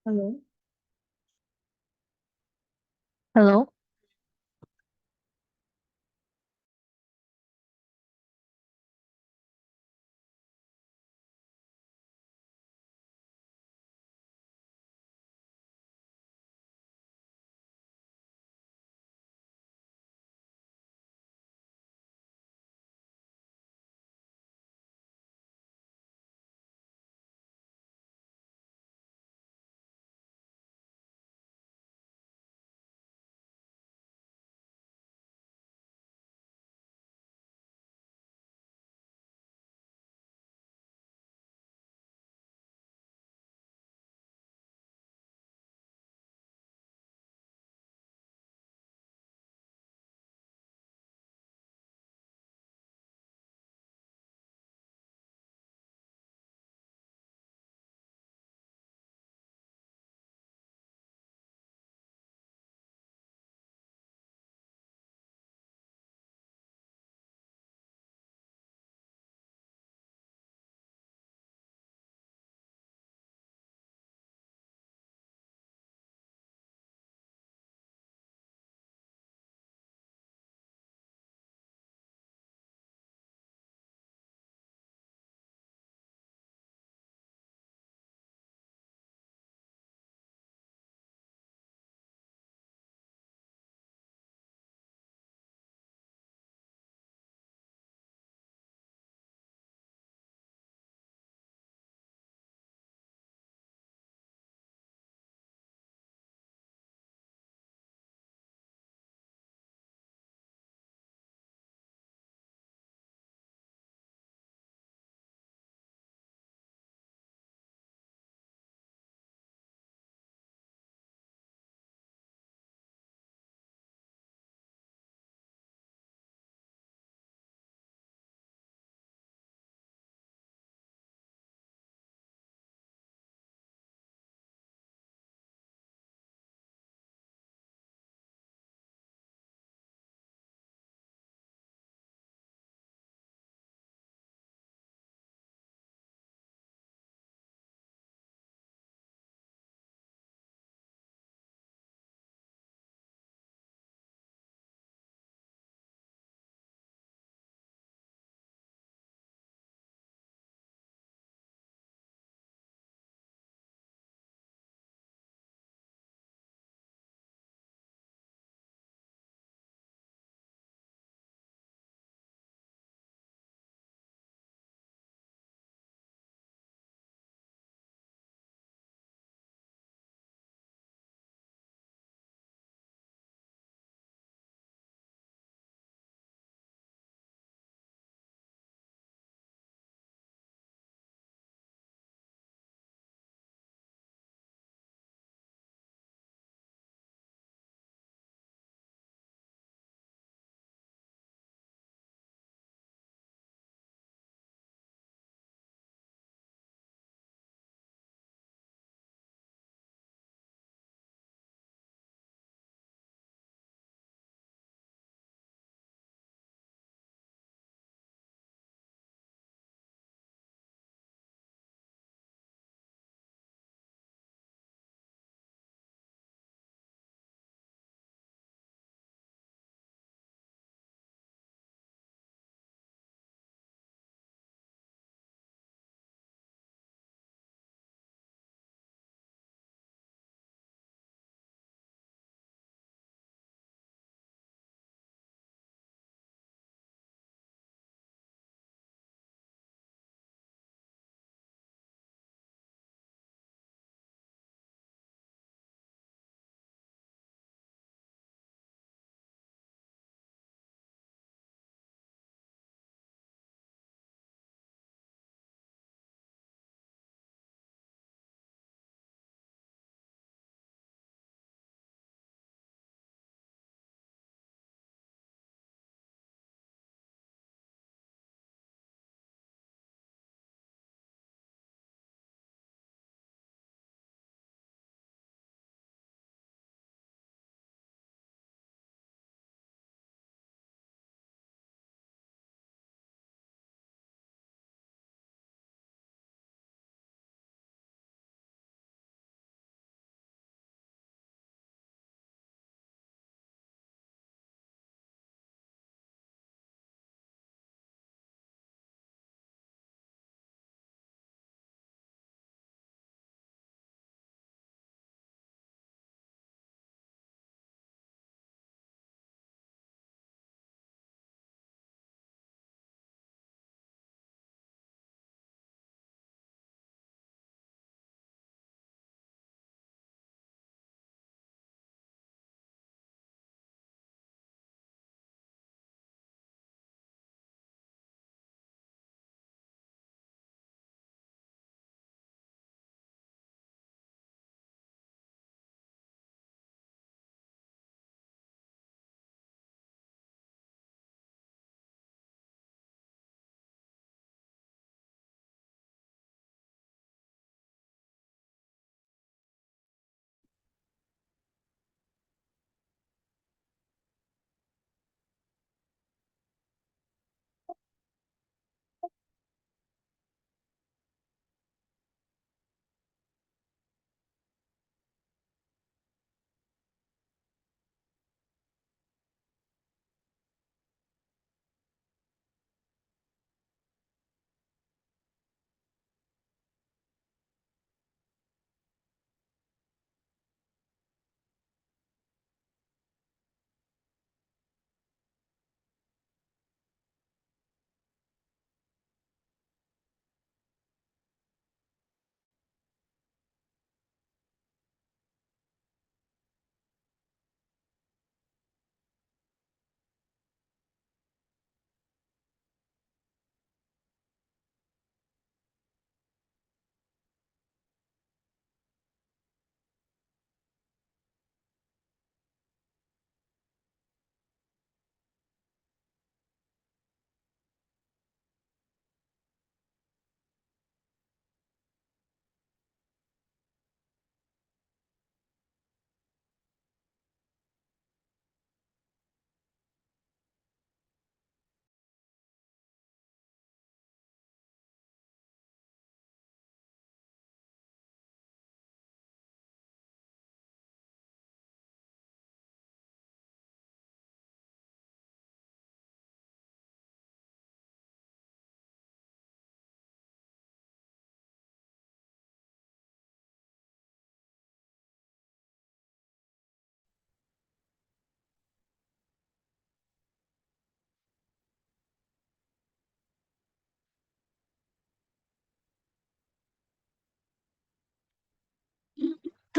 Hello? Hello?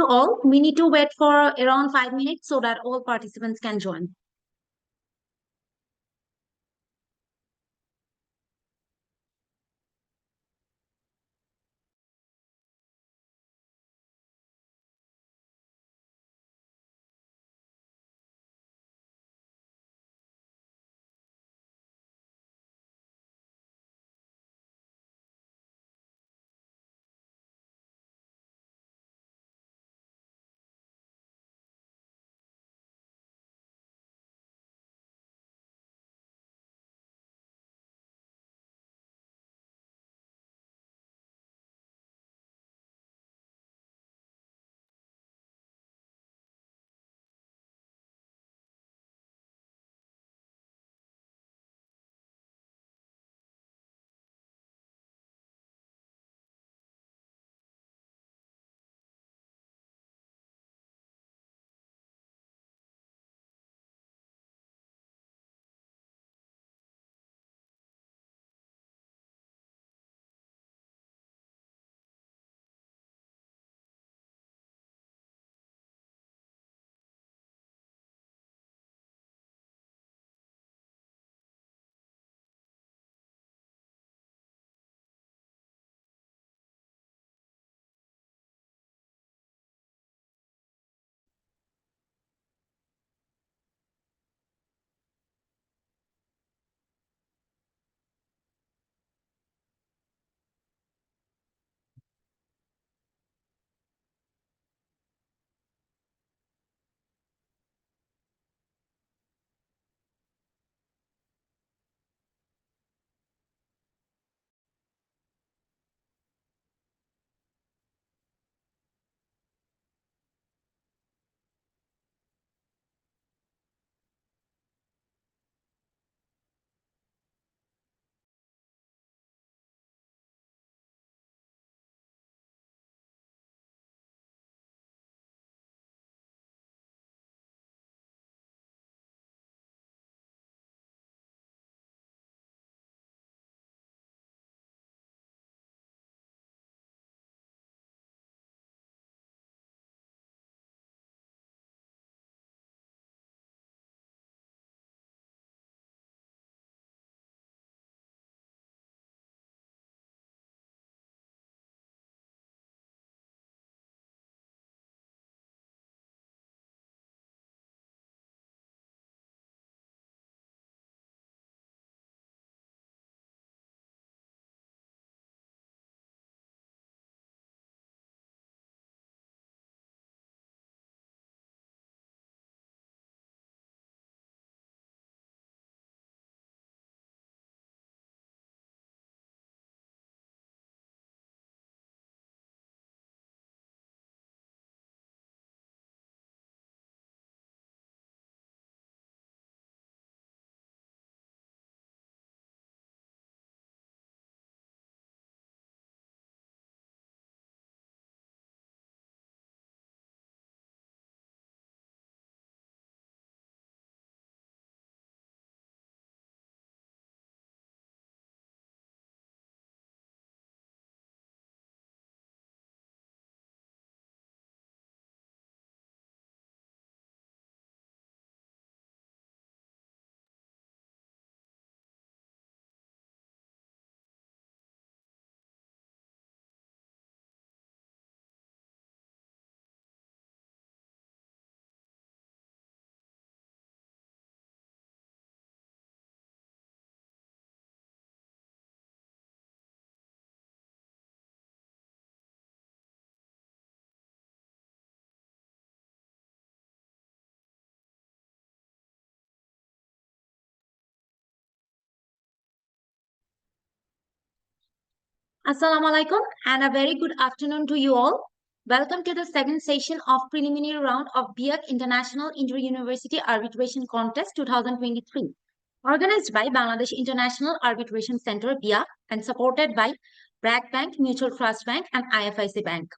to all. We need to wait for around 5 minutes so that all participants can join. Assalamu alaikum and a very good afternoon to you all. Welcome to the second session of preliminary round of BIAC International Inter-University Arbitration Contest 2023, organized by Bangladesh International Arbitration Center BIAC and supported by BRAC Bank, Mutual Trust Bank and IFIC Bank.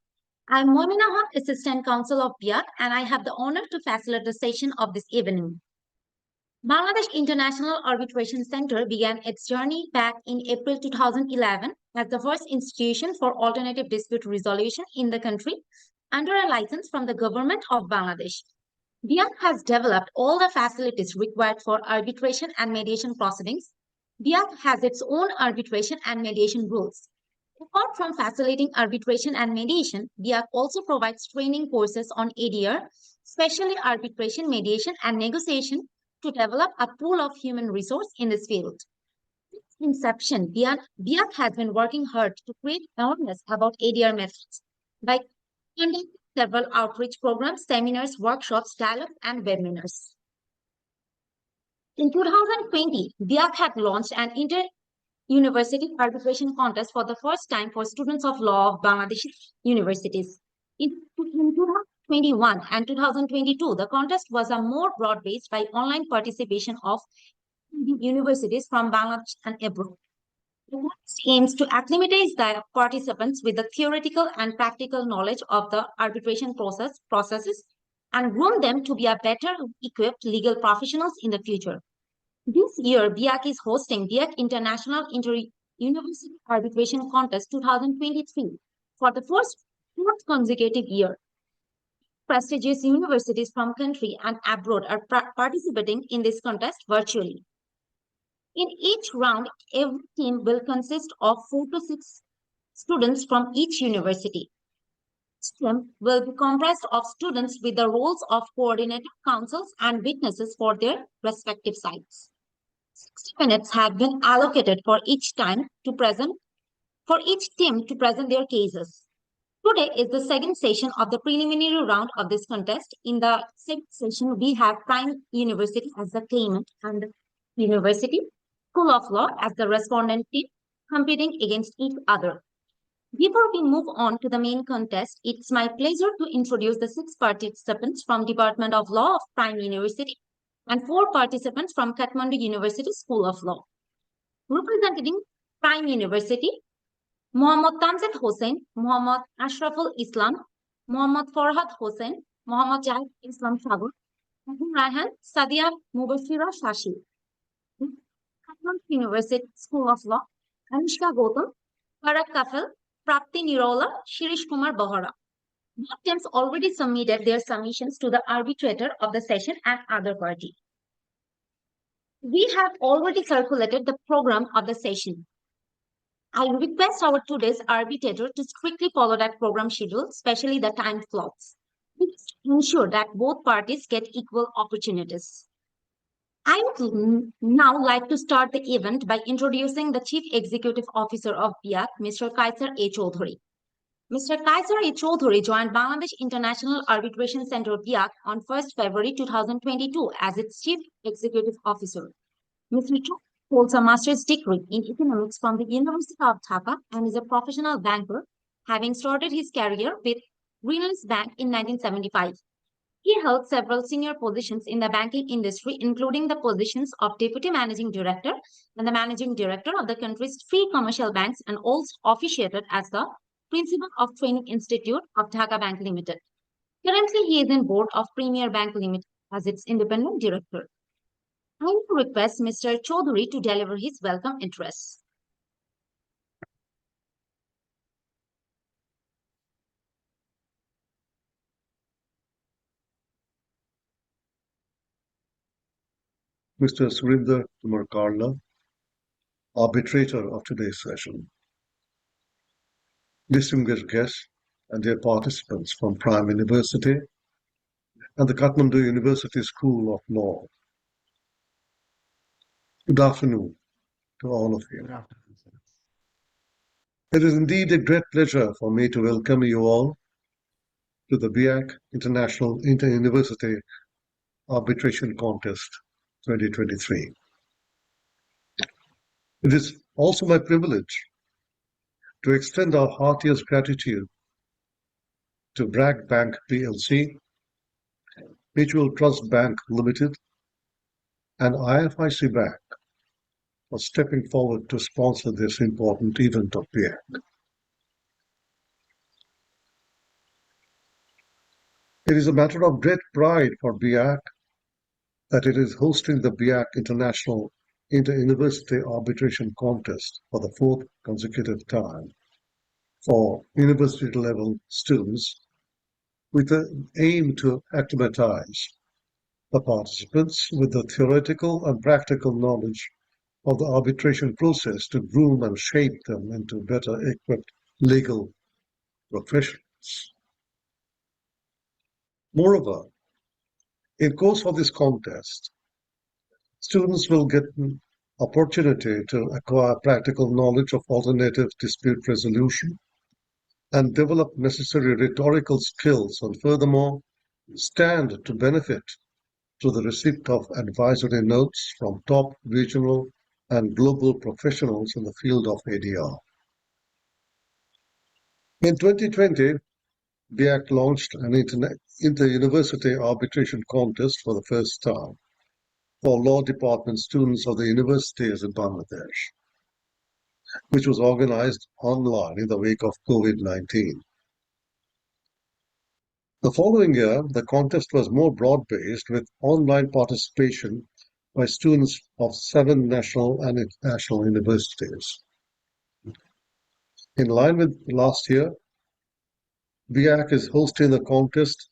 I am Moimina Haq, Assistant Counsel of BIAC, and I have the honor to facilitate the session of this evening. Bangladesh International Arbitration Center began its journey back in April 2011 as the first institution for alternative dispute resolution in the country, under a license from the government of Bangladesh. BIAC has developed all the facilities required for arbitration and mediation proceedings. BIAC has its own arbitration and mediation rules. Apart from facilitating arbitration and mediation, BIAC also provides training courses on ADR, especially arbitration, mediation, and negotiation, to develop a pool of human resource in this field. Since inception, BIAC has been working hard to create awareness about ADR methods by conducting several outreach programs, seminars, workshops, dialogues, and webinars. In 2020, BIAC had launched an inter-university arbitration contest for the first time for students of law of Bangladeshi universities. In 2021 and 2022, the contest was a more broad-based by online participation of universities from Bangladesh and abroad. The contest aims to acclimatize the participants with the theoretical and practical knowledge of the arbitration processes and groom them to be a better equipped legal professionals in the future. This year, BIAC is hosting BIAC International Inter-University Arbitration Contest 2023 for the fourth consecutive year. Prestigious universities from country and abroad are participating in this contest virtually. In each round, every team will consist of 4 to 6 students from each university. Each team will be comprised of students with the roles of coordinator, counsels, and witnesses for their respective sides. 60 minutes have been allocated for each team to present their cases. Today is the second session of the preliminary round of this contest. In the second session, we have Prime University as the claimant and the University School of Law as the respondent team competing against each other. Before we move on to the main contest, it's my pleasure to introduce the 6 participants from Department of Law of Prime University and 4 participants from Kathmandu University School of Law. Representing Prime University, Mohammad Tamzid Hossain, Mohammad Ashraful Islam, Mohammad Farhad Hossain, Mohammad Jahid Islam Sagar, Abu Raihan, Sadia Mubashira Shashi. Kathmandu University School of Law, Anushka Gautam, Parag Kafel, Prapti Nirola, Shirish Kumar Bahara. Both teams already submitted their submissions to the arbitrator of the session and other party. We have already circulated the program of the session. I request our today's arbitrator to strictly follow that program schedule, especially the time slots, to ensure that both parties get equal opportunities. I would now like to start the event by introducing the Chief Executive Officer of BIAC, Mr. Kaisar A. Choudhury. Mr. Kaisar A. Choudhury joined Bangladesh International Arbitration Center BIAC on 1st February 2022 as its Chief Executive Officer. Mr. Choudhury holds a master's degree in economics from the University of Dhaka and is a professional banker, having started his career with Greenlands Bank in 1975. He held several senior positions in the banking industry, including the positions of Deputy Managing Director and the Managing Director of the country's three commercial banks, and also officiated as the Principal of Training Institute of Dhaka Bank Limited. Currently, he is in board of Premier Bank Limited as its independent director. I will request Mr. Choudhury to deliver his welcome address. Mr. Surinder Kumar Karla, arbitrator of today's session, distinguished guests and their participants from Prime University and the Kathmandu University School of Law. Good afternoon to all of you. It is indeed a great pleasure for me to welcome you all to the BIAC International Inter-University Arbitration Contest 2023. It is also my privilege to extend our heartiest gratitude to BRAC Bank PLC, Mutual Trust Bank Limited, and IFIC Bank for stepping forward to sponsor this important event of BIAC. It is a matter of great pride for BIAC that it is hosting the BIAC International Inter-University Arbitration Contest for the fourth consecutive time for university-level students with the aim to acclimatize the participants with the theoretical and practical knowledge of the arbitration process to groom and shape them into better equipped legal professionals. Moreover, in course of this contest, students will get an opportunity to acquire practical knowledge of alternative dispute resolution and develop necessary rhetorical skills, and furthermore, stand to benefit through the receipt of advisory notes from top regional and global professionals in the field of ADR. In 2020, BIAC launched an inter-university arbitration contest for the first time for law department students of the universities in Bangladesh, which was organized online in the wake of COVID-19. The following year, the contest was more broad-based with online participation by students of 7 national and international universities. In line with last year, BIAC is hosting the contest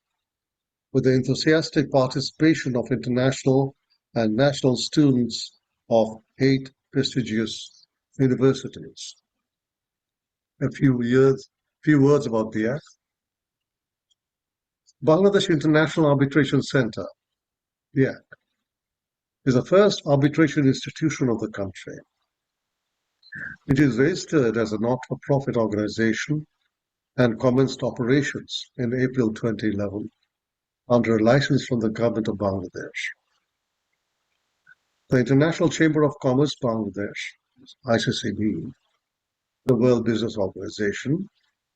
with the enthusiastic participation of international and national students of 8 prestigious universities. A few words about BIAC. Bangladesh International Arbitration Center, BIAC, is the first arbitration institution of the country. It is registered as a not-for-profit organization and commenced operations in April 2011 under a license from the government of Bangladesh. The International Chamber of Commerce Bangladesh, ICCB, the World Business Organization,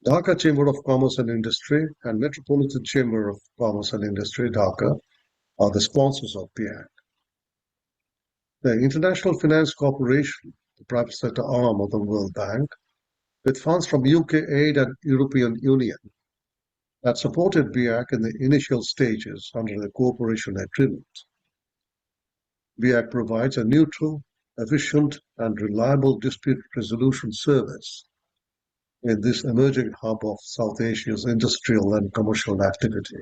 Dhaka Chamber of Commerce and Industry, and Metropolitan Chamber of Commerce and Industry, Dhaka, are the sponsors of BIAC. The International Finance Corporation, the private sector arm of the World Bank, with funds from UK aid and European Union, that supported BIAC in the initial stages under the cooperation agreement. BIAC provides a neutral, efficient, and reliable dispute resolution service in this emerging hub of South Asia's industrial and commercial activity.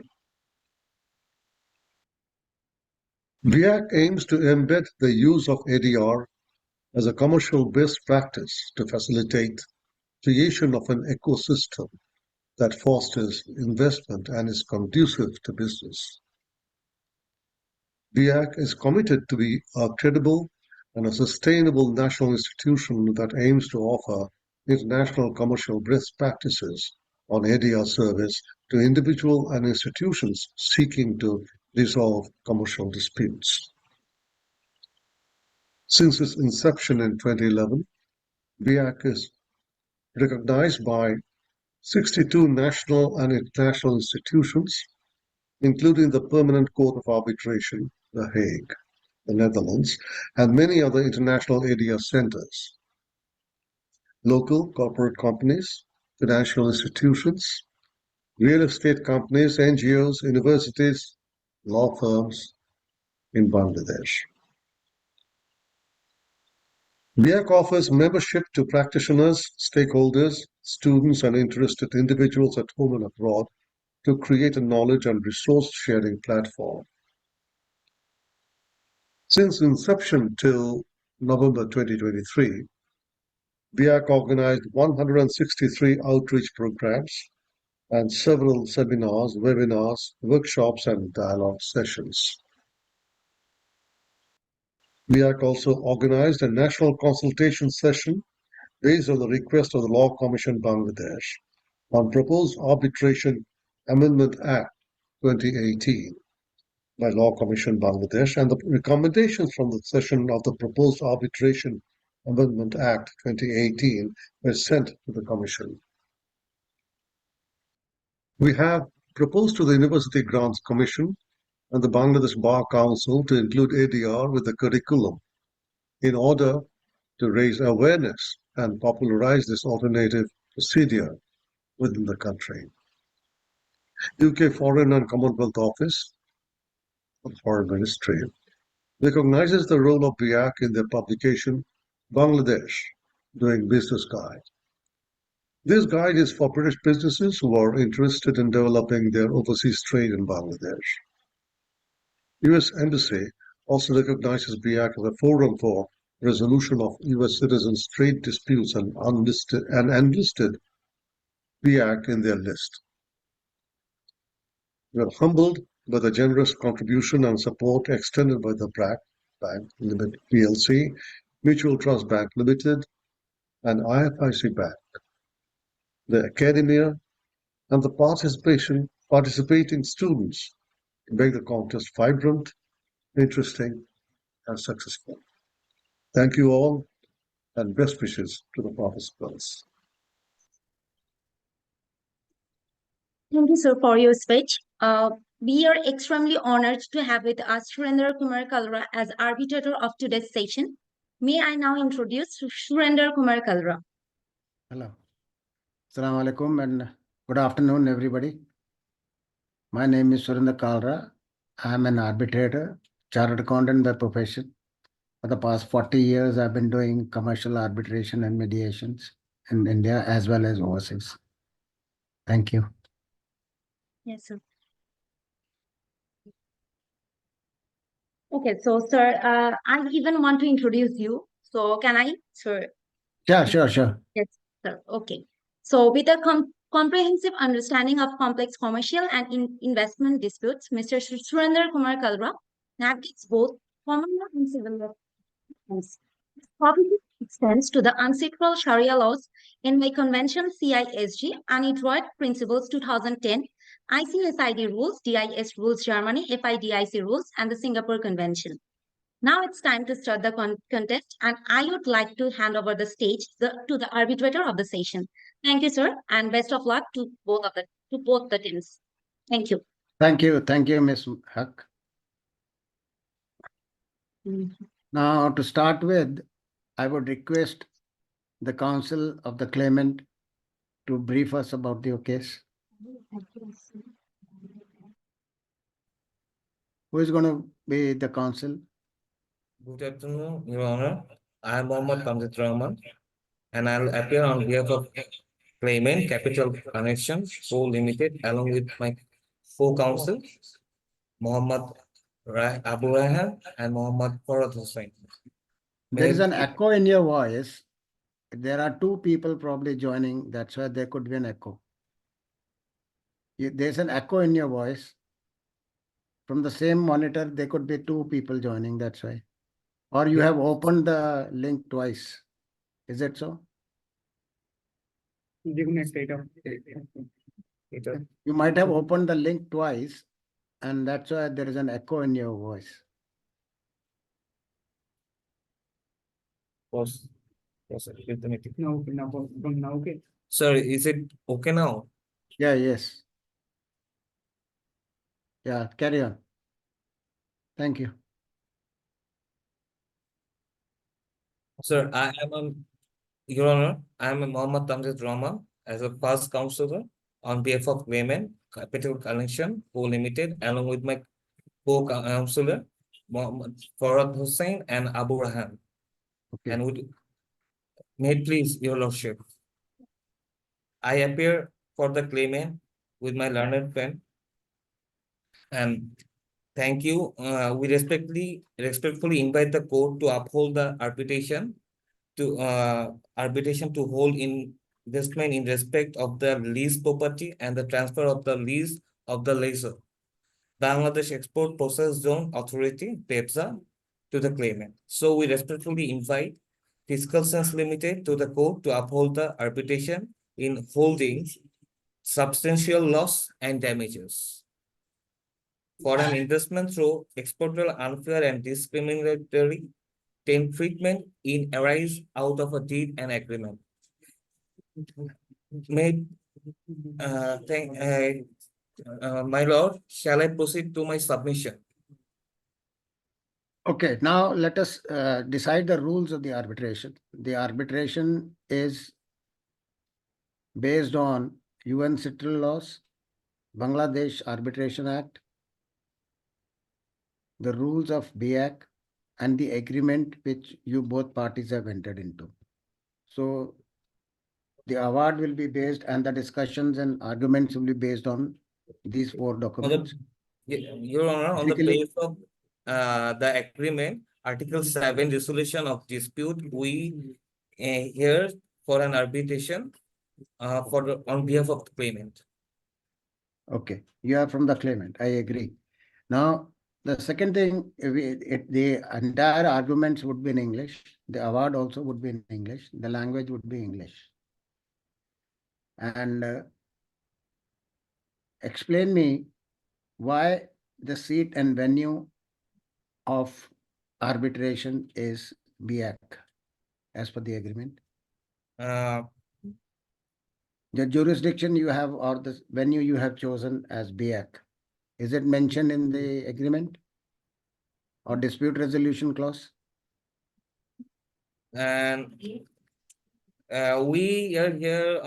BIAC aims to embed the use of ADR as a commercial best practice to facilitate creation of an ecosystem that fosters investment and is conducive to business. BIAC is committed to be a credible and a sustainable national institution that aims to offer international commercial best practices on ADR service to individual and institutions seeking to resolve commercial disputes. Since its inception in 2011, BIAC is recognized by 62 national and international institutions, including the Permanent Court of Arbitration, The Hague, the Netherlands, and many other international ADR centers. Local corporate companies, financial institutions, real estate companies, NGOs, universities, law firms in Bangladesh. BIAC offers membership to practitioners, stakeholders, students, and interested individuals at home and abroad to create a knowledge and resource sharing platform. Since inception till November 2023, BIAC organized 163 outreach programs and several seminars, webinars, workshops, and dialogue sessions. BIAC also organized a national consultation session based on the request of the Law Commission Bangladesh on proposed Arbitration Amendment Act 2018 by Law Commission Bangladesh, and the recommendations from the session of the proposed Arbitration Amendment Act 2018 were sent to the Commission. We have proposed to the University Grants Commission and the Bangladesh Bar Council to include ADR with the curriculum in order to raise awareness and popularize this alternative procedure within the country. UK Foreign and Commonwealth Office, the Foreign Ministry, recognizes the role of BIAC in their publication, Bangladesh Doing Business Guide. This guide is for British businesses who are interested in developing their overseas trade in Bangladesh. U.S. Embassy also recognizes BIAC as a forum for resolution of U.S. citizens' trade disputes and enlisted BIAC in their list. We are humbled by the generous contribution and support extended by the BRAC Bank Limited PLC, Mutual Trust Bank Limited, and IFIC Bank, the academia, and the participating students to make the contest vibrant, interesting, and successful. Thank you all, and best wishes to the participants. Thank you, sir, for your speech. We are extremely honored to have with us Surendra Kumar Kalra as arbitrator of today's session. May I now introduce Surendra Kumar Kalra. Hello. Assalamu alaikum and good afternoon, everybody. My name is Surendra Kalra. I am an arbitrator, chartered accountant by profession. For the past 40 years, I've been doing commercial arbitration and mediations in India as well as overseas. Thank you. Yes, sir. Okay, so sir, I even want to introduce you. So can I, sir? Sure. Yes, sir. Okay. So with a comprehensive understanding of complex commercial and investment disputes, Mr. Surendra Kumar Kalra navigates both common law and civil law. His topic extends to the ancestral Sharia laws in my convention CISG, Antitrust Principles 2010, ICSID rules, DIS rules Germany, FIDIC rules, and the Singapore Convention. Now it's time to start the contest, and I would like to hand over the stage to the arbitrator of the session. Thank you, sir, and best of luck to both the teams. Thank you. Thank you, Ms. Haq. Now, to start with, I would request the counsel of the claimant to brief us about your case. Who is going to be the counsel? Good afternoon, Your Honor. I am Mohammad Kamjit Rahman, and I'll appear on behalf of Claimant Capital Connection So Limited, along with my co-counsel, Mohammad Abu Rahan and Mohammad Farad Hussain. There is an echo in your voice. There are two people probably joining. That's why there could be an echo. There's an echo in your voice. From the same monitor, there could be two people joining. That's why. Or you have opened the link twice. Is it so? You might have opened the link twice, and that's why there is an echo in your voice. Pause. Sir. With the meeting. Now, okay. Sir, is it okay now? Yeah, yes. Yeah, carry on. Thank you. Sir, Your Honor, I am a Mohammad Tamjid Rahman as a past counselor on behalf of Women Capital Connection Co Limited, along with my co-counselor Mohammad Farad Hussain and Abu Rahan. Okay. And may it please, Your Lordship, I appear for the claimant with my learned friend, and thank you. We respectfully invite the court to uphold the arbitration to hold investment in respect of the lease property and the transfer of the lease of the lessor, Bangladesh Export Process Zone Authority, BEPZA, to the claimant. So we respectfully invite Fiscal Sense Limited to the court to uphold the arbitration in holding substantial loss and damages for an investment through exporter unfair and discriminatory treatment in arise out of a deed and agreement. My lord, shall I proceed to my submission? Okay, now let us decide the rules of the arbitration. The arbitration is based on UN Citral laws, Bangladesh Arbitration Act, the rules of BIAC, and the agreement which you both parties have entered into. So The award will be based and the discussions and arguments will be based on these 4 documents. Your Honor, on the Basically- basis of the agreement, Article 7, resolution of dispute, we here for an arbitration on behalf of the claimant. Okay, you are from the claimant, I agree. Now, the second thing, the entire arguments would be in English. The award also would be in English. The language would be English. And explain me why the seat and venue of arbitration is BIAC as per the agreement. Uh, The jurisdiction you have or the venue you have chosen as BIAC, is it mentioned in the agreement or dispute resolution clause? and we are here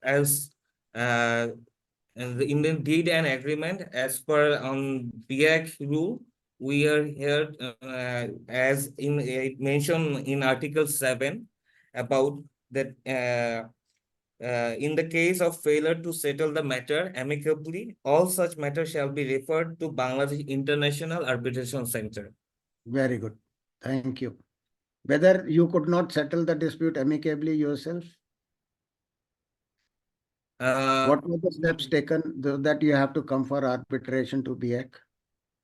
as in the deed and agreement as per on BIAC rule. We are here as in it mentioned in Article 7 about that in the case of failure to settle the matter amicably, all such matters shall be referred to Bangladesh International Arbitration Center. Very good. Thank you. Whether you could not settle the dispute amicably yourself? What were the steps taken that you have to come for arbitration to BIAC?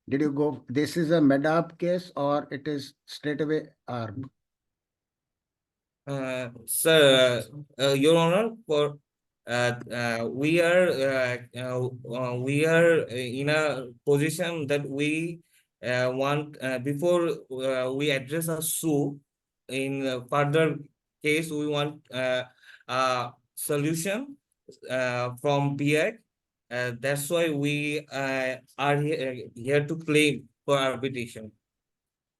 Did you go, this is a MEDAP case or it is straight away ARB? Sir, Your Honor, for we are in a position that we want before we address a suit in further case, we want a solution from BIAC. That's why we are here to claim for arbitration.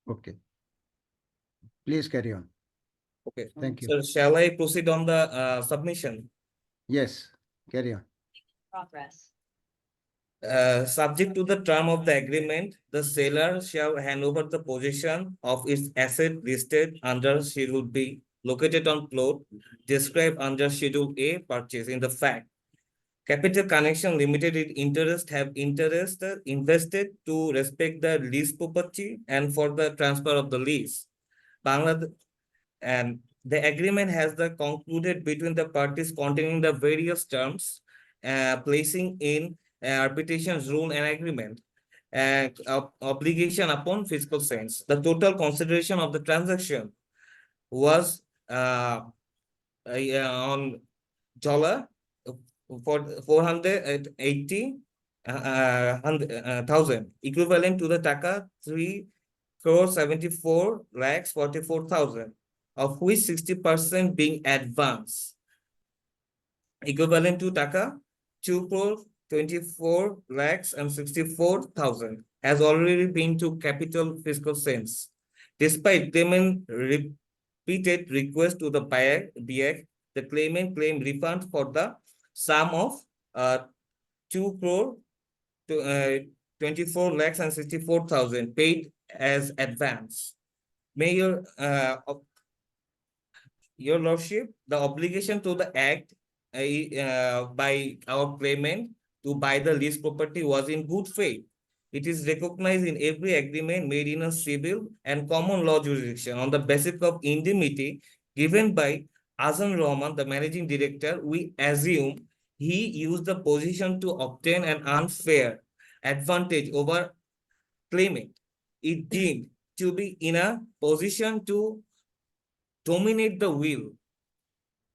Okay. Please carry on. Okay. Thank you. So shall I proceed on the submission? Yes, carry on. Progress. Subject to the term of the agreement, the seller shall hand over the possession of its asset listed under Schedule B, located on plot described under Schedule A, purchase. In the fact, Capital Connection Limited interest have invested to respect the lease property and for the transfer of the lease. Bangladesh and the agreement has the concluded between the parties containing the various terms, placing in arbitration's rule and agreement, obligation upon fiscal sense. The total consideration of the transaction was on dollar for 480,000, equivalent to the taka 3,74,44,000, of which 60% being advance, equivalent to taka 2,24,64,000, has already been to capital fiscal sense. Despite claimant repeated request to the BIAC, the claimant claimed refund for the sum of 2 crore to 24 lakhs and 64,000 paid as advance. Mayor, Your Lordship, the obligation to the act by our claimant to buy the lease property was in good faith. It is recognized in every agreement made in a civil and common law jurisdiction on the basis of indemnity given by Azan Rahman, the managing director. We assume he used the position to obtain an unfair advantage over claimant. It deemed to be in a position to dominate the will.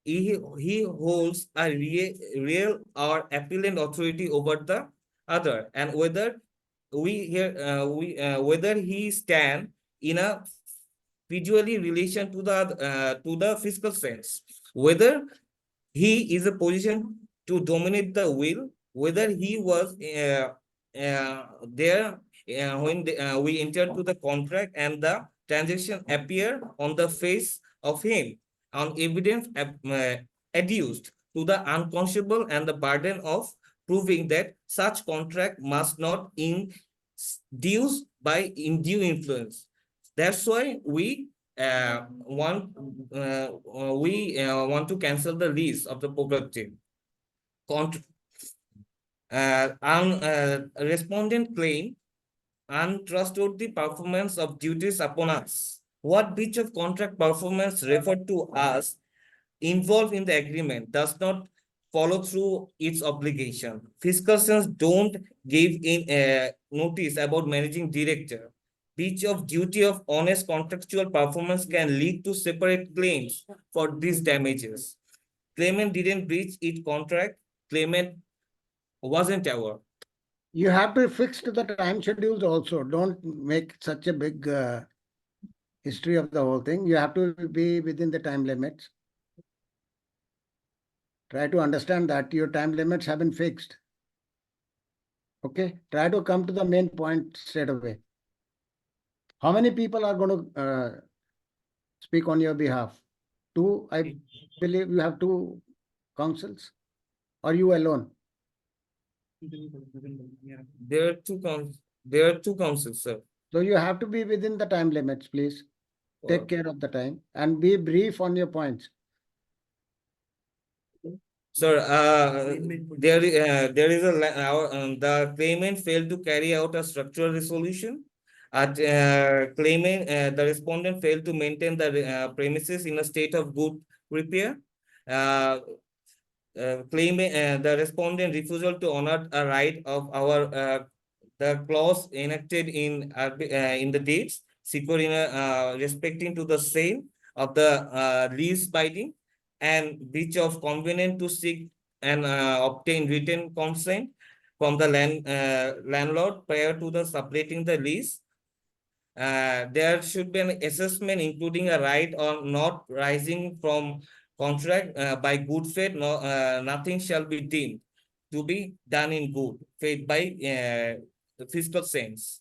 He holds a real or appellant authority over the other, and whether whether he stand in a fiduciary relation to the fiscal sense, whether he is a position to dominate the will, whether he was there when we entered to the contract and the transaction appear on the face of him on evidence adduced to the unconscionable and the burden of proving that such contract must not induce by undue influence. That's why we we want to cancel the lease of the property. Respondent claim untrustworthy performance of duties upon us. What breach of contract performance referred to us involved in the agreement does not follow through its obligation. Fiscal sense don't give in notice about managing director. Breach of duty of honest contractual performance can lead to separate claims for these damages. Claimant didn't breach its contract. Claimant wasn't aware. You have to fix to the time schedules also. Don't make such a big history of the whole thing. You have to be within the time limits. Try to understand that your time limits have been fixed. Okay, try to come to the main point straight away. How many people are going to speak on your behalf? Two, I believe you have two counsels, or you alone? There are two counsels, sir. So you have to be within the time limits, please. Take care of the time and be brief on your points. Sir, there is the claimant failed to carry out a structural resolution. The respondent failed to maintain the premises in a state of good repair. The respondent refusal to honor a right of our the clause enacted in the dates secure in respecting to the sale of the lease binding and breach of covenant to seek and obtain written consent from the landlord prior to the subletting the lease. There should be an assessment including a right on not rising from contract by good faith. Nothing shall be deemed to be done in good faith by the fiscal sense.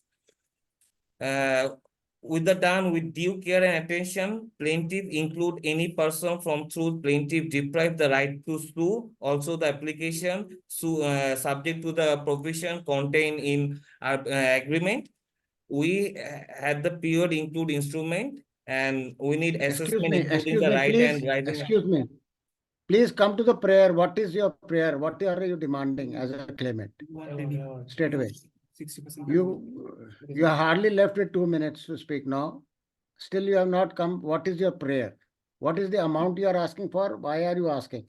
With due care and attention, plaintiff include any person from whom plaintiff deprive the right to sue. Also, the application subject to the provision contained in our agreement. We had the period include instrument, and we need assessment including the right and rising. Excuse me. Please come to the prayer. What is your prayer? What are you demanding as a claimant? Straight away. You are hardly left with 2 minutes to speak now. Still you have not come. What is your prayer? What is the amount you are asking for? Why are you asking?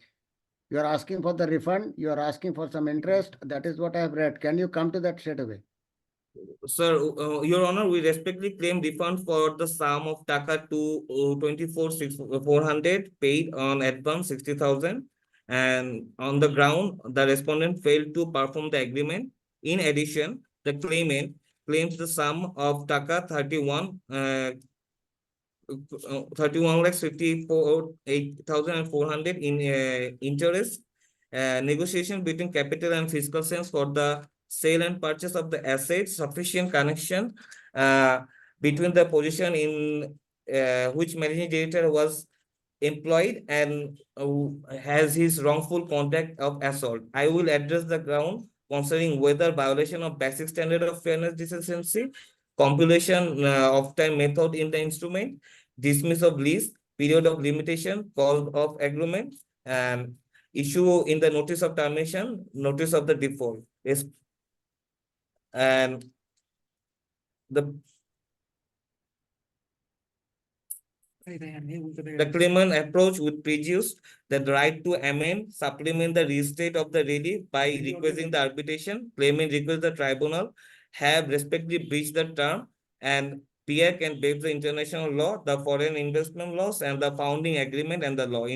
You are asking for the refund. You are asking for some interest. That is what I have read. Can you come to that straight away? Sir, Your Honor, we respectfully claim refund for the sum of taka to 24,400 paid on advance 60,000, and on the ground the respondent failed to perform the agreement. In addition, the claimant claims the sum of taka 31,54,800 in interest. Negotiation between capital and fiscal sense for the sale and purchase of the assets, sufficient connection between the position in which managing director was employed and has his wrongful conduct of assault. I will address the ground concerning whether violation of basic standard of fairness, decency, compilation of time method in the instrument, dismiss of lease, period of limitation, cause of agreement, and issue in the notice of termination, notice of the default. And the claimant approach would prejudice the right to amend, supplement the restate of the relief by requesting the arbitration. Claimant request the tribunal have respectively breached the term, and BIAC can waive the international law, the foreign investment laws, and the founding agreement and the law.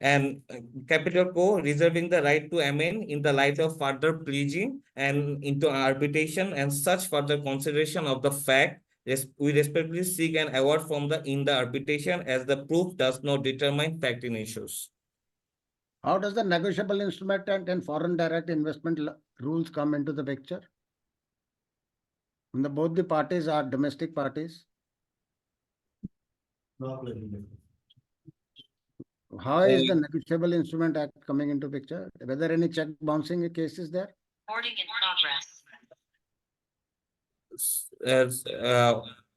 And Capital Co reserving the right to amend in the light of further pleading and into arbitration and such further consideration of the fact. We respectfully seek an award from the arbitration as the proof does not determine fact in issues. How does the negotiable instrument and foreign direct investment rules come into the picture? And both the parties are domestic parties. How is the negotiable instrument act coming into picture? Whether any check bouncing case is there? Recording in progress.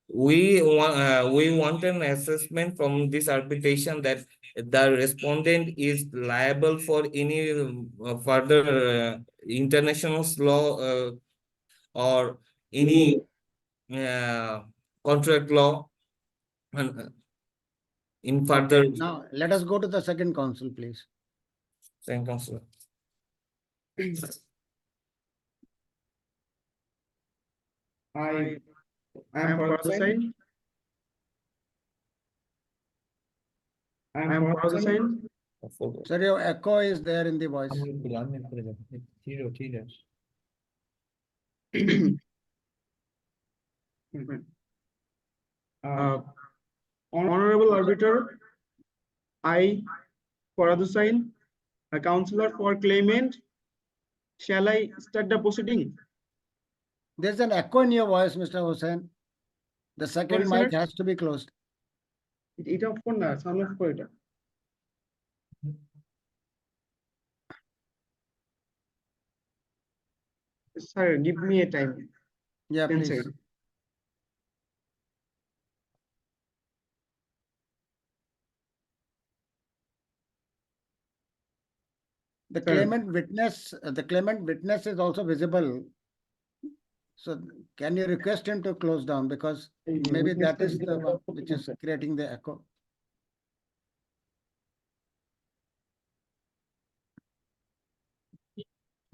we want an assessment from this arbitration that the respondent is liable for any further international law or any contract law in further. Now, let us go to the second counsel, please. Second counsel. I am for the side. I am for the side. Sir, your echo is there in the voice. Honorable Arbiter, I, for the sign, a counselor for claimant, shall I start the proceeding? There's an echo in your voice, Mr. Hussain. The second Sorry, mic sir? has to be closed. এটা of কর না, sound of কর এটা। Sir, give me a time. Yeah, 10 please. seconds. The Sir. claimant witness is also visible. So can you request him to close down, because maybe that is the one which is creating the echo.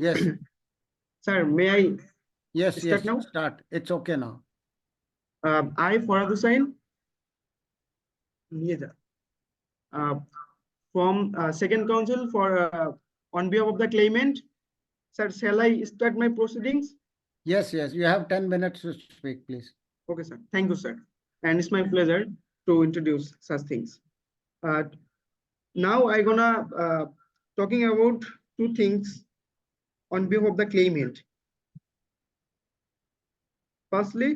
Yes, Sir, may I yes, start now? start. It's okay now. I, for the sign, from second counsel for on behalf of the claimant, sir, shall I start my proceedings? Yes, you have 10 minutes to speak, please. Okay, sir. Thank you, sir. And it's my pleasure to introduce such things. Now I'm gonna talking about two things on behalf of the claimant. Firstly,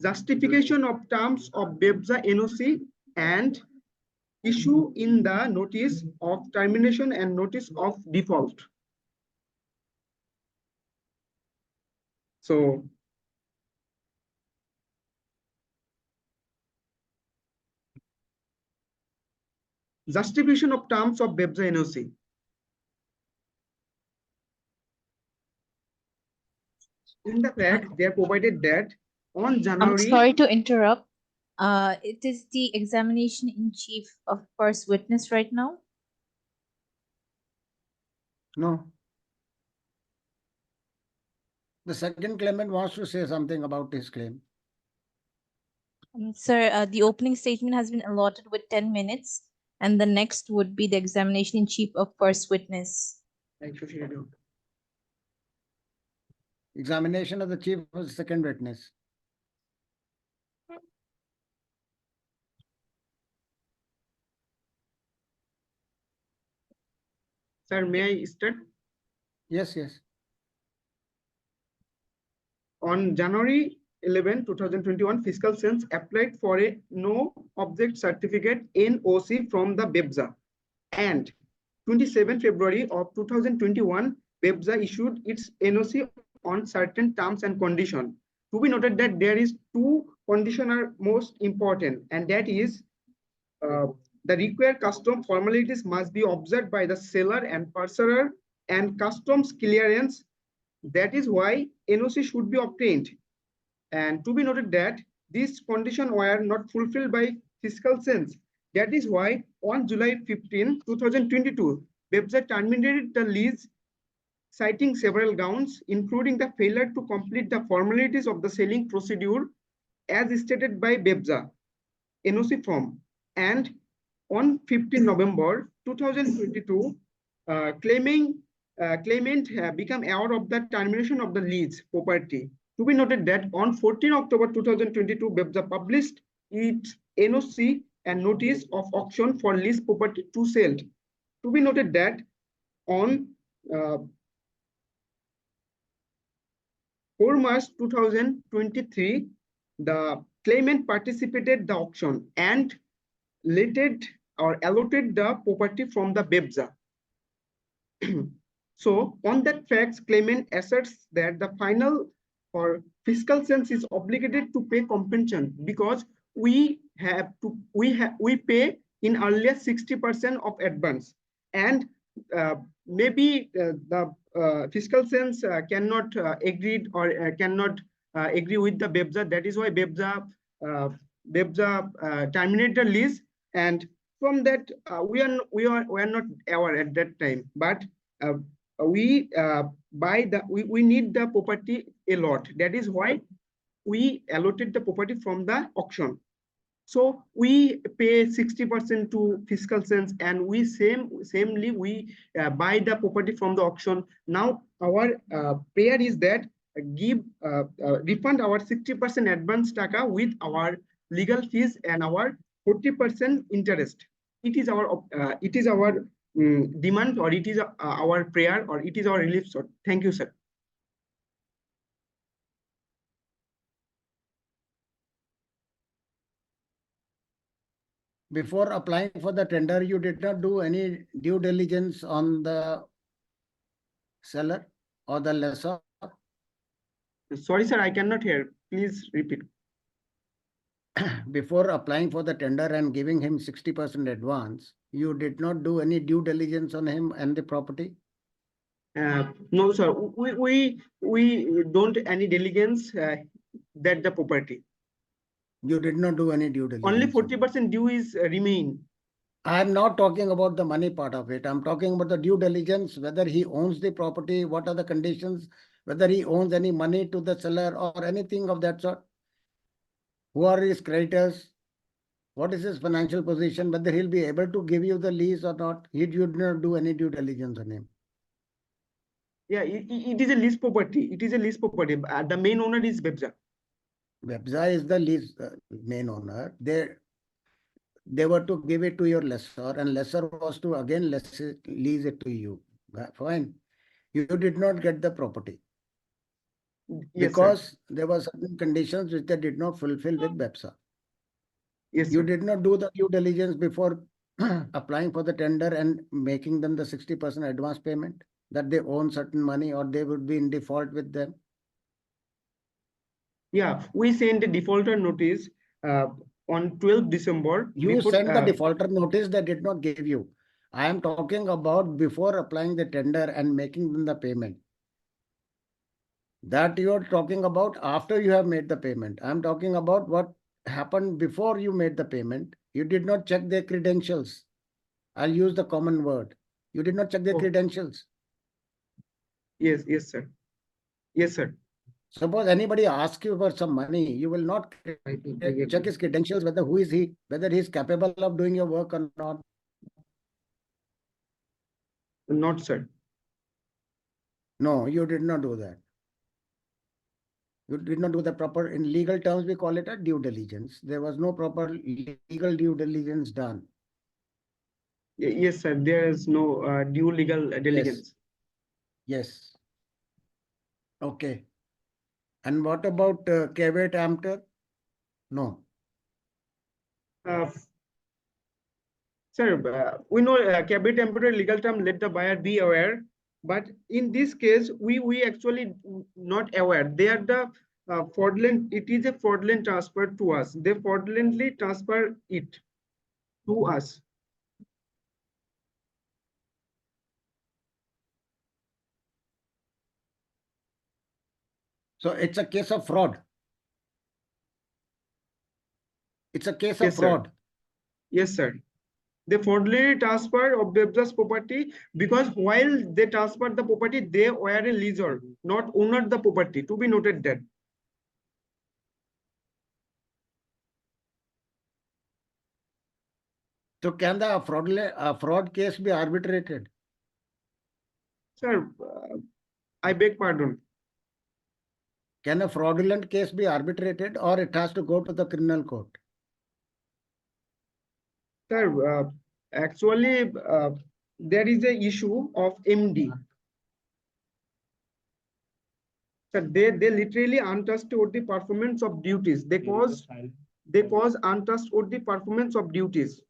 justification of terms of BEPSA NOC and issue in the notice of termination and notice of default. So justification of terms of BEPSA NOC. In the fact, they are provided that on January. I'm sorry to interrupt. It is the examination in chief of first witness right now. No. The second claimant wants to say something about his claim. Sir, the opening statement has been allotted with 10 minutes, and the next would be the examination in chief of first witness. Examination of the chief of the second witness. Sir, may I start? Yes. On January 11, 2021, fiscal sense applied for a no object certificate NOC from the BEPSA, and 27 February of 2021, BEPSA issued its NOC on certain terms and conditions. To be noted that there is two conditions are most important, and that is the required custom formalities must be observed by the seller and purchaser and customs clearance. That is why NOC should be obtained. And to be noted that these conditions were not fulfilled by fiscal sense. That is why on July 15, 2022, BEPSA terminated the lease, citing several grounds, including the failure to complete the formalities of the selling procedure as stated by BEPSA NOC form. And on 15 November 2022, claimant become aware of the termination of the lease property. To be noted that on 14 October 2022, BEPSA published its NOC and notice of auction for lease property to sell. To be noted that on 4 March 2023, the claimant participated the auction and letted or allotted the property from the BEPSA. So on that facts, claimant asserts that the final or fiscal sense is obligated to pay compensation because we pay in earlier 60% of advance, and maybe the fiscal sense cannot agree or cannot agree with the BEBZA. That is why BEBZA terminated the lease, and from that we are not aware at that time, but we we need the property a lot. That is why we allotted the property from the auction. So we pay 60% to fiscal sense, and we samely we buy the property from the auction. Now our prayer is that refund our 60% advance taka with our legal fees and our 40% interest. It is our demand, or it is our prayer, or it is our relief. So thank you, sir. Before applying for the tender, you did not do any due diligence on the seller or the lessor? Sorry, sir, I cannot hear. Please repeat. Before applying for the tender and giving him 60% advance, you did not do any due diligence on him and the property? No, sir. We don't any diligence that the property. You did not do any due diligence. Only 40% due is remain. I'm not talking about the money part of it. I'm talking about the due diligence, whether he owns the property, what are the conditions, whether he owns any money to the seller or anything of that sort. Who are his creditors? What is his financial position? Whether he'll be able to give you the lease or not. You did not do any due diligence on him. Yeah, it is a lease property. It is a lease property. The main owner is BEBZA. BEBZA is the lease main owner. They were to give it to your lessor, and lessor was to again lease it to you. Fine. You did not get the property. Yes, because sir. there were certain conditions which they did not fulfill with BEBZA. Yes, You sir. did not do the due diligence before applying for the tender and making them the 60% advance payment, that they own certain money or they would be in default with them. Yeah, we sent a defaulter notice on 12th December. You sent the defaulter notice, they did not give you. I am talking about before applying the tender and making them the payment. That you are talking about after you have made the payment. I am talking about what happened before you made the payment. You did not check their credentials. I'll use the common word. You did not check their credentials. Yes, yes, sir. Yes, sir. Suppose anybody asks you for some money, you will not check his credentials, whether who is he, whether he is capable of doing your work or not. Not, sir. No, you did not do that. You did not do the proper, in legal terms, we call it a due diligence. There was no proper legal due diligence done. Yes, sir. There is no due legal diligence. Yes. Okay. And what about caveat emptor? No. Sir, we know caveat emptor legal term, let the buyer be aware. But in this case, we actually not aware. They are the fraudulent. It is a fraudulent transfer to us. They fraudulently transfer it to us. So it's a case of fraud. It's a case Yes, of fraud. sir. Yes, sir. They fraudulently transfer of BEBZA's property, because while they transferred the property, they were a leaser, not owner the property. To be noted that. So can the fraud case be arbitrated? Sir, I beg pardon. Can a fraudulent case be arbitrated, or it has to go to the criminal court? Sir, actually, there is a issue of MD. Sir, they literally untrustworthy performance of duties. They cause untrustworthy performance of duties.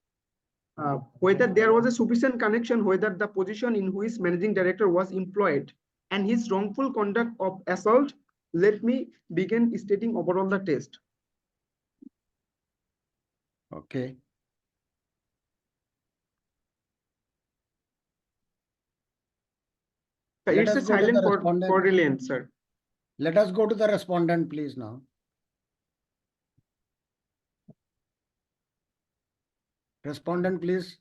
Whether there was a sufficient connection, whether the position in which managing director was employed and his wrongful conduct of assault Let me begin stating overall the test. Okay. Let It's a us go to silent the respondent. for reliance, sir. Let us go to the respondent, please, now. Respondent, please.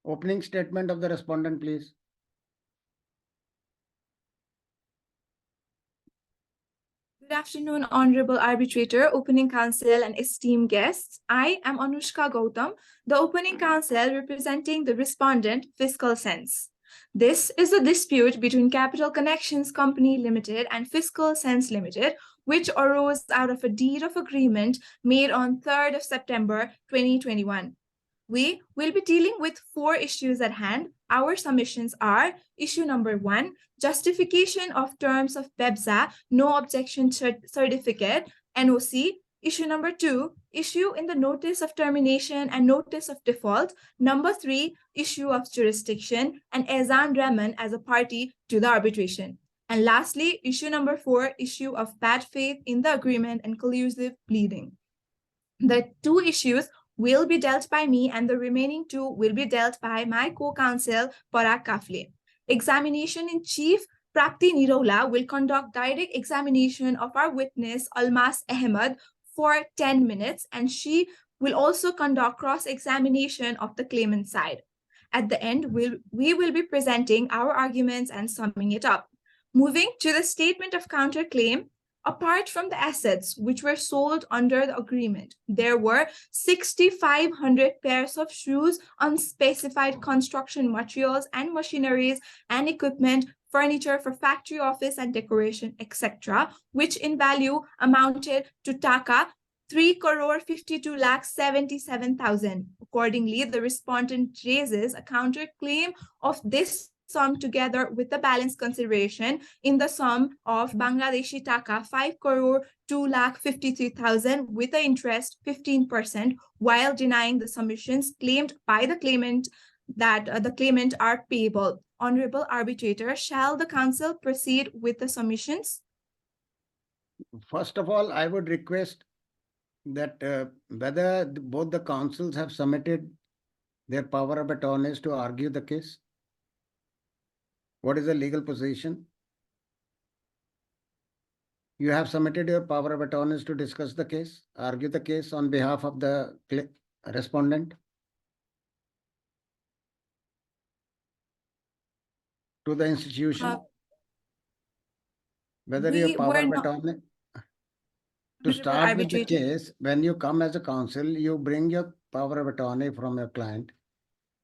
Opening statement of the respondent, please. Good afternoon, Honorable Arbitrator, Opening Counsel, and esteemed guests. I am Anushka Gautam, the Opening Counsel representing the respondent, Fiscal Sense. This is a dispute between Capital Connections Company Limited and Fiscal Sense Limited, which arose out of a deed of agreement made on 3rd of September 2021. We will be dealing with 4 issues at hand. Our submissions are issue number 1, justification of terms of BEBZA, no objection certificate, NOC. Issue number 2, issue in the notice of termination and notice of default. Number 3, issue of jurisdiction and Ezan Rahman as a party to the arbitration. And lastly, issue number 4, issue of bad faith in the agreement and collusive pleading. The 2 issues will be dealt by me and the remaining 2 will be dealt by my co-counsel, Parag Kafle. Examination in Chief Prapti Nirola will conduct direct examination of our witness, Almas Ahmed, for 10 minutes, and she will also conduct cross-examination of the claimant side. At the end, we will be presenting our arguments and summing it up. Moving to the statement of counterclaim, apart from the assets which were sold under the agreement, there were 6,500 pairs of shoes, unspecified construction materials and machineries and equipment, furniture for factory, office and decoration, etc., which in value amounted to Taka 3,52,77,000. Accordingly, the respondent raises a counterclaim of this sum together with the balance consideration in the sum of Bangladeshi Taka 5,02,53,000 with the interest 15%, while denying the submissions claimed by the claimant that the claimant are payable. Honorable Arbitrator, shall the counsel proceed with the submissions? First of all, I would request that whether both the counsels have submitted their power of attorneys to argue the case. What is the legal position? You have submitted your power of attorneys to discuss the case, argue the case on behalf of the respondent. To the institution. Whether your power of attorney. To start with the case, when you come as a counsel, you bring your power of attorney from your client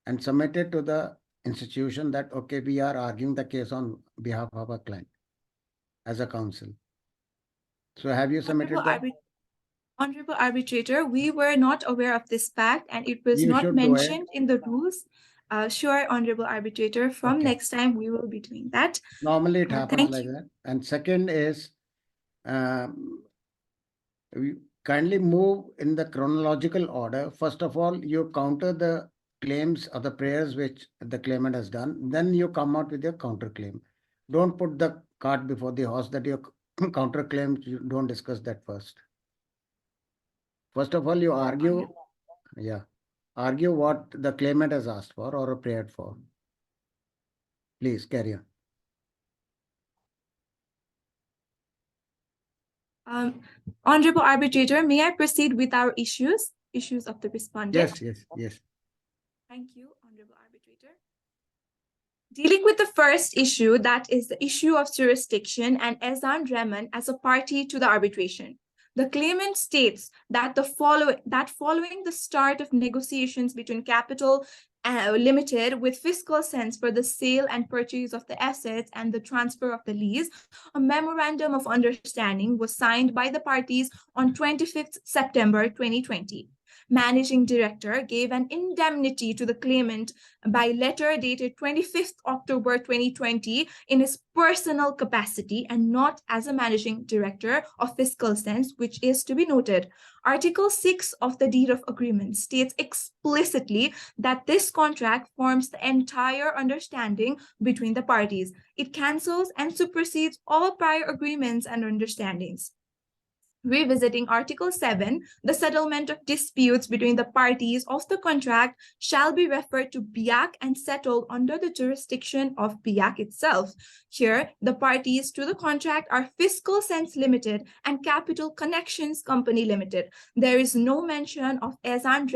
and submit it to the institution that, okay, we are arguing the case on behalf of our client as a counsel. So have you submitted that? Honorable Arbitrator, we were not aware of this fact and it was You not should do it. mentioned in the rules. Sure, Honorable Arbitrator, from next time we will be doing that. Normally it happens Thank like you. that. And second is, we kindly move in the chronological order. First of all, you counter the claims or the prayers which the claimant has done. Then you come out with your counterclaim. Don't put the cart before the horse that your counterclaim, you don't discuss that first. First of all, you argue, argue what the claimant has asked for or prayed for. Please carry on. Honorable Arbitrator, may I proceed with our issues of the respondent? Yes. Thank you, Honorable Arbitrator. Dealing with the first issue, that is the issue of jurisdiction and Ezan Rahman as a party to the arbitration. The claimant states that following the start of negotiations between Capital Limited with Fiscal Sense for the sale and purchase of the assets and the transfer of the lease, a memorandum of understanding was signed by the parties on 25th September 2020. managing director gave an indemnity to the claimant by letter dated 25th October 2020 in his personal capacity and not as a managing director of fiscal sense, which is to be noted. Article 6 of the Deed of Agreement states explicitly that this contract forms the entire understanding between the parties. It cancels and supersedes all prior agreements and understandings. Revisiting Article 7, the settlement of disputes between the parties of the contract shall be referred to BIAC and settled under the jurisdiction of BIAC itself. Here, the parties to the contract are Fiscal Sense Limited and Capital Connections Company Limited. There is no mention of Ehsan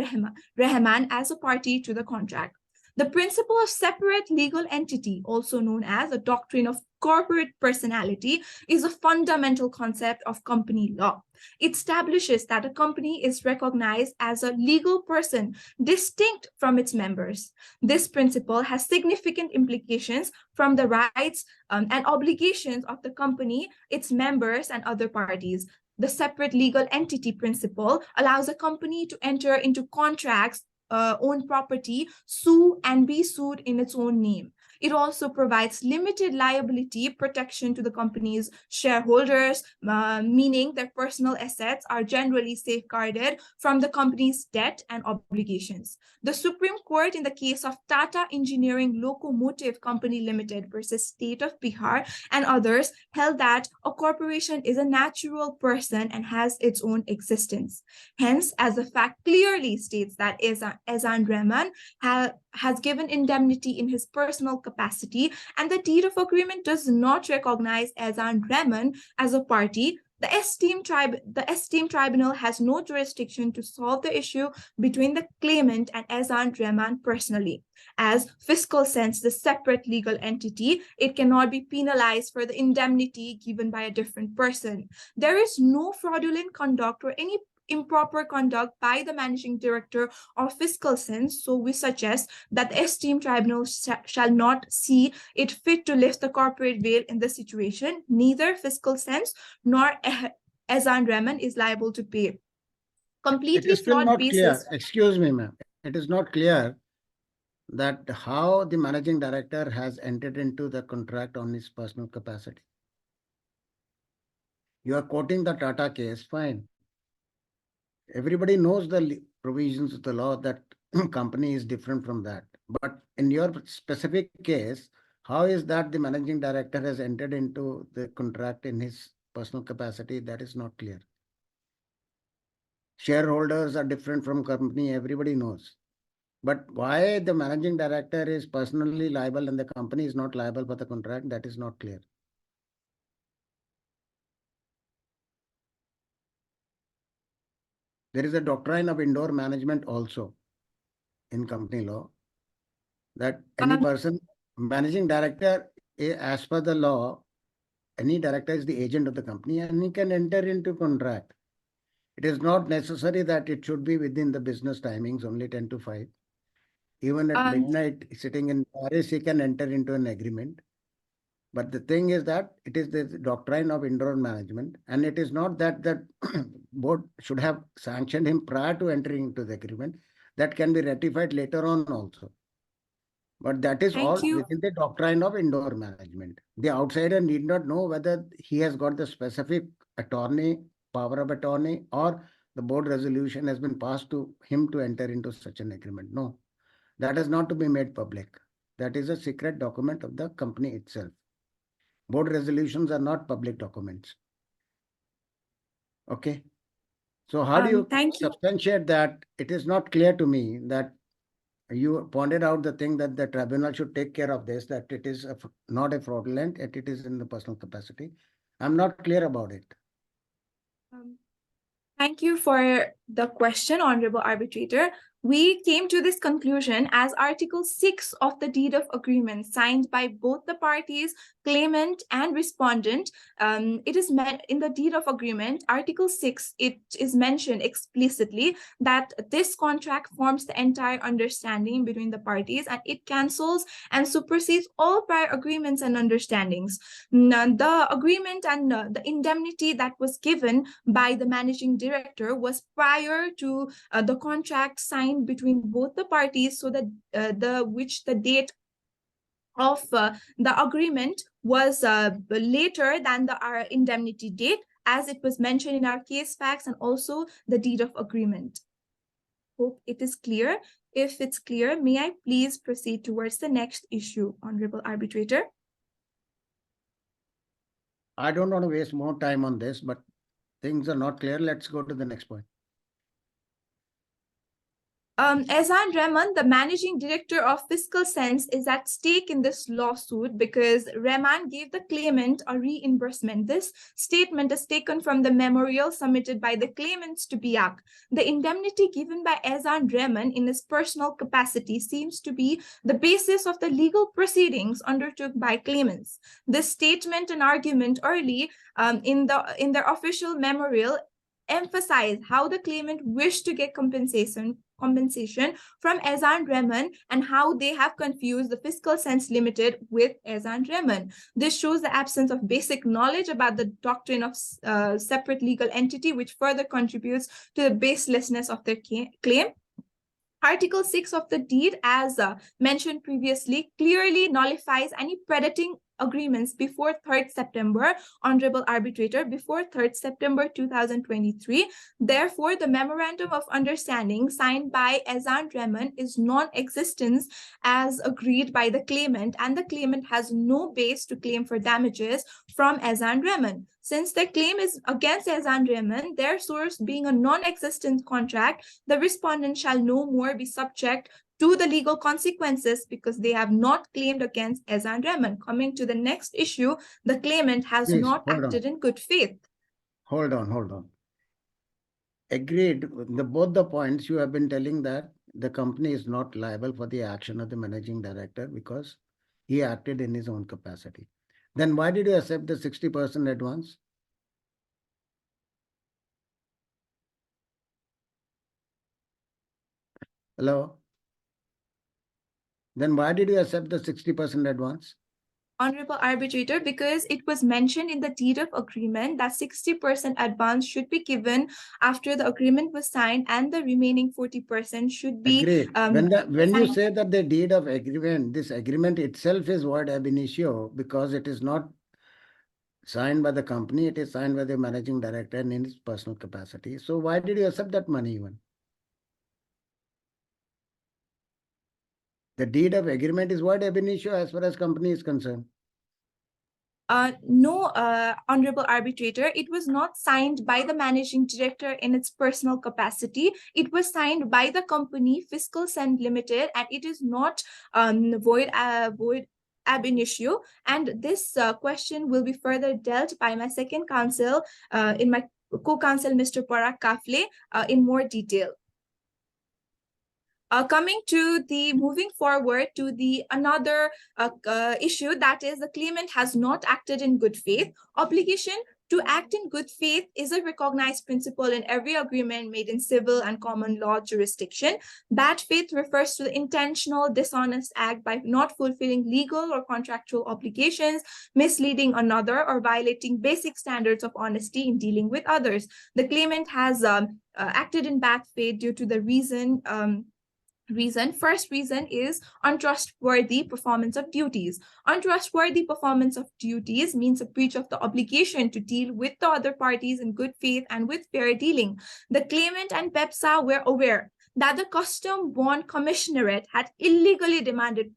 Rahman as a party to the contract. The principle of separate legal entity, also known as the doctrine of corporate personality, is a fundamental concept of company law. It establishes that a company is recognized as a legal person distinct from its members. This principle has significant implications from the rights and obligations of the company, its members, and other parties. The separate legal entity principle allows a company to enter into contracts, own property, sue and be sued in its own name. It also provides limited liability protection to the company's shareholders, meaning their personal assets are generally safeguarded from the company's debt and obligations. The Supreme Court in the case of Tata Engineering Locomotive Company Limited versus State of Bihar and others held that a corporation is a natural person and has its own existence. Hence, as the fact clearly states that Ehsan Rahman has given indemnity in his personal capacity, and the deed of agreement does not recognize Ehsan Rahman as a party, the esteemed tribunal has no jurisdiction to solve the issue between the claimant and Ehsan Rahman personally. As Fiscal Sense, the separate legal entity, it cannot be penalized for the indemnity given by a different person. There is no fraudulent conduct or any improper conduct by the managing director or Fiscal Sense, so we suggest that the esteemed tribunal shall not see it fit to lift the corporate veil in this situation. Neither Fiscal Sense nor Ehsan Rahman is liable to pay. It Completely is still flawed not basis. clear. Excuse me, ma'am. It is not clear that how the managing director has entered into the contract on his personal capacity. You are quoting the Tata case, fine. Everybody knows the provisions of the law that company is different from that. But in your specific case, how is that the managing director has entered into the contract in his personal capacity? That is not clear. Shareholders are different from company, everybody knows. But why the managing director is personally liable and the company is not liable for the contract, that is not clear. There is a doctrine of indoor management also in company law that any person, managing director, as per the law, any director is the agent of the company and he can enter into contract. It is not necessary that it should be within the business timings, only 10 to 5. Even at midnight, sitting in Paris, he can enter into an agreement. But the thing is that it is the doctrine of indoor management, and it is not that the board should have sanctioned him prior to entering into the agreement. That can be ratified later on also. But that is all within the doctrine of indoor management. The outsider need not know whether he has got the specific attorney, power of attorney, or the board resolution has been passed to him to enter into such an agreement. No, that is not to be made public. That is a secret document of the company itself. Board resolutions are not public documents. Okay. So how do you substantiate that? It is not clear to me that you pointed out the thing that the tribunal should take care of this, that it is not a fraudulent, and it is in the personal capacity. I'm not clear about it. Thank you for the question, Honorable Arbitrator. We came to this conclusion as Article 6 of the Deed of Agreement signed by both the parties, claimant and respondent. It is in the Deed of Agreement, Article 6, it is mentioned explicitly that this contract forms the entire understanding between the parties and it cancels and supersedes all prior agreements and understandings. The agreement and the indemnity that was given by the managing director was prior to the contract signed between both the parties, so that the date of the agreement was later than the indemnity date, as it was mentioned in our case facts and also the deed of agreement. Hope it is clear. If it's clear, may I please proceed towards the next issue, Honorable Arbitrator? I don't want to waste more time on this, but things are not clear. Let's go to the next point. Ehsan Rahman, the managing director of Fiscal Sense, is at stake in this lawsuit because Rahman gave the claimant a reimbursement. This statement is taken from the memorial submitted by the claimants to BIAC. The indemnity given by Ehsan Rahman in his personal capacity seems to be the basis of the legal proceedings undertook by claimants. This statement and argument early in their official memorial emphasize how the claimant wished to get compensation from Ehsan Rahman and how they have confused the Fiscal Sense Limited with Ehsan Rahman. This shows the absence of basic knowledge about the doctrine of separate legal entity, which further contributes to the baselessness of their claim. Article 6 of the deed, as mentioned previously, clearly nullifies any crediting agreements before 3rd September, Honorable Arbitrator, before 3rd September 2023. Therefore, the Memorandum of Understanding signed by Ehsan Rahman is non-existent as agreed by the claimant, and the claimant has no base to claim for damages from Ehsan Rahman. Since their claim is against Ehsan Rahman, their source being a non-existent contract, the respondent shall no more be subject to the legal consequences because they have not claimed against Ehsan Rahman. Coming to the next issue, the claimant has Please, not hold acted on. in good faith. Hold on. Agreed. Both the points you have been telling that the company is not liable for the action of the managing director because he acted in his own capacity. Then why did you accept the 60% advance? Hello? Then why did you accept the 60% advance? Honorable Arbitrator, because it was mentioned in the deed of agreement that 60% advance should be given after the agreement was signed and the remaining 40% should be... Agreed. When you say that the deed of agreement, this agreement itself is void ab initio because it is not signed by the company, it is signed by the managing director in his personal capacity. So why did you accept that money even? The deed of agreement is void ab initio as far as company is concerned. No, Honorable Arbitrator, it was not signed by the managing director in its personal capacity. It was signed by the company Fiscal Sense Limited, and it is not void ab initio. And this question will be further dealt by my second counsel, in my co-counsel, Mr. Parag Kafle, in more detail. Moving forward to the another issue, that is the claimant has not acted in good faith. Obligation to act in good faith is a recognized principle in every agreement made in civil and common law jurisdiction. Bad faith refers to the intentional dishonest act by not fulfilling legal or contractual obligations, misleading another, or violating basic standards of honesty in dealing with others. The claimant has acted in bad faith due to the First reason is untrustworthy performance of duties. Untrustworthy performance of duties means a breach of the obligation to deal with the other parties in good faith and with fair dealing. The claimant and PEPSA were aware that the Custom Bond Commissionerate had illegally demanded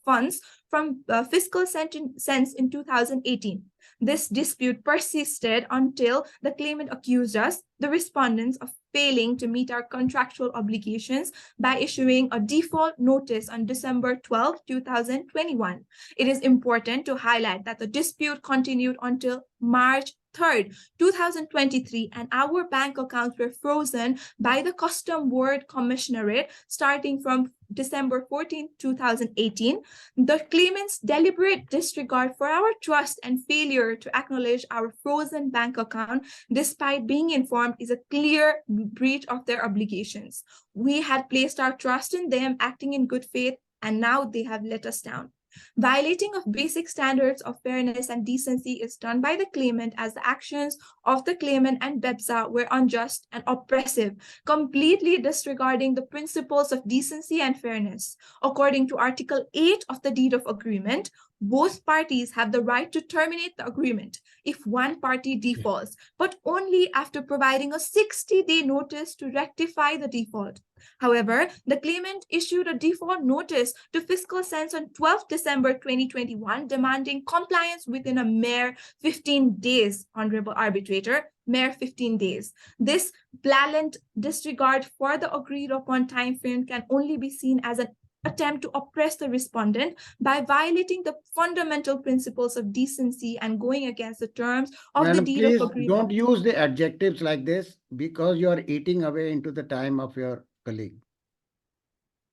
funds from Fiscal Sense in 2018. This dispute persisted until the claimant accused us, the respondents, of failing to meet our contractual obligations by issuing a default notice on December 12, 2021. It is important to highlight that the dispute continued until March 3rd, 2023, and our bank accounts were frozen by the Custom Board Commissionerate starting from December 14, 2018. The claimant's deliberate disregard for our trust and failure to acknowledge our frozen bank account, despite being informed, is a clear breach of their obligations. We had placed our trust in them, acting in good faith, and now they have let us down. Violating of basic standards of fairness and decency is done by the claimant, as the actions of the claimant and BEPSA were unjust and oppressive, completely disregarding the principles of decency and fairness. According to Article 8 of the Deed of Agreement, both parties have the right to terminate the agreement if one party defaults, but only after providing a 60-day notice to rectify the default. However, the claimant issued a default notice to Fiscal Sense on 12 December 2021, demanding compliance within a mere 15 days, Honorable Arbitrator, mere 15 days. This blatant disregard for the agreed upon time frame can only be seen as an attempt to oppress the respondent by violating the fundamental principles of decency and going against the terms of Madam, the deed please of agreement. don't use the adjectives like this, because you are eating away into the time of your colleague.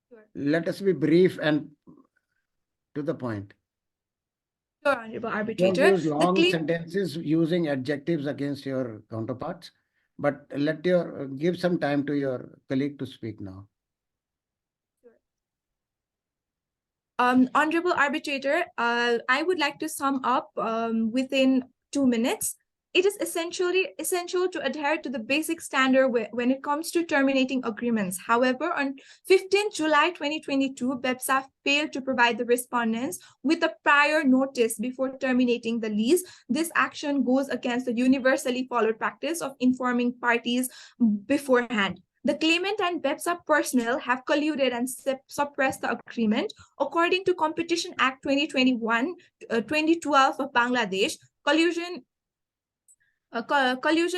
Sure. Let us be brief and to the point. Sure, Honorable Don't Arbitrator. use The long claim- sentences using adjectives against your counterparts, but let your give some time to your colleague to speak now. Honorable Arbitrator, I would like to sum up within 2 minutes. It is essential to adhere to the basic standard when it comes to terminating agreements. However, on 15 July 2022, BEPSA failed to provide the respondents with a prior notice before terminating the lease. This action goes against the universally followed practice of informing parties beforehand. The claimant and BEPSA personnel have colluded and suppressed the agreement. According to Competition Act 2012 of Bangladesh, collusion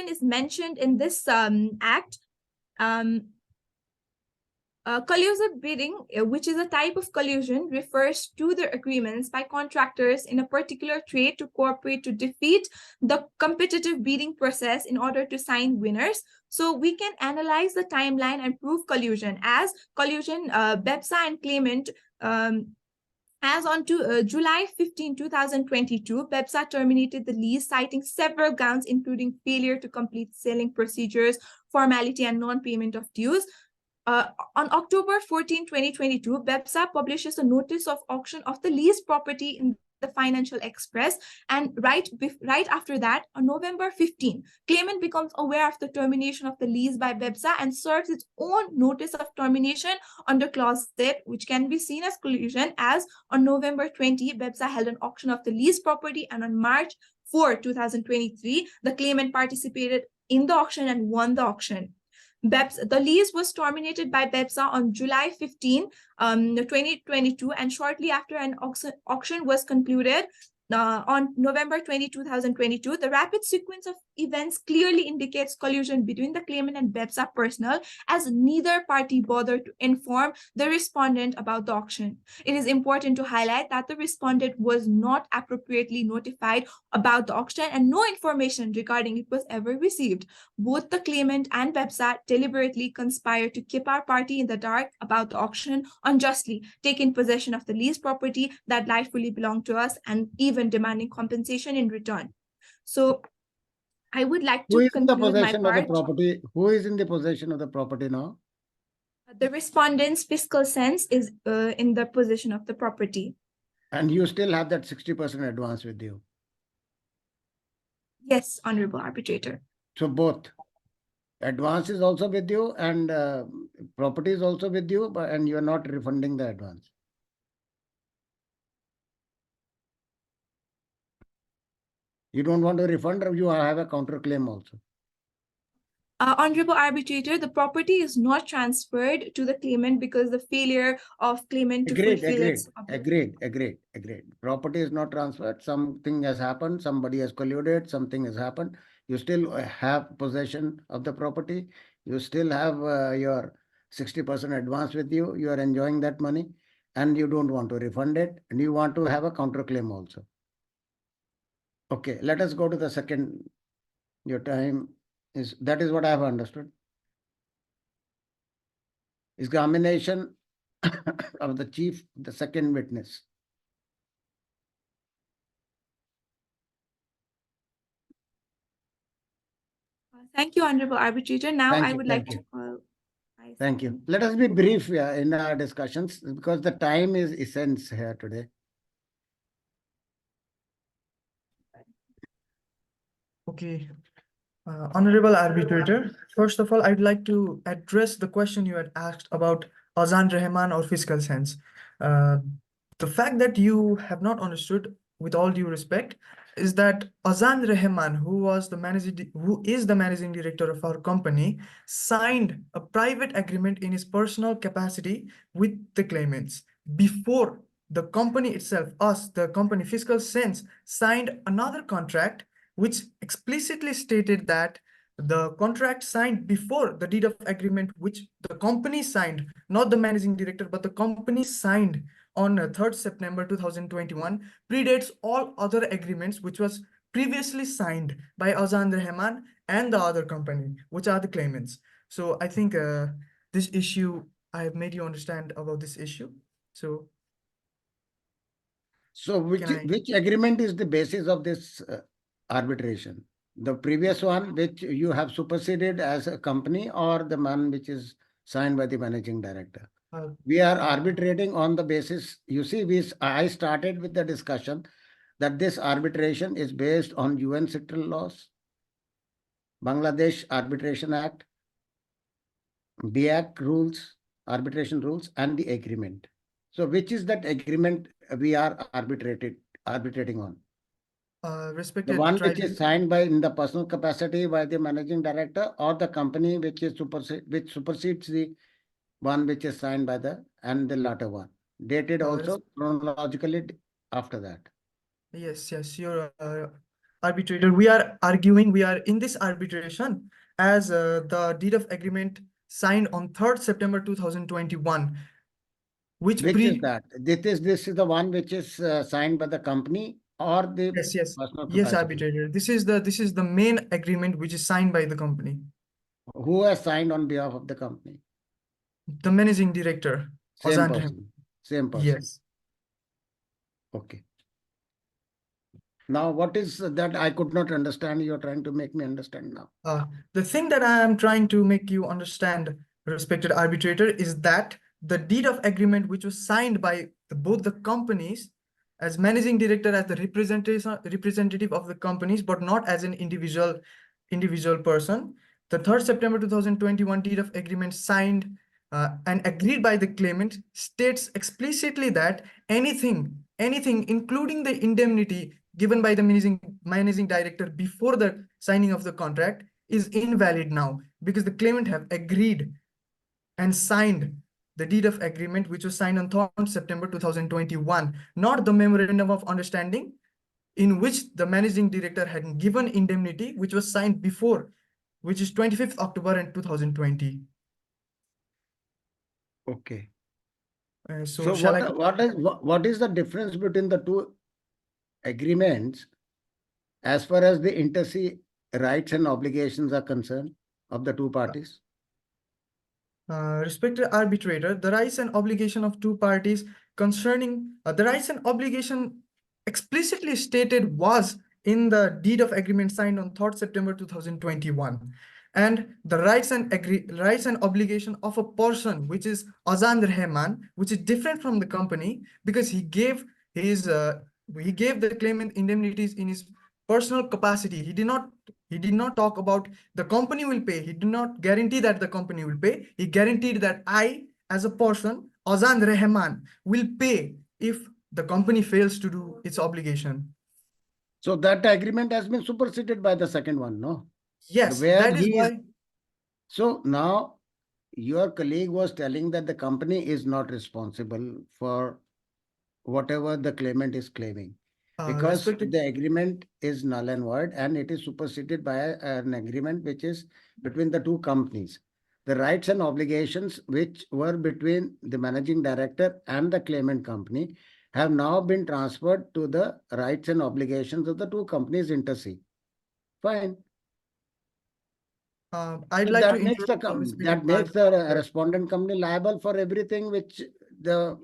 is mentioned in this act. Collusive bidding, which is a type of collusion, refers to the agreements by contractors in a particular trade to cooperate to defeat the competitive bidding process in order to sign winners. So we can analyze the timeline and prove collusion. As collusion, BEPSA and claimant, as on July 15, 2022, BEPSA terminated the lease, citing several grounds, including failure to complete selling procedures, formality, and non-payment of dues. On October 14, 2022, BEPSA publishes a notice of auction of the leased property in the Financial Express, and right after that, on November 15, claimant becomes aware of the termination of the lease by BEPSA and serves its own notice of termination under Clause Z, which can be seen as collusion, as on November 20, BEPSA held an auction of the leased property, and on March 4, 2023, the claimant participated in the auction and won the auction. The lease was terminated by BEPSA on July 15, 2022, and shortly after an auction was concluded on November 20, 2022, the rapid sequence of events clearly indicates collusion between the claimant and BEPSA personnel, as neither party bothered to inform the respondent about the auction. It is important to highlight that the respondent was not appropriately notified about the auction, and no information regarding it was ever received. Both the claimant and BEPSA deliberately conspired to keep our party in the dark about the auction, unjustly taking possession of the leased property that rightfully belonged to us, and even demanding compensation in return. So I would like Who to is in the conclude my possession of the part. property? Who is in the possession of the property now? The respondent's fiscal sense is in the possession of the property. And you still have that 60% advance with you. Yes, Honorable Arbitrator. So both advance is also with you, and property is also with you, and you are not refunding the advance. You don't want to refund, or you have a counterclaim also? Honorable Arbitrator, the property is not transferred to the claimant because the failure of claimant to fulfill its Agreed. Property is not transferred. Something has happened. Somebody has colluded. Something has happened. You still have possession of the property. You still have your 60% advance with you. You are enjoying that money, and you don't want to refund it, and you want to have a counterclaim also. Okay, let us go to the second Your time is, that is what I have understood. Examination of the chief, the second witness. Thank you, Honorable Arbitrator. Now Thank I you, would thank like to you. call. Thank you. Let us be brief in our discussions because the time is essence here today. Okay, Honorable Arbitrator, first of all, I'd like to address the question you had asked about Azan Rahman or fiscal sense. The fact that you have not understood, with all due respect, is that Azan Rahman, who is the managing director of our company, signed a private agreement in his personal capacity with the claimants before the company itself, us, the company Fiscal Sense, signed another contract which explicitly stated that the contract signed before the deed of agreement, which the company signed, not the managing director, but the company signed on 3rd September 2021, predates all other agreements which was previously signed by Azan Rahman and the other company, which are the claimants. So I think this issue, I have made you understand about this issue. So which agreement is the basis of this arbitration? The previous one which you have superseded as a company, or the one which is signed by the managing director? We are arbitrating on the basis, you see, I started with the discussion that this arbitration is based on UN sectoral laws, Bangladesh Arbitration Act, BIAC rules, arbitration rules, and the agreement. So which is that agreement we are arbitrating on? Respected The one which is signed by in the personal capacity by the managing director, or the company which supersedes the one which is signed by the latter one, dated also chronologically after that. Yes, you're arbitrator. We are in this arbitration as the deed of agreement signed on 3rd September 2021. Which is that? This is the one which is signed by the company or the personal capacity? Yes, arbitrator. This is the main agreement which is signed by the company. Who has signed on behalf of the company? The managing director. Same person. Same person. Yes. Okay. Now, what is that I could not understand? You're trying to make me understand now. The thing that I am trying to make you understand, respected arbitrator, is that the deed of agreement which was signed by both the companies, as managing director, as the representative of the companies, but not as an individual person. The 3rd September 2021 deed of agreement signed and agreed by the claimant states explicitly that anything, including the indemnity given by the managing director before the signing of the contract, is invalid now, because the claimant have agreed and signed the deed of agreement which was signed on 3rd September 2021, not the memorandum of understanding in which the managing director had given indemnity, which was signed before, which is 25th October in 2020. Okay. So what is the difference between the two agreements as far as the intersea rights and obligations are concerned of the two parties? Respected arbitrator, the rights and obligation of two parties concerning the rights and obligation explicitly stated was in the deed of agreement signed on 3rd September 2021. And the rights and obligation of a person, which is Azan Rahman, which is different from the company, because he gave the claimant indemnities in his personal capacity. He did not talk about the company will pay. He did not guarantee that the company will pay. He guaranteed that I, as a person, Azan Rahman, will pay if the company fails to do its obligation. So that agreement has been superseded by the second one, no? Yes, that is why. So now your colleague was telling that the company is not responsible for whatever the claimant is claiming, because the agreement is null and void and it is superseded by an agreement which is between the two companies. The rights and obligations which were between the managing director and the claimant company have now been transferred to the rights and obligations of the two companies intersea. Fine. I'd So like to that makes the interrupt the respected that makes the arbiter. respondent company liable for everything which the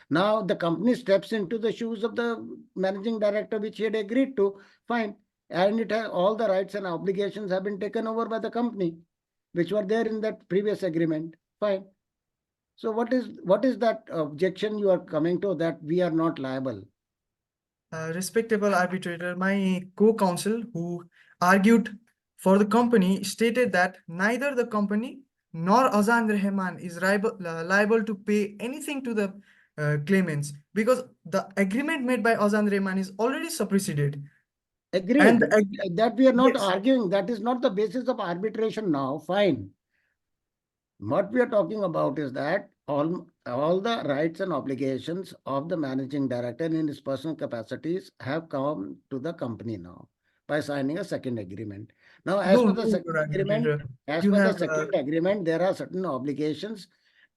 now the company steps into the shoes of the managing director, which he had agreed to. Fine, and it has all the rights and obligations have been taken over by the company, which were there in that previous agreement. Fine. So what is that objection you are coming to, that we are not liable? Respectable arbitrator, my co-counsel who argued for the company stated that neither the company nor Azan Rahman is liable to pay anything to the claimants, because the agreement made by Azan Rahman is already superseded. Agreed. And that we are not yes. arguing. That is not the basis of arbitration now. Fine. What we are talking about is that all the rights and obligations of the managing director in his personal capacities have come to the company now by signing a second agreement. Now, as No, per the no, second Your agreement, Arbitrator. there are certain obligations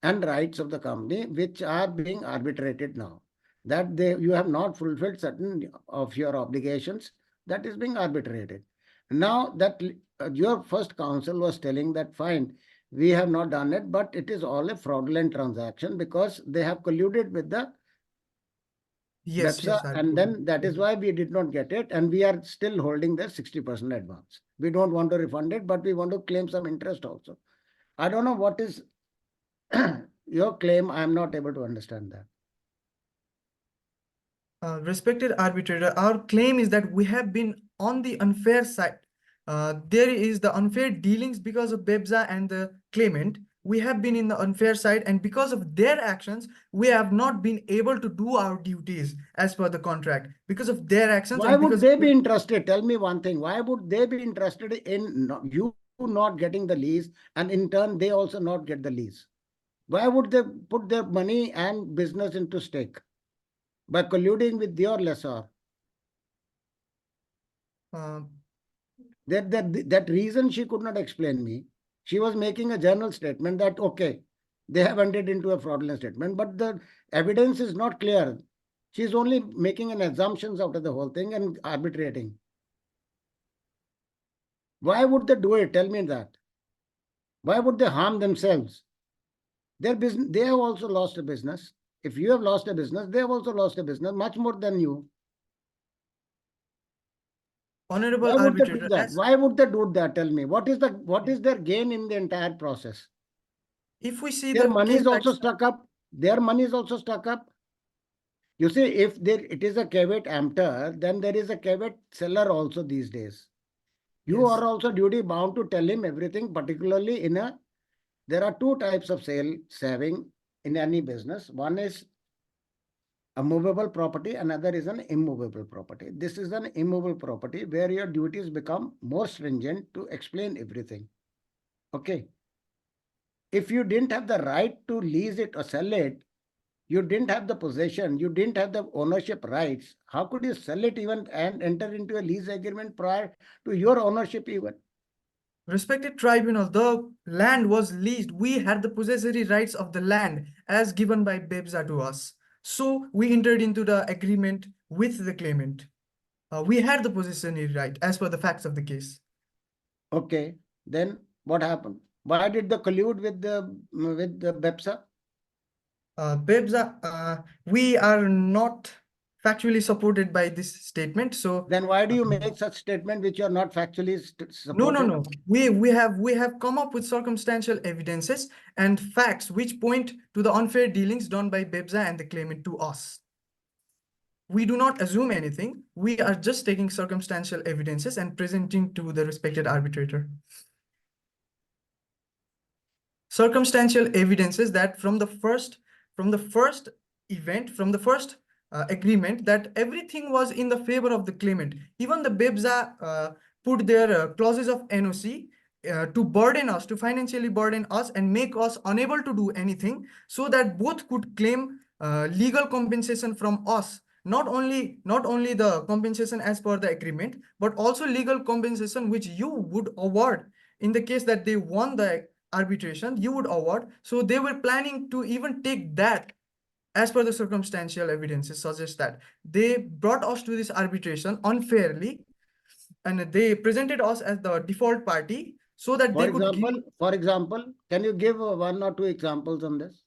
and rights of the company which are being arbitrated now. That you have not fulfilled certain of your obligations, that is being arbitrated. Now that your first counsel was telling that fine, we have not done it, but it is all a fraudulent transaction because they have colluded with the Yes, BEPSA, and then that is why we did not get it, and we are still holding the 60% advance. We don't want to refund it, but we want to claim some interest also. I don't know what is your claim. I am not able to understand that. Respected arbitrator, our claim is that we have been on the unfair side. There is the unfair dealings because of BEPSA and the claimant. We have been in the unfair side, and because of their actions, we have not been able to do our duties as per the contract. Because of their actions, Why and would because they be interested? Tell me one thing. Why would they be interested in you not getting the lease, and in turn they also not get the lease? Why would they put their money and business into stake by colluding with your lessor? uh, That reason she could not explain me. She was making a general statement that, okay, they have entered into a fraudulent statement, but the evidence is not clear. She's only making an assumptions out of the whole thing and arbitrating. Why would they do it? Tell me that. Why would they harm themselves? Their business, they have also lost a business. If you have lost a business, they have also lost a business, much more than you. Honorable Why would they do arbitrator, that? Why would they do that? Tell me. What is their gain in the entire process? if we see Their the money case is also stuck up. Their money is also stuck up. You see, if it is a caveat emptor, then there is a caveat seller also these days. You Yes. are also duty bound to tell him everything, particularly there are two types of saving in any business. One is a movable property, another is an immovable property. This is an immovable property where your duties become more stringent to explain everything. Okay. If you didn't have the right to lease it or sell it, you didn't have the possession, you didn't have the ownership rights, how could you sell it even and enter into a lease agreement prior to your ownership even? Respected tribunal, the land was leased. We had the possessory rights of the land as given by BEPSA to us. So we entered into the agreement with the claimant. We had the possessory right as per the facts of the case. Okay, then what happened? Why did they collude with the BEPSA? BEPSA, we are not factually supported by this statement. So then why do you make such statement which are not factually supported? No. We have come up with circumstantial evidences and facts which point to the unfair dealings done by BEPSA and the claimant to us. We do not assume anything. We are just taking circumstantial evidences and presenting to the respected arbitrator. Circumstantial evidences that from the first agreement, that everything was in the favor of the claimant. Even the BEPSA put their clauses of NOC to burden us, to financially burden us and make us unable to do anything, so that both could claim legal compensation from us. Not only the compensation as per the agreement, but also legal compensation which you would award in the case that they won the arbitration, you would award. So they were planning to even take that as per the circumstantial evidences suggest that they brought us to this arbitration unfairly and they presented us as the default party so that they could give. For example, can you give one or two examples on this?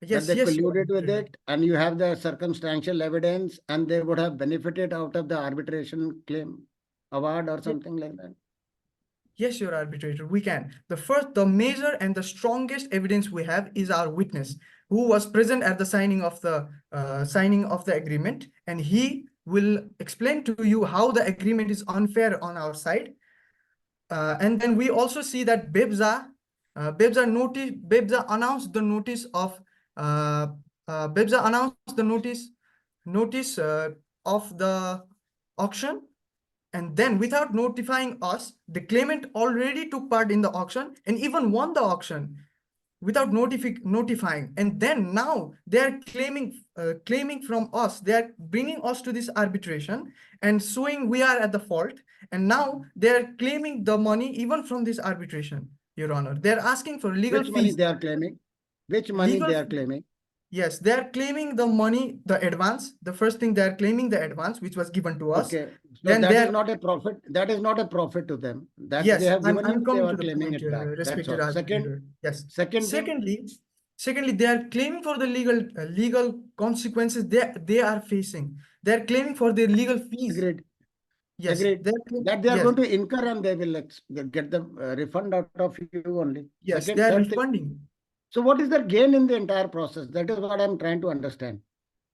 Yes, That they yes, Your colluded with Arbitrator. it, and you have the circumstantial evidence, and they would have benefited out of the arbitration claim award or something like that. Yes, Your Arbitrator, we can. The major and the strongest evidence we have is our witness, who was present at the signing of the agreement, and he will explain to you how the agreement is unfair on our side. And then we also see that BIBZA announced the notice of of the auction. And then without notifying us, the claimant already took part in the auction and even won the auction without notifying. And then now they are claiming from us, they are bringing us to this arbitration and showing we are at the fault. And now they are claiming the money even from this arbitration, Your Honor. They're asking for legal Which money fees. they are claiming? Which money Legal they are fee- claiming? Yes, they are claiming the money, the advance. The first thing they are claiming the advance, which was given to us. Okay, so Then that they is are, not a profit. That is not a profit to them. That yes, they have given I'm you, they coming are to the claiming point, it back. That's respected all. Second, arbitrator. Yes. second thing, Secondly, they are claiming for the legal consequences they are facing. They are claiming for their legal fees. agreed. Yes, Agreed. That they are yes, going to incur and they will get the refund out of you only. yes, Second, they are third thing. refunding. So what is their gain in the entire process? That is what I'm trying to understand.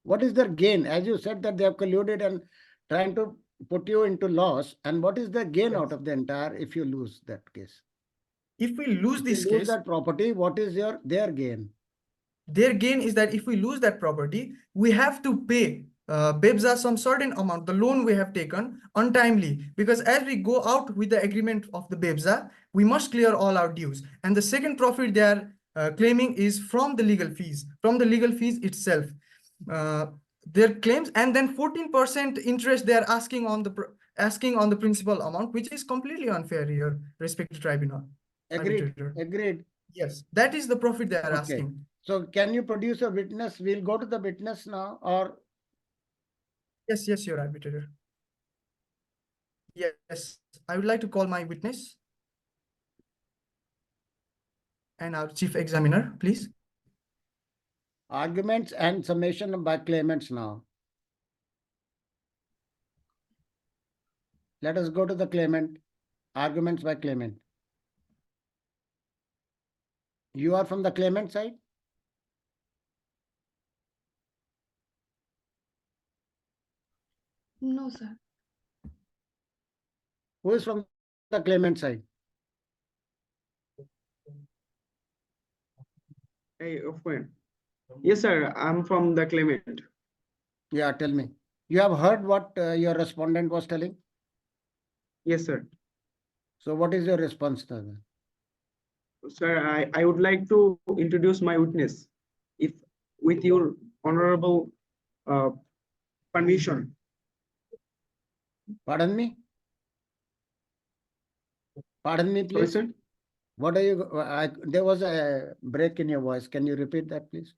What is their gain? As you said that they have colluded and trying to put you into loss. And what is the gain Yes. out of the entire if you lose that case? If we lose If this you lose case, that property, what is their gain? their gain is that if we lose that property, we have to pay BIBZA some certain amount, the loan we have taken untimely, because as we go out with the agreement of the BIBZA, we must clear all our dues. And the second profit they are claiming is from the legal fees, itself. Their claims, and then 14% interest they are asking on the principal amount, which is completely unfair here, respected tribunal. Agreed. Arbitrator. Agreed. Yes, that is the profit they are Okay. asking. So can you produce a witness? We'll go to the witness now, or Yes, Your Arbitrator. Yes, I would like to call my witness and our chief examiner, please. arguments and summation by claimants now. Let us go to the claimant. Arguments by claimant. You are from the claimant side? No, sir. Who is from the claimant side? Hey, friend. Yes, sir. I'm from the claimant. Yeah, tell me. You have heard what your respondent was telling? Yes, sir. So what is your response to that? Sir, I would like to introduce my witness, if with your honorable permission. Pardon me? Pardon me, Sorry, please. sir. What are you? There was a break in your voice. Can you repeat that, please?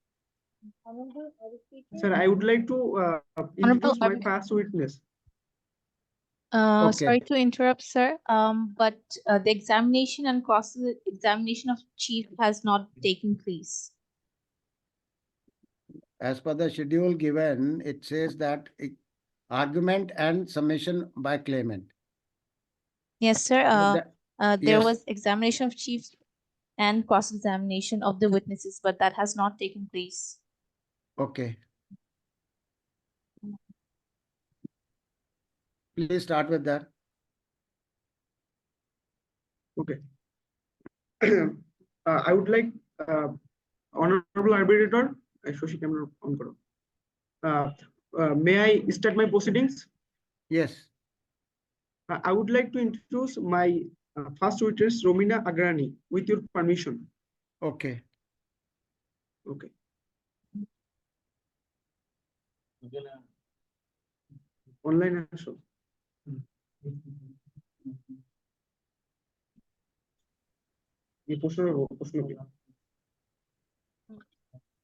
Sir, I would like to introduce my first witness. Okay. Sorry to interrupt, sir. But the examination and cross-examination of chief has not taken place. As per the schedule given, it says that argument and submission by claimant. Yes, sir. There yes. was examination of chief and cross-examination of the witnesses, but that has not taken place. Okay. Please start with that. Okay. I would like honorable arbitrator, Shoshi camera on karo. May I start my proceedings? Yes. I would like to introduce my first witness, Romina Agrani, with your permission. Okay. Okay. Online also.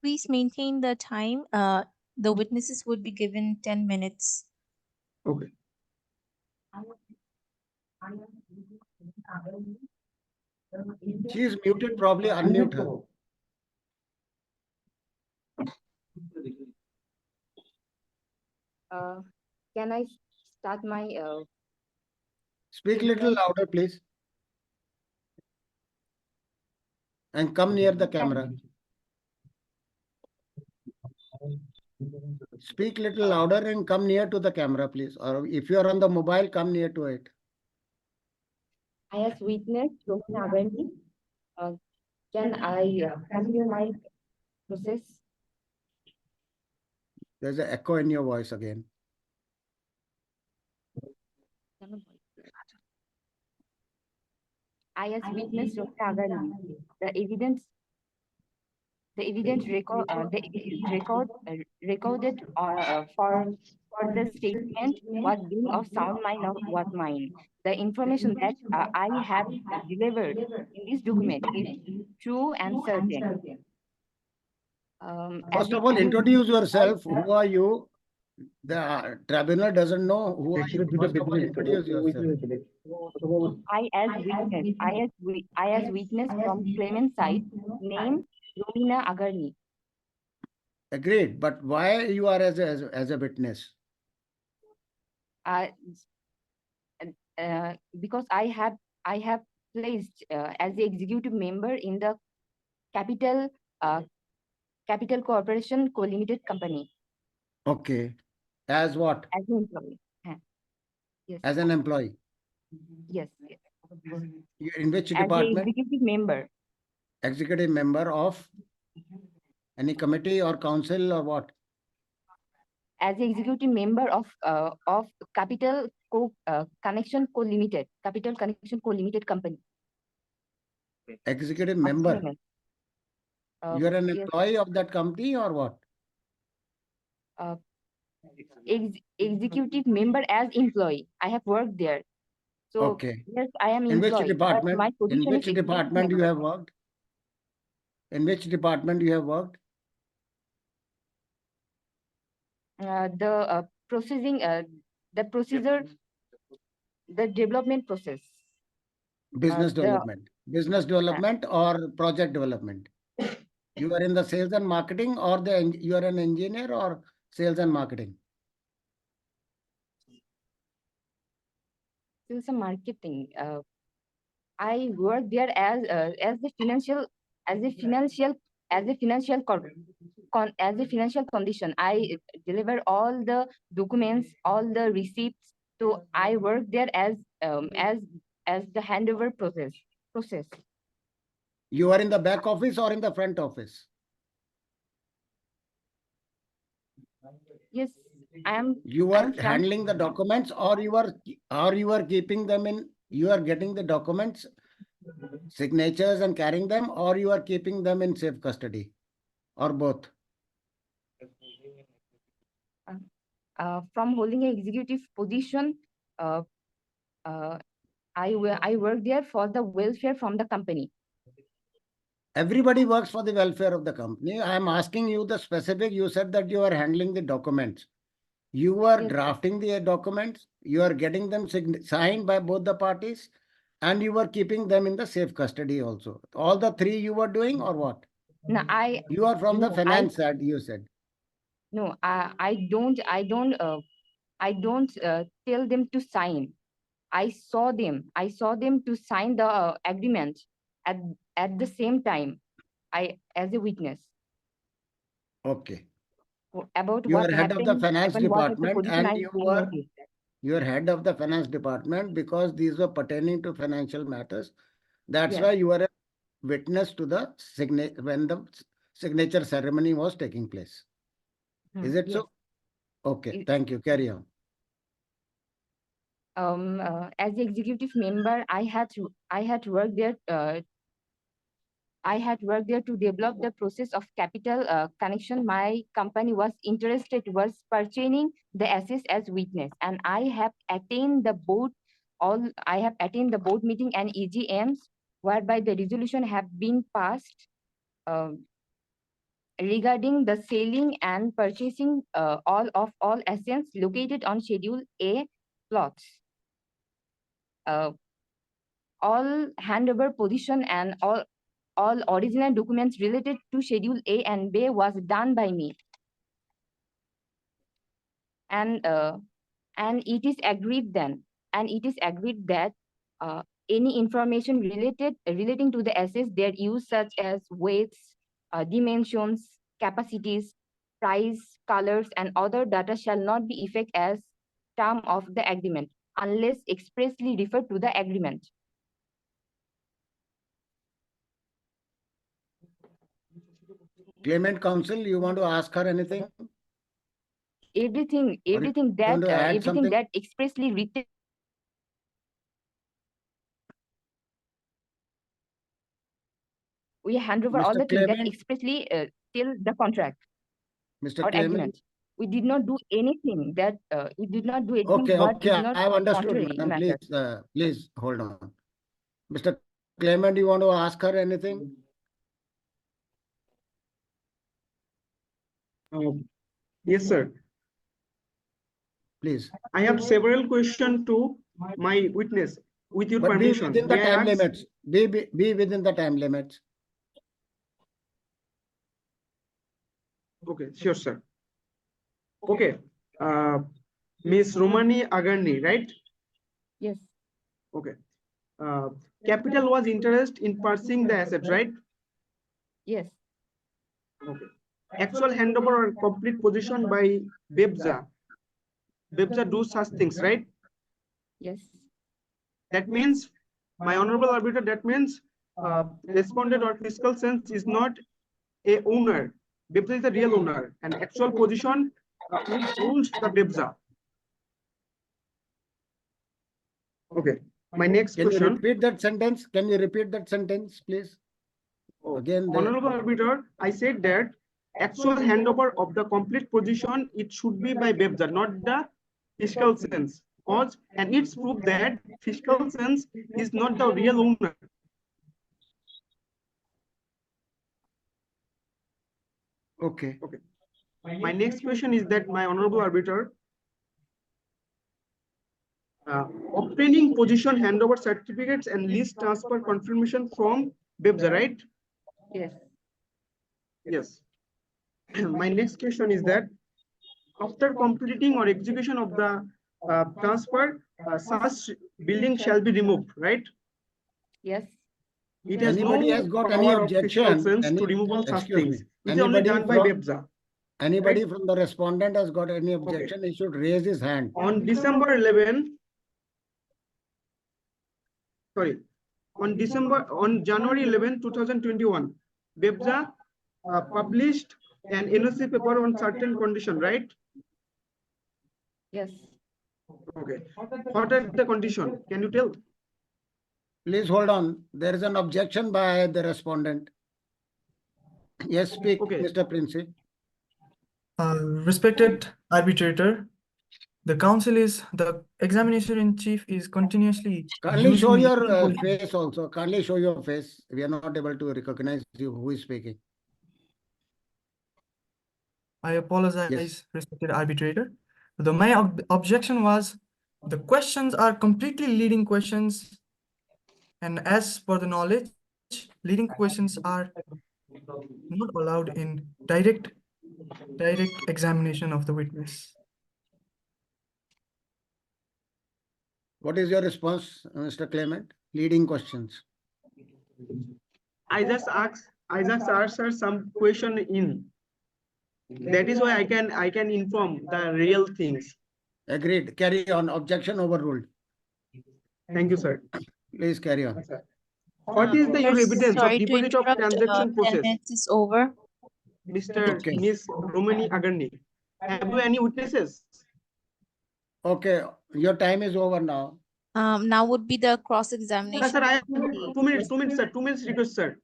Please maintain the time. The witnesses would be given 10 minutes. Okay. She is muted, probably unmute her. Can I start my Speak little louder, please. And come near the camera. Speak little louder and come near to the camera, please. Or if you are on the mobile, come near to it. I as witness Romina Agarni? Can I continue my process? There's an echo in your voice again. I as witness Romina Agarni. The evidence recorded for the statement was being of sound mind of what mine. The information that I have delivered in this document is true and certain. First of all, introduce yourself. Who are you? The tribunal doesn't know who are you. First of all, introduce yourself. I as witness from Claimant side, name Romina Agarni. Agreed. But why you are as a witness? Because I have placed as the executive member in the Capital Corporation Co-Limited Company. Okay. As what? As an employee. Yes. As an employee. Yes. You're in which As department? the executive member. Executive member of any committee or council or what? As the executive member of Capital Connection Co-Limited, Capital Connection Co-Limited Company. Executive member. You are an Yes. employee of that company or what? Executive member as employee. I have worked there. So okay. yes, I am In which employed. department? My In which is department you have worked? In which department you have worked? The processing, the procedure, the development process. Business development. Business development or project development? You are in the sales and marketing or you are an engineer or sales and marketing? Sales and marketing. I work there as the financial condition. I deliver all the documents, all the receipts. So I work there as the handover process. You are in the back office or in the front office? Yes, I am. You are handling the documents or you are keeping them in, you are getting the documents, signatures and carrying them, or you are keeping them in safe custody, or both? From holding an executive position, I work there for the welfare from the company. Everybody works for the welfare of the company. I am asking you the specific. You said that you are handling the documents. You are drafting the documents. You are getting them signed by both the parties, and you are keeping them in the safe custody also. All the three you were doing, or what? No, You are from the finance side. You said. No, I don't tell them to sign. I saw them to sign the agreement at the same time. I as a witness. Okay. About You what are head of the finance department, and you are head of the finance department because these were pertaining to financial matters. That's why you are a witness to the when the signature ceremony was taking place. Is it so? Okay, thank you. Carry on. As the executive member, I had worked there. I had worked there to develop the process of capital connection. My company was purchasing the assets as witness, and I have attained the board. I have attained the board meeting and EGMs, whereby the resolution have been passed regarding the selling and purchasing all assets located on Schedule A plots. all handover position and all original documents related to Schedule A and B was done by me. And it is agreed that any information relating to the assets, their use, such as weights, dimensions, capacities, price, colors, and other data shall not be effect as term of the agreement unless expressly referred to the agreement. Claimant counsel, you want to ask her anything? Everything want to add something? that expressly written we hand over all Mr. the things that Claimant? expressly till the contract Mr. or Claimant? agreement. We did not do anything that we did not do anything Okay, what okay, is not I have understood, contrary madam. matter. Please hold on. Mr. Claimant, you want to ask her anything? Yes, sir. Please. I have several questions to my witness. With your But be permission, within the may I time ask? limits. Be within the time limits. Okay, sure, sir. Okay, Miss Romani Agarni, right? Yes, Okay. Capital was interest in purchasing the asset, right? yes, Okay. Actual handover or complete position by BIPZA. BIPZA do such things, right? yes, That means, my honorable arbiter, that means respondent or fiscal sense is not a owner. BIPZA is the real owner, and actual position rules the BIPZA. Okay. My next Can you question. repeat that sentence? Can you repeat that sentence, please? Again, Honorable arbiter, I said that actual handover of the complete position, it should be by BIPZA, not the fiscal sense. Cause, and it's proof that fiscal sense is not the real owner. okay. Okay. My next question is that, my honorable arbiter, obtaining position handover certificates and lease transfer confirmation from BIPZA, right? yes. Yes. My next question is that after completing or execution of the transfer, such building shall be removed, right? Yes. It has Anybody no has got any power of fiscal objection? sense to removal such Excuse me. things. It is only done by BIPZA. Anybody Right? from the respondent has got any objection? He should raise his hand. On December 11, sorry, on January 11, 2021, BIPZA published an NOC paper on certain condition, right? Yes. Okay. What are the condition? Can you tell? Please hold on. There is an objection by the respondent. Yes, speak, Okay. Mr. Princey. Respected arbitrator, the examination in chief is continuously Kindly show using your leading face also. Kindly show your face. We are not able to recognize you. Who is speaking? I apologize, Yes. respected arbitrator. My objection was the questions are completely leading questions, and as per the knowledge, leading questions are not allowed in direct examination of the witness. What is your response, Mr. Claimant? Leading questions. I just answer some question in. That is why I can inform the real things. Agreed. Carry on. Objection overruled. Thank you, sir. Please carry on. What is your evidence of Sorry to deposit of interrupt. transaction 10 process? minutes is over. Mr. Okay. Miss Romani Agarni, have you any witnesses? Okay. Your time is over now. Now would be the Sir, cross-examination. I have 2 minutes, sir. 2 minutes request, sir.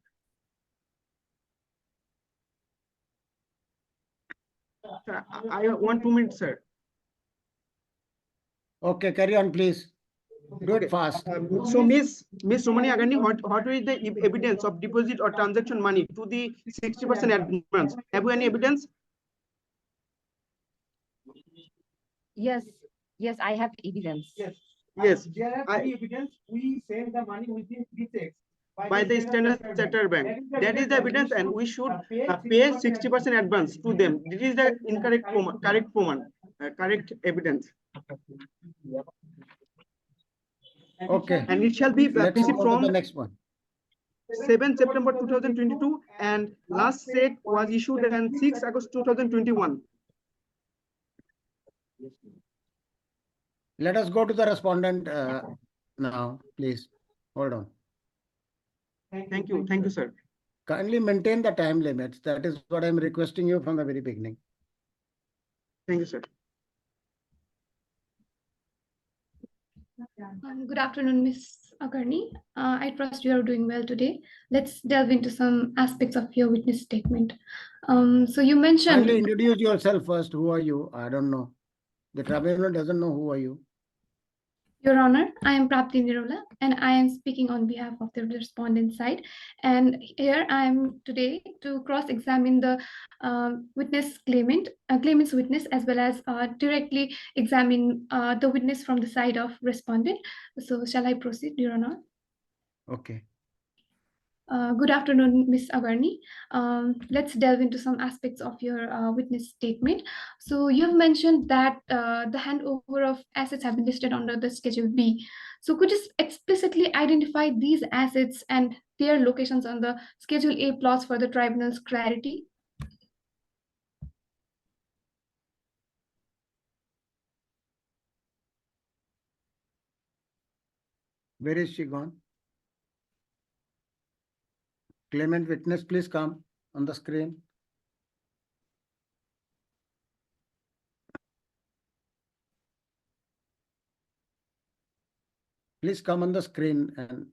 Sir, I want 2 minutes, sir. Okay, carry on, please. Do Okay. it fast. So, Miss Romani Agarni, what is the evidence of deposit or transaction money to the 60% advance? Have you any evidence? Yes. Yes, I have evidence. Yes. Yes, There are I- three evidence we send the money within 3 checks by the Standard Chartered Bank. That is the evidence, and we should pay 60% advance to them. This is the correct evidence. Okay, And it shall be let's received go to the from next one. 7 September 2022, and last check was issued on 6 August 2021. Let us go to the respondent now, please. Hold on. Thank you, sir. Kindly maintain the time limits. That is what I'm requesting you from the very beginning. Thank you, sir. Good afternoon, Ms. Akarni. I trust you are doing well today. Let's delve into some aspects of your witness statement. So you mentioned... Kindly introduce yourself first. Who are you? I don't know. The tribunal doesn't know who are you. Your Honor, I am Prapti Nirola, and I am speaking on behalf of the respondent side. And here I am today to cross-examine the claimant's witness, as well as directly examine the witness from the side of respondent. So shall I proceed, Your Honor? Okay. Good afternoon, Ms. Agarni. Let's delve into some aspects of your witness statement. So you have mentioned that the handover of assets have been listed under the Schedule B. So could you explicitly identify these assets and their locations on the Schedule A plots for the tribunal's clarity? Where is she gone? Claimant witness, please come on the screen. Please come on the screen and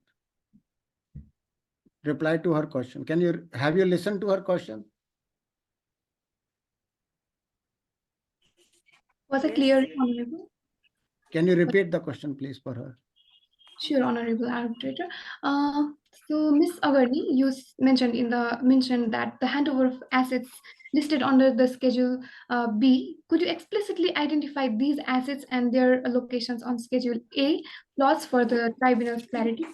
reply to her question. Have you listened to her question? Was it clear, Honorable? Can you repeat the question, please, for her? Sure, Honorable Arbitrator. So, Ms. Agarni, you mentioned that the handover of assets listed under the Schedule B. Could you explicitly identify these assets and their locations on Schedule A plots for the tribunal's clarity?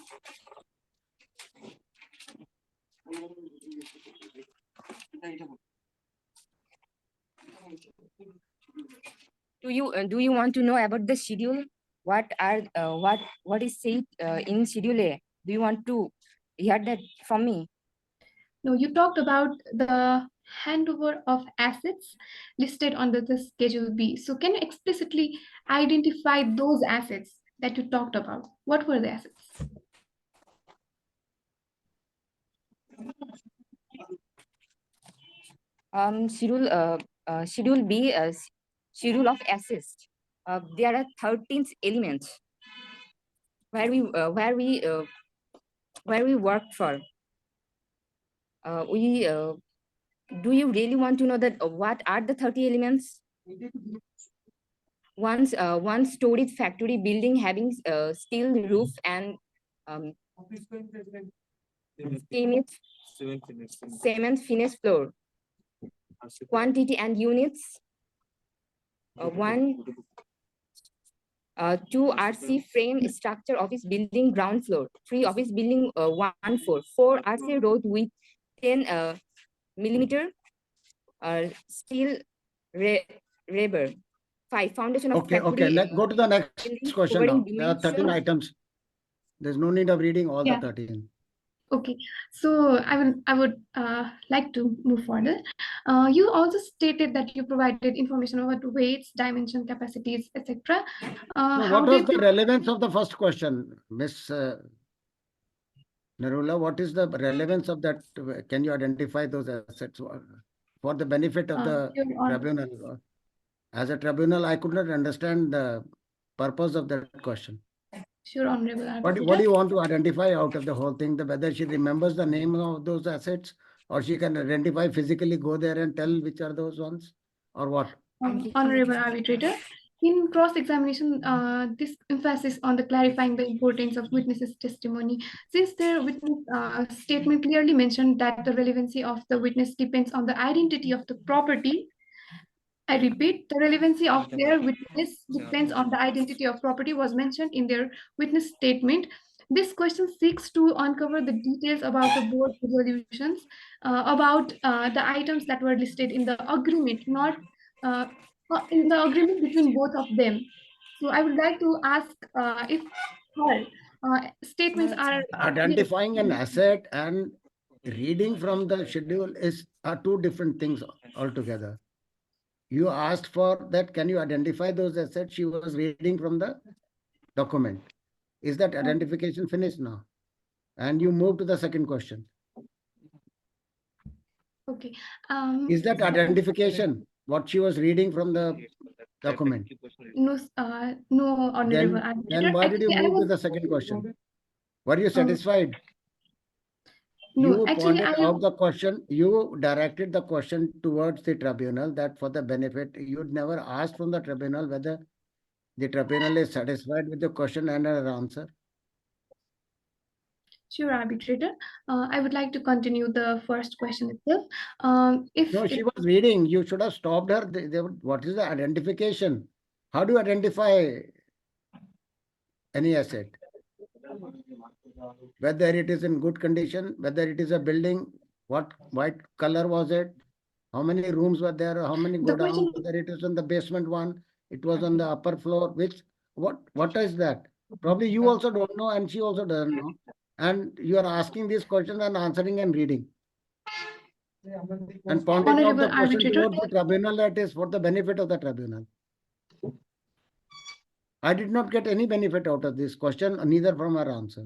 Do you want to know about the schedule? What is said in Schedule A? Do you want to hear that from me? No, you talked about the handover of assets listed under the Schedule B. So can you explicitly identify those assets that you talked about? What were the assets? Schedule B, schedule of assets. There are 13 elements where we worked for. Do you really want to know that what are the 30 elements? One storage factory building having steel roof and cement finish floor. Quantity and units. 2 RC frame structure office building ground floor. 3 office building 1 floor. 4 RC road with 10 millimeter steel rubber. 5 foundation of factory. Okay, let's go to the next question now. There are 13 dimension. items. There's no need of reading all the 13. Okay, so I would like to move further. You also stated that you provided information about weights, dimension, capacities, etc. What was the relevance of the first question, Miss Narula? What is the relevance of that? Can you identify those assets for the benefit of the tribunal? As a tribunal, I could not understand the purpose of that question. Sure, Honorable Arbitrator. What do you want to identify out of the whole thing? Whether she remembers the name of those assets, or she can identify physically, go there and tell which are those ones, or what? Honorable Arbitrator, in cross-examination, this emphasis on the clarifying the importance of witnesses' testimony, since their witness statement clearly mentioned that the relevancy of the witness depends on the identity of the property I repeat, the relevancy of their witness depends on the identity of property was mentioned in their witness statement. This question seeks to uncover the details about the board resolutions, about the items that were listed in the agreement, not in the agreement between both of them. So I would like to ask if her statements are Identifying an asset and reading from the schedule are two different things altogether. You asked for that, can you identify those assets? She was reading from the document. Is that identification finished now? And you move to the second question. Okay. Is that identification what she was reading from the document? No, no, Honorable Then Arbitrator. why did you Actually, I move to was the second question? Were you satisfied? no. You Actually, pointed out the question, you directed the question towards the tribunal that for the benefit, you'd never asked from the tribunal whether the tribunal is satisfied with the question and her answer. Sure, arbitrator. I would like to continue the first question itself. No, she was reading. You should have stopped her. What is the identification? How do you identify any asset? Whether it is in good condition, whether it is a building, what white color was it? How many rooms were there? How many go down? Whether it is on the basement one, it was on the upper floor. What is that? Probably you also don't know, and she also doesn't know. And you are asking these questions and answering and reading. And pointing out the question towards the tribunal, that is for the benefit of the tribunal. I did not get any benefit out of this question, neither from her answer.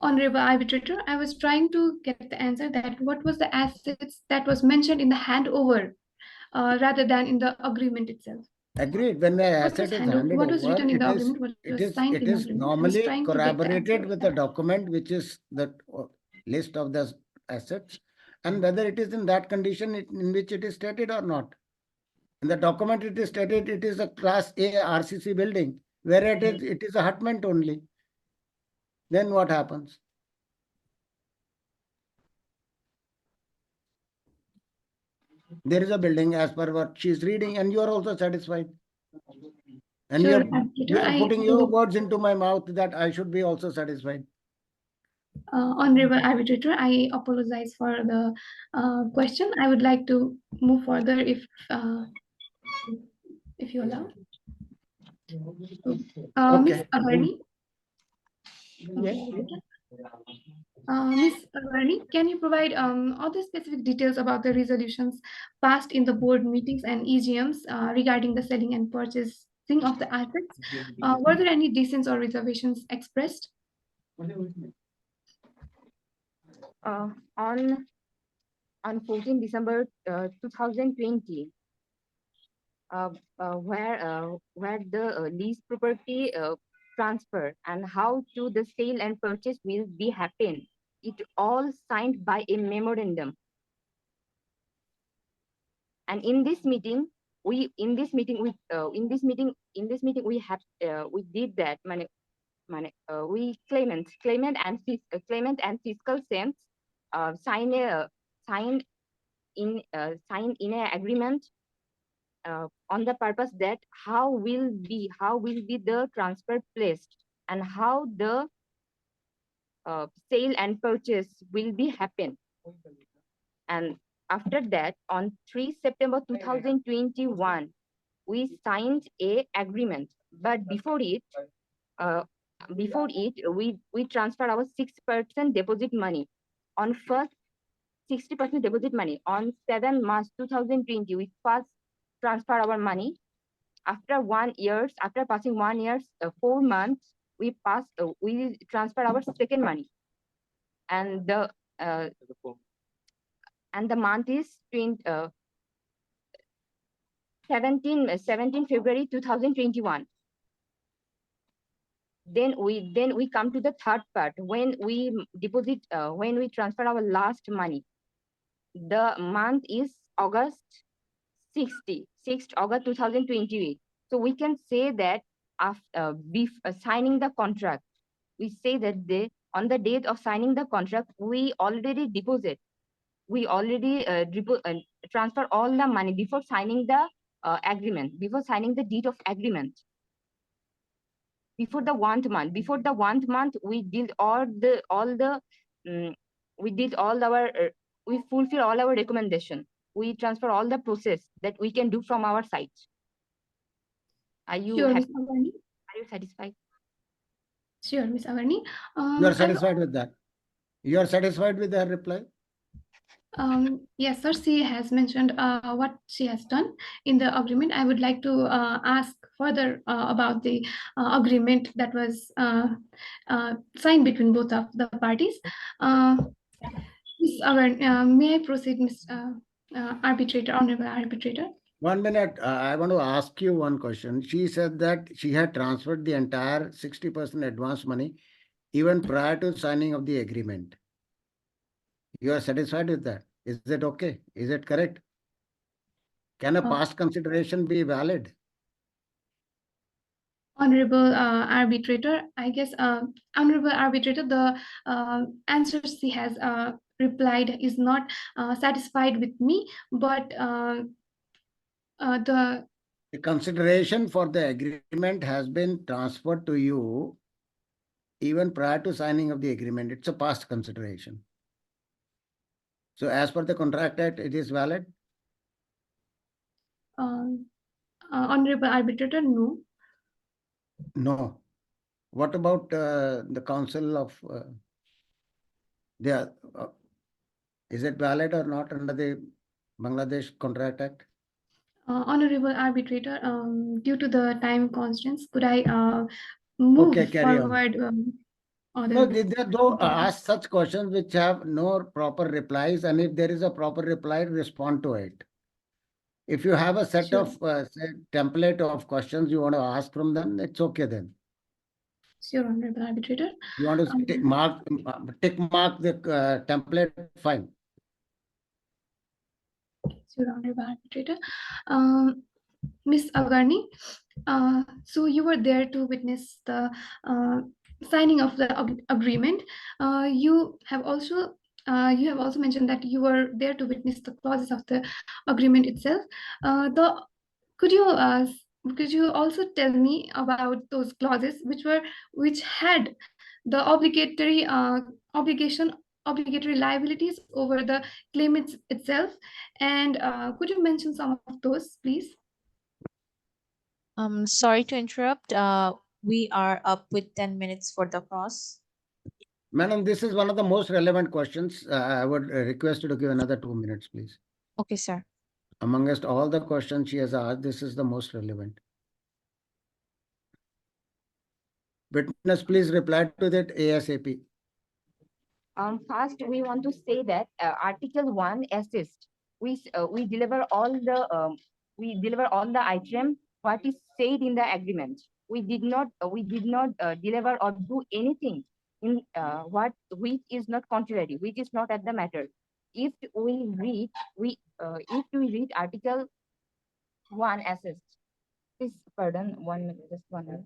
Honorable Arbitrator, I was trying to get the answer that what was the assets that was mentioned in the handover rather than in the agreement itself. Agreed. When the asset is handed what was over, written in the agreement? What was signed in the agreement? normally corroborated with a document, which is the list of the assets, and whether it is in that condition in which it is stated or not. In the document, it is stated it is a Class A RCC building, where it is a hutment only. Then what happens? There is a building as per what she is reading, and you are also satisfied. And sure, you are putting your words into my mouth that I should be also satisfied. Honorable Arbitrator, I apologize for the question. I would like to move further if you allow. Ms. Agarni? Yes. Ms. Agarni, can you provide other specific details about the resolutions passed in the board meetings and EGMs regarding the selling and purchasing of the assets? Were there any dissents or reservations expressed? On 14 December 2020, where the lease property transfer and how to the sale and purchase will be happen. It all signed by a memorandum. And in this meeting, we did that. We claimant and fiscal sense sign in an agreement on the purpose that how will be the transfer placed and how the sale and purchase will be happen. And after that, on 3 September 2021, we signed a agreement. But before it, we transferred our 6% deposit money. On first 60% deposit money on 7 March 2020, we first transfer our money. After passing 1 year, 4 months, we transfer our second money, and the month is 17 February 2021. Then we come to the third part when we transfer our last money. The month is August 6th August 2028. So we can say that after signing the contract, we say that on the date of signing the contract, we already deposit we already transfer all the money before signing the agreement, before signing the deed of agreement. Before the 1 month, we did we fulfill all our recommendation. We transfer all the process that we can do from our side. Are you Sure, happy? Ms. Agarni. Are you satisfied? Sure, Ms. Agarni. You are satisfied with that? You are satisfied with her reply? Yes, sir. She has mentioned what she has done in the agreement. I would like to ask further about the agreement that was signed between both of the parties. Ms. Agarni, may I proceed, Ms. Arbitrator, Honorable Arbitrator? 1 minute. I want to ask you one question. She said that she had transferred the entire 60% advance money even prior to signing of the agreement. You are satisfied with that? Is it okay? Is it correct? Can a past consideration be valid? Honorable Arbitrator, I guess, Honorable Arbitrator, the answer she has replied is not satisfied with me, but the consideration for the agreement has been transferred to you even prior to signing of the agreement. It's a past consideration. So as per the Contract Act, it is valid? Honorable Arbitrator, no. No. What about the Council of is it valid or not under the Bangladesh Contract Act? Honorable Arbitrator, due to the time constraints, could I move Okay, carry on. forward? No, they don't ask such questions which have no proper replies, and if there is a proper reply, respond to it. If you have a set Sure. of say, template of questions you want to ask from them, it's okay then. Sure, Honorable Arbitrator. You want to tick mark the template, fine. Sure, Honorable Arbitrator. Ms. Agarni, so you were there to witness the signing of the agreement. You have also mentioned that you were there to witness the clauses of the agreement itself. Could you also tell me about those clauses which had the obligatory liabilities over the claimants itself, and could you mention some of those, please? Sorry to interrupt. We are up with 10 minutes for the cross. Madam, this is one of the most relevant questions. I would request you to give another 2 minutes, please. Okay, sir. Amongst all the questions she has asked, this is the most relevant. Witness, please reply to that ASAP. First, we want to say that Article 1 assist. We deliver all the item what is said in the agreement. We did not deliver or do anything in which is not contrary, which is not at the matter. If we read Article 1 assist. Please pardon 1 minute, just 1 minute.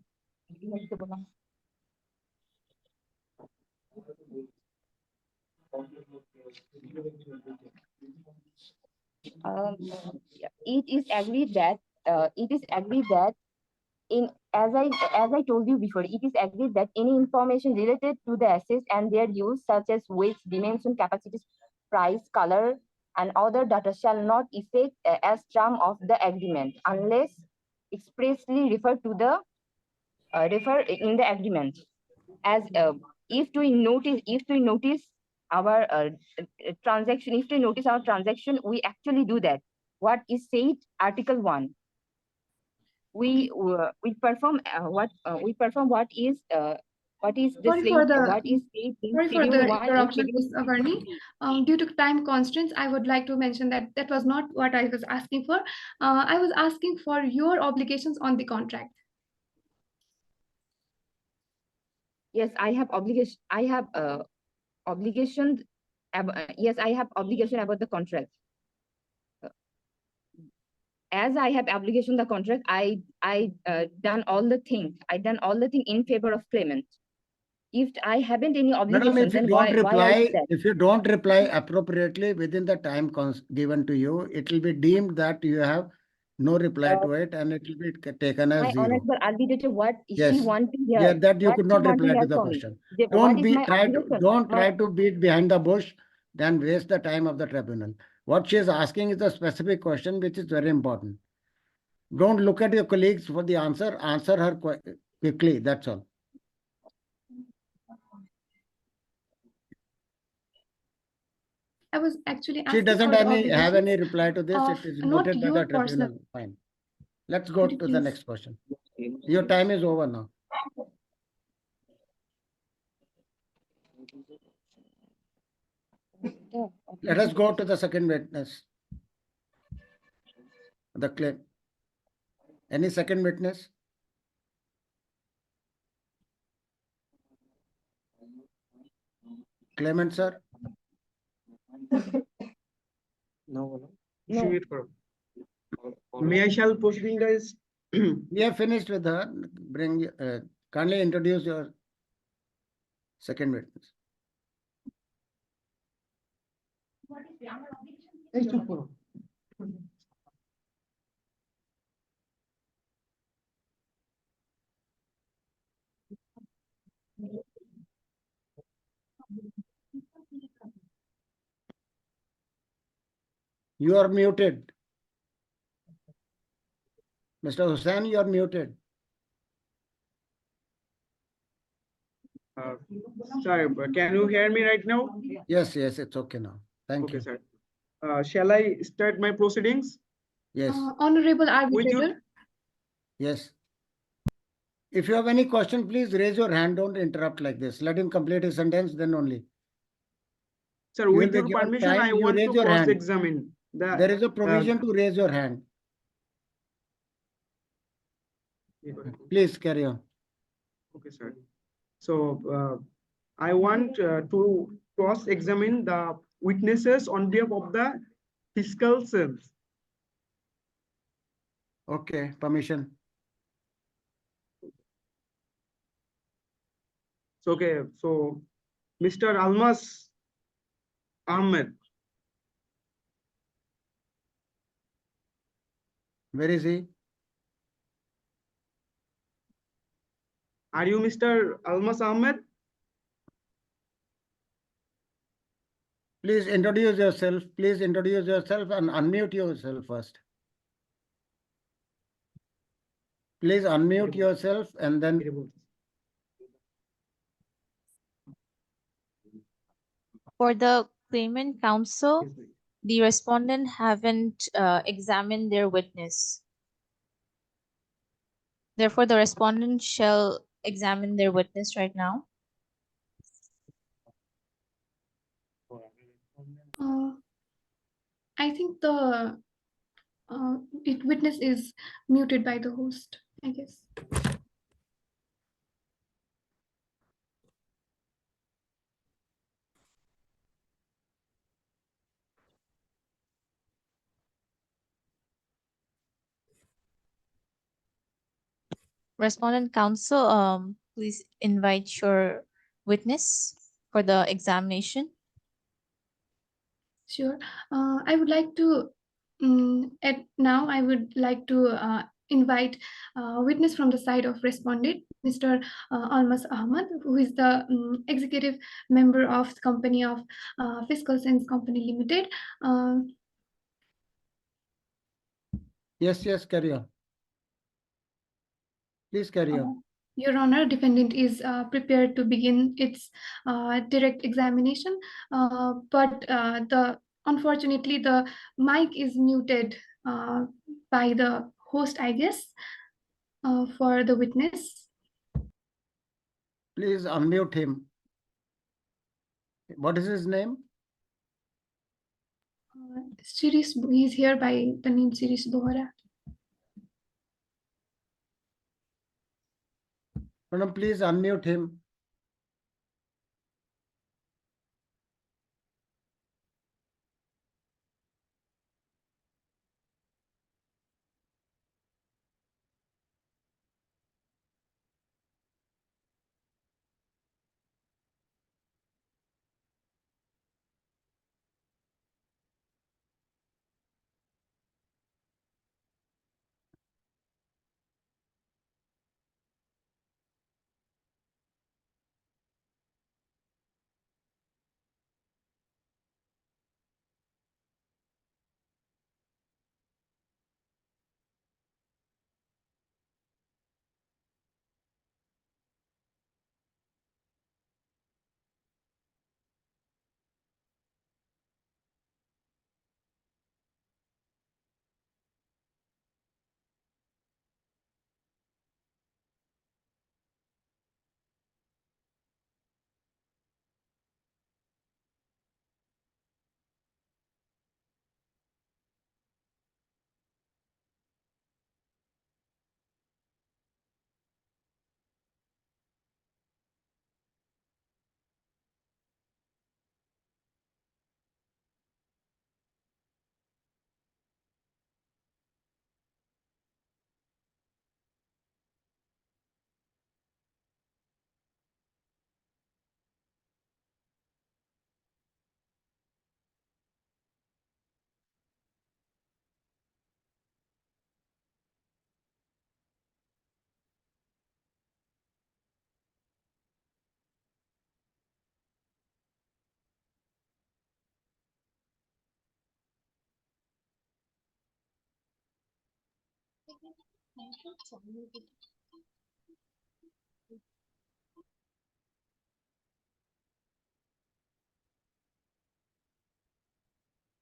It is agreed that as I told you before, it is agreed that any information related to the assets and their use, such as weight, dimension, capacity, price, color, and other data, shall not affect as term of the agreement unless expressly referred to the refer in the agreement. As if we notice our transaction, if we notice our transaction, we actually do that. What is said Article 1? We perform what is the Sorry for the what is said in sorry for Schedule the 1 interruption, Schedule. Ms. Agarni. Due to time constraints, I would like to mention that that was not what I was asking for. I was asking for your obligations on the contract. Yes, I have obligation. I have obligation. Yes, I have obligation about the contract. As I have obligation the contract, I done all the thing. I done all the thing in favor of claimant. if I haven't any Madam, obligation, if you then don't why I reply, do that? if you don't reply appropriately within the time given to you, it will be deemed that you have no reply to it, and it will be taken as My zero. honorable arbitrator, what Yes. she want to hear? Yeah, that you What could she not want to reply hear to the from me? question. What Don't is be my obligation? don't My- try to beat behind the bush, then waste the time of the tribunal. What she is asking is a specific question which is very important. Don't look at your colleagues for the answer. Answer her quickly. That's all. I was actually She asking doesn't for the have obligations any reply to this. of It is not noted by the your personal. tribunal. Fine. Let's go Could you to the please- next question. Your time is over now. Let us go to the second witness. The claim. Any second witness? Claimant, sir? No. She wait for. May I shall proceeding, guys? We have finished with her. Kindly introduce your second witness. এই চুপ করো। You are muted. Mr. Hussain, you are muted. Sorry, but can you hear me right now? Yes, it's okay now. Thank Okay, you. sir. Shall I start my proceedings? Yes, Honorable With your arbitrator, yes. If you have any question, please raise your hand. Don't interrupt like this. Let him complete his sentence, then only. sir, You will with be your given permission, time, I you want raise to your hand. cross-examine the. There is a provision to raise your hand. Please carry on. Okay, sir. So I want to cross-examine the witnesses on behalf of the fiscal sense. Okay, permission. So, okay, so Mr. Almas Ahmed, Where is he? are you Mr. Almas Ahmed? Please introduce yourself. Please introduce yourself and unmute yourself first. Please unmute yourself and then. For the claimant counsel, the respondent haven't examined their witness. Therefore, the respondent shall examine their witness right now. I think the witness is muted by the host, I guess. Respondent counsel, please invite your witness for the examination. Sure. I would like to, I would like to invite a witness from the side of respondent, Mr. Almas Ahmad, who is the executive member of the company of Fiscal Sense Company Limited. Yes, carry on. Please carry on. Your Honor, defendant is prepared to begin its direct examination, but unfortunately the mic is muted by the host, I guess, for the witness. Please unmute him. What is his name? Shiris, he's here by the name Shiris Bohra. Madam, please unmute him.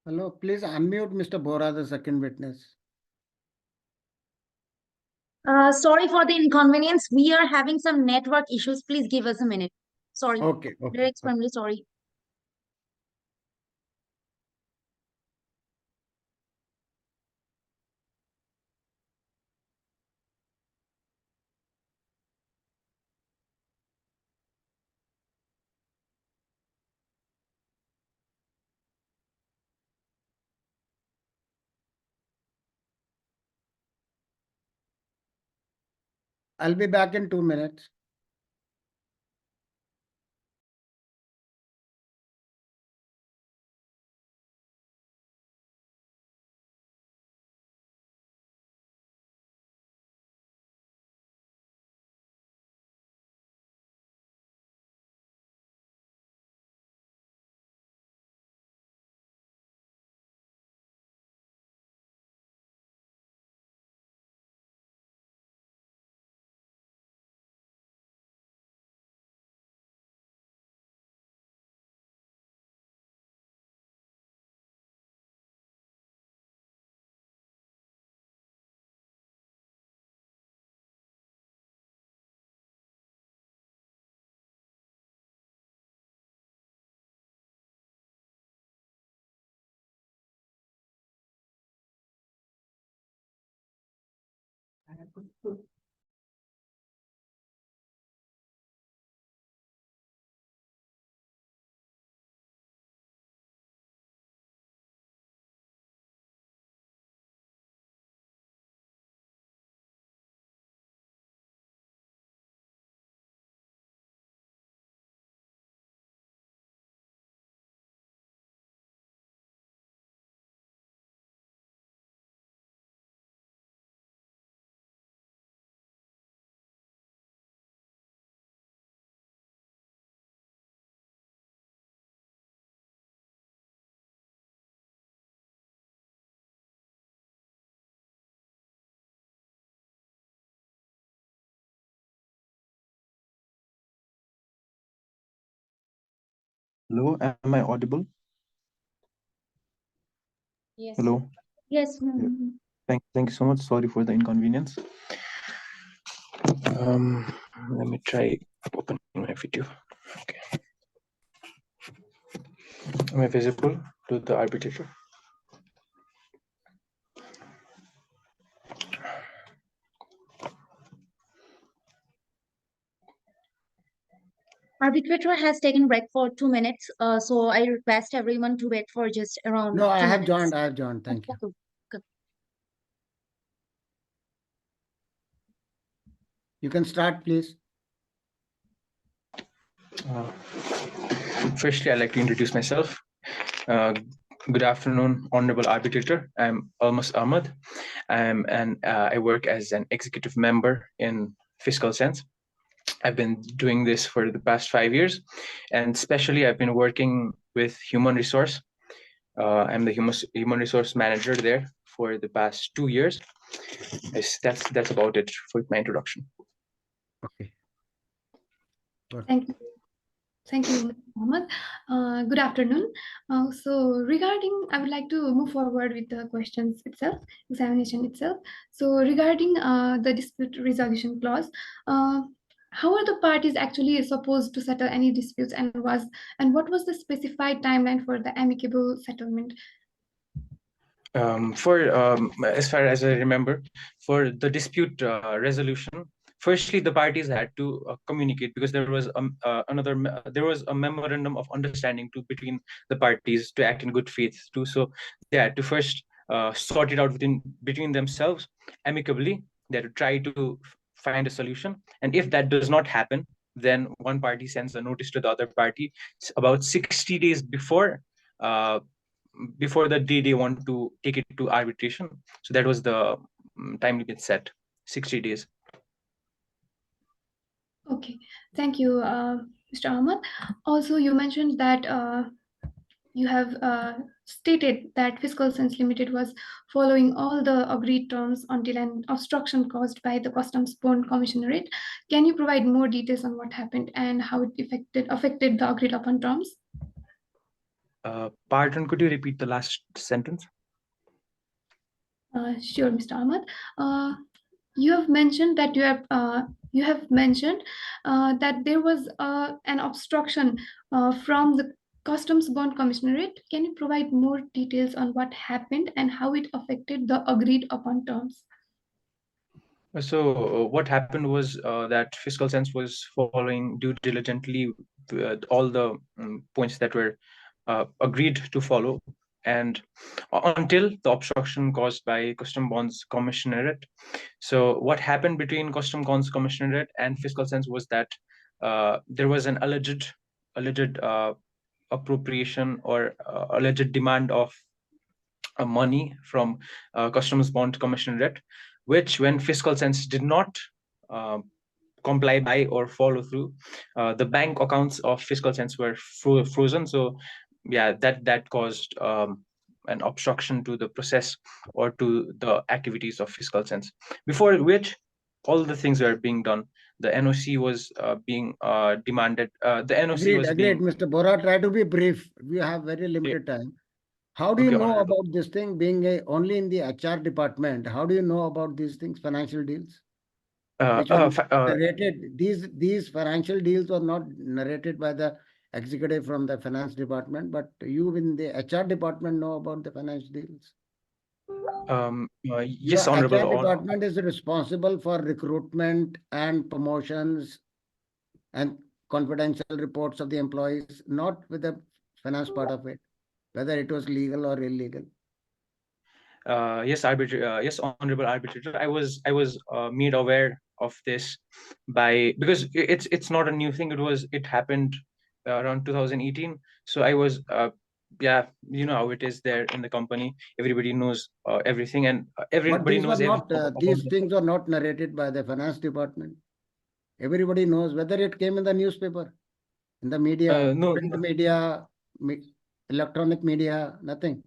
Hello, please unmute Mr. Bora, the second witness. Sorry for the inconvenience. We are having some network issues. Please give us a minute. Sorry. Okay, We're okay. extremely sorry. I'll be back in 2 minutes. Hello, am I audible? Yes. Hello. Yes. Thank you so much. Sorry for the inconvenience. Let me try opening my video. Okay. Am I visible to the arbitrator? Arbitrator has taken break for 2 minutes. So I request everyone to wait for just around No, I 2 have minutes. joined. I have joined. Thank you. Okay. You can start, please. Firstly, I'd like to introduce myself. Good afternoon, Honorable Arbitrator. I'm Almas Ahmad. I work as an executive member in Fiscal Sense. I've been doing this for the past 5 years, and especially I've been working with human resource. I'm the human resource manager there for the past 2 years. That's about it for my introduction. Okay. Thank you. Thank you, Mohammed. Good afternoon. I would like to move forward with the questions itself, examination itself. So regarding the dispute resolution clause, how are the parties actually supposed to settle any disputes, and what was the specified timeline for the amicable settlement? As far as I remember, for the dispute resolution, firstly the parties had to communicate, because there was a memorandum of understanding between the parties to act in good faith too. So they had to first sort it out between themselves amicably. They had to try to find a solution, and if that does not happen, then one party sends a notice to the other party about 60 days before the day they want to take it to arbitration. So that was the time limit set, 60 days. Okay, thank you, Mr. Ahmad. Also, you mentioned that you have stated that Fiscal Sense Limited was following all the agreed terms until an obstruction caused by the Customs Bond Commissionerate. Can you provide more details on what happened and how it affected the agreed upon terms? Pardon, could you repeat the last sentence? Sure, Mr. Ahmad. You have mentioned that that there was an obstruction from the Customs Bond Commissionerate. Can you provide more details on what happened and how it affected the agreed upon terms? So what happened was that Fiscal Sense was following due diligently all the points that were agreed to follow, and until the obstruction caused by Custom Bonds Commissionerate. So what happened between Custom Bonds Commissionerate and Fiscal Sense was that there was an alleged appropriation or alleged demand of money from Customs Bond Commissionerate, which when Fiscal Sense did not comply by or follow through, the bank accounts of Fiscal Sense were frozen. So yeah, that caused an obstruction to the process or to the activities of Fiscal Sense, before which all the things were being done. The NOC was being demanded. The NOC was Agreed, being... Mr. Bora, try to be brief. We have very limited time. How do you know Honorable. about this thing being only in the HR department? How do you know about these things, financial deals? Which were narrated, these financial deals were not narrated by the executive from the finance department, but you in the HR department know about the finance deals. Yes, Your Honorable. HR department is responsible for recruitment and promotions and confidential reports of the employees, not with the finance part of it, whether it was legal or illegal. Yes, yes, Honorable Arbitrator. I was made aware of this because it's not a new thing. It happened around 2018. So I was yeah, you know how it is there in the company. Everybody knows everything, and everybody knows everything. These things are not narrated by the finance department. Everybody knows whether it came in the newspaper, in the media, print media, electronic media, nothing.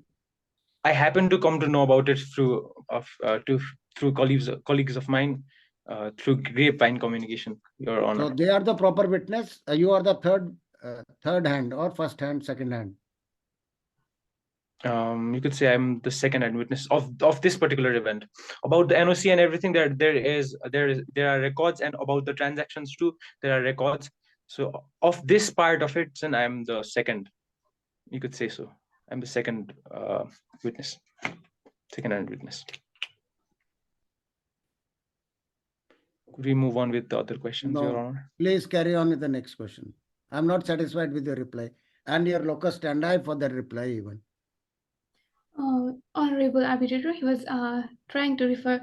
I happen to come to know about it through colleagues of mine, through grapevine communication, Your Honor. So they are the proper witness. You are the third hand or first hand, second hand. You could say I'm the second-hand witness of this particular event. About the NOC and everything, there are records, and about the transactions too, there are records. So of this part of it, then I'm the second. You could say so. I'm the second witness, second-hand witness. Could we move on with the other questions, Your Honor? Please carry on with the next question. I'm not satisfied with your reply and your locus standi for the reply even. Honorable Arbitrator, he was trying to refer,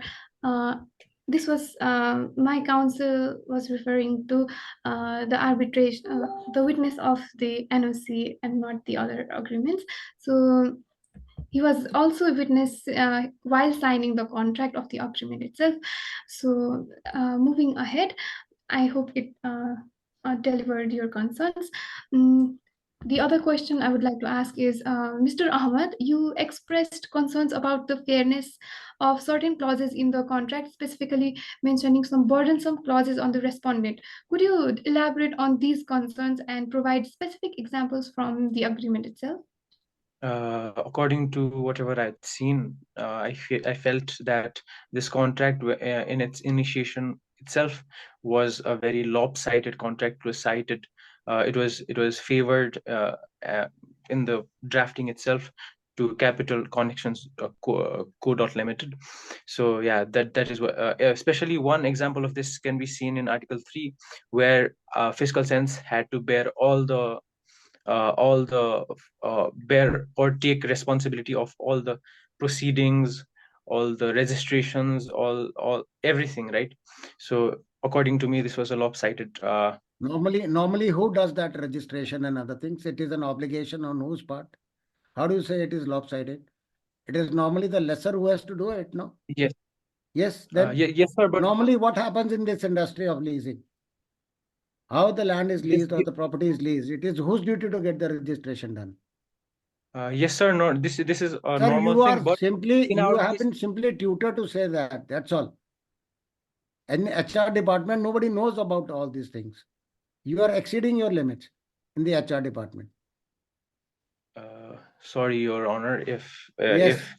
this was, my counsel was referring to the arbitration, the witness of the NOC and not the other agreements. So he was also a witness while signing the contract of the agreement itself. So moving ahead, I hope it delivered your concerns. The other question I would like to ask is, Mr. Ahmad, you expressed concerns about the fairness of certain clauses in the contract, specifically mentioning some burdensome clauses on the respondent. Could you elaborate on these concerns and provide specific examples from the agreement itself? According to whatever I'd seen, I felt that this contract in its initiation itself was a very lopsided contract. It was cited. It was favored in the drafting itself to Capital Connections Co.Limited. So yeah, that is what. Especially one example of this can be seen in Article 3, where Fiscal Sense had to bear all the bear or take responsibility of all the proceedings, all the registrations, all everything, right? So according to me, this was a lopsided. Normally, who does that registration and other things? It is an obligation on whose part? How do you say it is lopsided? It is normally the lesser who has to do it, no? Yes. Yes. Then yes, sir. But normally, what happens in this industry of leasing? How the land is leased or the property is leased? It is whose duty to get the registration done? Yes, sir. No, this is a Sir, normal you thing, are but simply, in you our have case, been simply tutor to say that. That's all. In HR department, nobody knows about all these things. You are exceeding your limits in the HR department. sorry, Your Honor, Yes. if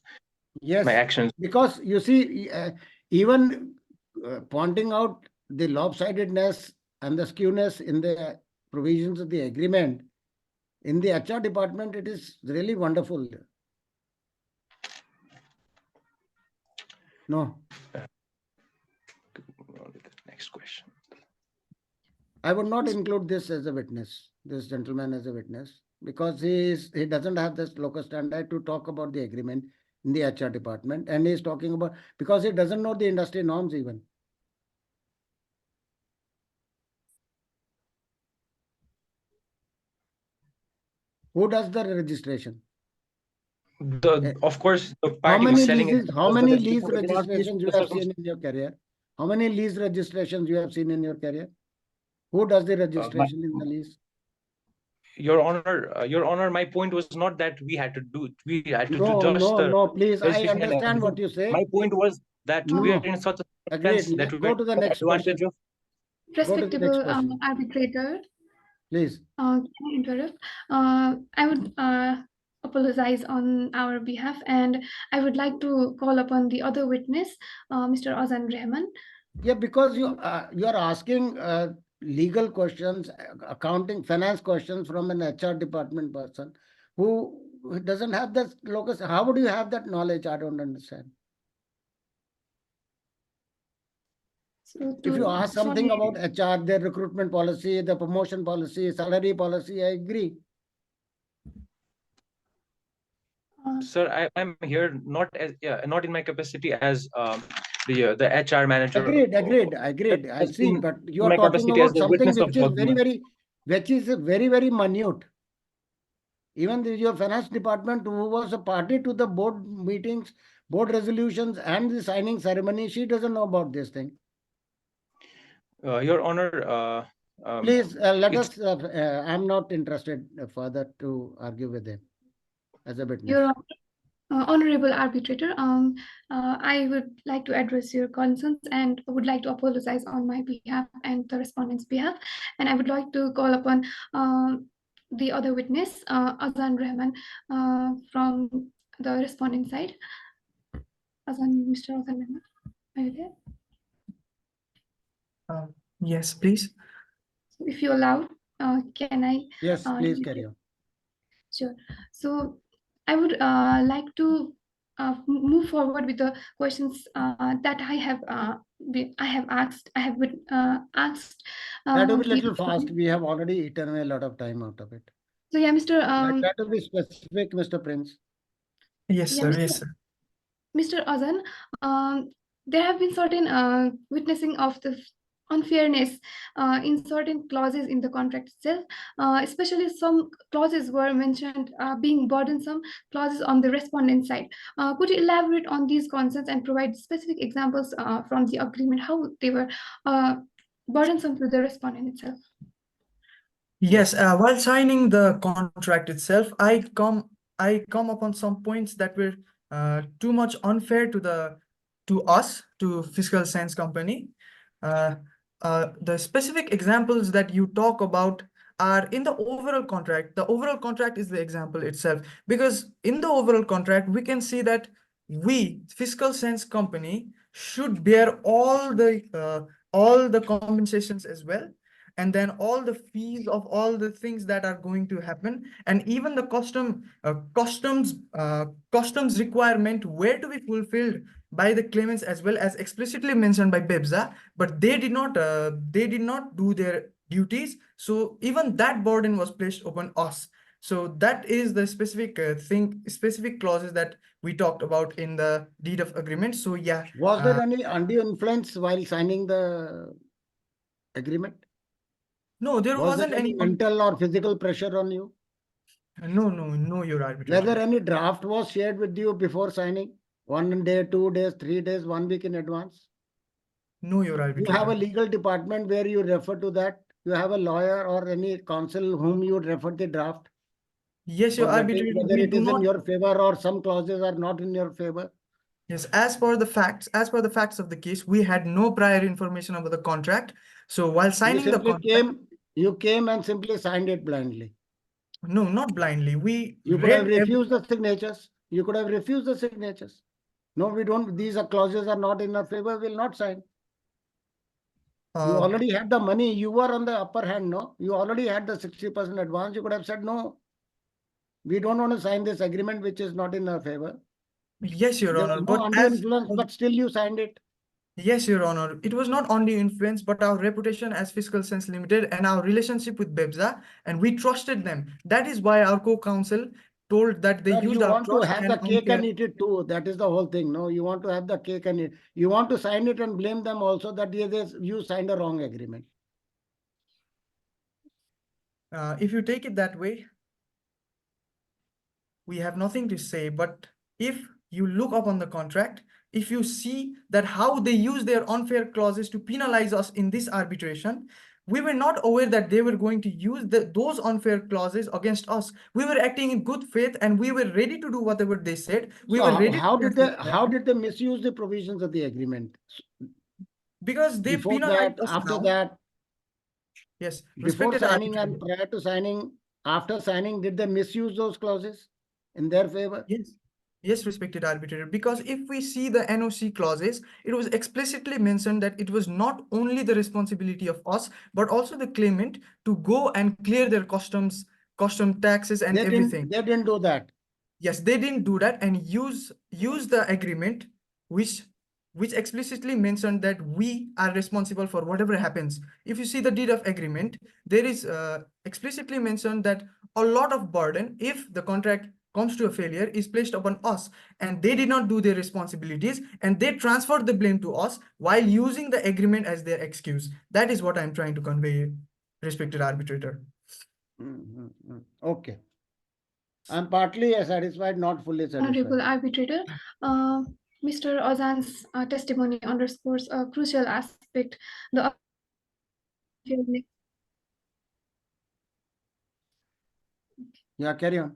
Yes, my actions. because you see, even pointing out the lopsidedness and the skewness in the provisions of the agreement, in the HR department, it is really wonderful. No, Next question. I would not include this as a witness, this gentleman as a witness, because he doesn't have this locus standi to talk about the agreement in the HR department, and he is talking about, because he doesn't know the industry norms even. Who does the registration? Of course, the How party many selling it leases, how does the many registration, lease but in our case, registrations you the have seen in your career? How many lease registrations you have seen in your career? Who does the registration in the lease? Your Honor, my point was not that we had to do, we had to do No, just no, the no, please, I registration and understand what everything. you say. My point was that we are No, in such a agreed. circumstance that Let's we go are to the taking next question. advantage of. Go to the next Respectable question. arbitrator, Please. can I interrupt? I would apologize on our behalf, and I would like to call upon the other witness, Mr. Azan Rahman. Yeah, because you are asking legal questions, accounting, finance questions from an HR department person who doesn't have that locus. How would you have that knowledge? I don't understand. So If you to ask something about HR, their recruitment policy, the promotion policy, salary policy, I agree. Sir, I'm here not as not in my capacity as the HR manager. Agreed. I see, but you in are my talking capacity as about the something witness of which is document. very minute. Even your finance department, who was a party to the board meetings, board resolutions, and the signing ceremony, she doesn't know about this thing. Your Honor, please let us. I'm not interested further to argue with him as a witness. Your Honorable arbitrator, I would like to address your concerns and would like to apologize on my behalf and the respondent's behalf. And I would like to call upon the other witness, Azan Rahman, from the respondent side. Mr. Azan Rahman, are you there? Yes, please. So if you allow, can I? Yes, please carry on. Sure. So I would like to move forward with the questions that I have asked. I have asked. That will be a little fast. We have already eaten a lot of time out of it. So yeah, Mr. That will be specific, Mr. Prince. Yes, yeah, sir. Yes, sir. Mr. Azan, there have been certain witnessing of the unfairness in certain clauses in the contract itself, especially some clauses were mentioned being burdensome clauses on the respondent side. Could you elaborate on these concerns and provide specific examples from the agreement, how they were burdensome to the respondent itself? Yes, while signing the contract itself, I come upon some points that were too much unfair to us, to Fiscal Sense Company. The specific examples that you talk about are in the overall contract. The overall contract is the example itself, because in the overall contract, we can see that we, Fiscal Sense Company, should bear all the compensations as well, and then all the fees of all the things that are going to happen, and even the customs requirement were to be fulfilled by the claimants as well, as explicitly mentioned by BIAC, but they did not do their duties. So even that burden was placed upon us. So that is the specific clauses that we talked about in the deed of agreement. So yeah. Was there any undue influence while signing the agreement? No, there wasn't any mental or physical pressure on you? No, Your Arbitrator. Whether any draft was shared with you before signing? 1 day, 2 days, 3 days, 1 week in advance? No, Your Arbitrator. You have a legal department where you refer to that? You have a lawyer or any counsel whom you refer the draft? Yes, your for that is arbitrator, whether we it do is in not. your favor or some clauses are not in your favor. Yes, as per the facts of the case, we had no prior information about the contract. So while You signing the simply contract, came and simply signed it blindly. no, not blindly. We You could have read refused the signatures. You could have refused the signatures. No, we don't. These are clauses are not in our favor. We'll not sign. You already had the money. You were on the upper hand, no? You already had the 60% advance. You could have said, no, we don't want to sign this agreement, which is not in our favor. Yes, Your There Honor, was no but undue influence, but still you signed it. yes, Your Honor, it was not only influence, but our reputation as Fiscal Sense Limited and our relationship with BEBSA, and we trusted them. That is why our co-counsel told that they But used you our want to trust have and the cake and unfair. eat it too. That is the whole thing. No, you want to have the cake and eat. You want to sign it and blame them also that you signed a wrong agreement. If you take it that way, we have nothing to say. But if you look up on the contract, if you see that how they use their unfair clauses to penalize us in this arbitration, we were not aware that they were going to use those unfair clauses against us. We were acting in good faith and we were ready to do whatever they said. We So were ready how to did they misuse the provisions of the agreement? because they Before penalized that, us after now. that, Yes, before respected signing arbitrator. and prior to signing, after signing, did they misuse those clauses in their favor? Yes. Yes, respected arbitrator, because if we see the NOC clauses, it was explicitly mentioned that it was not only the responsibility of us, but also the claimant to go and clear their custom taxes and everything. They didn't do that. Yes, they didn't do that and use the agreement, which explicitly mentioned that we are responsible for whatever happens. If you see the deed of agreement, there is explicitly mentioned that a lot of burden, if the contract comes to a failure, is placed upon us, and they did not do their responsibilities and they transferred the blame to us while using the agreement as their excuse. That is what I'm trying to convey, respected arbitrator. Okay. I'm partly satisfied, not fully satisfied. Honorable arbitrator, Mr. Ozan's testimony underscores a crucial aspect, the fairness. Yeah, carry on.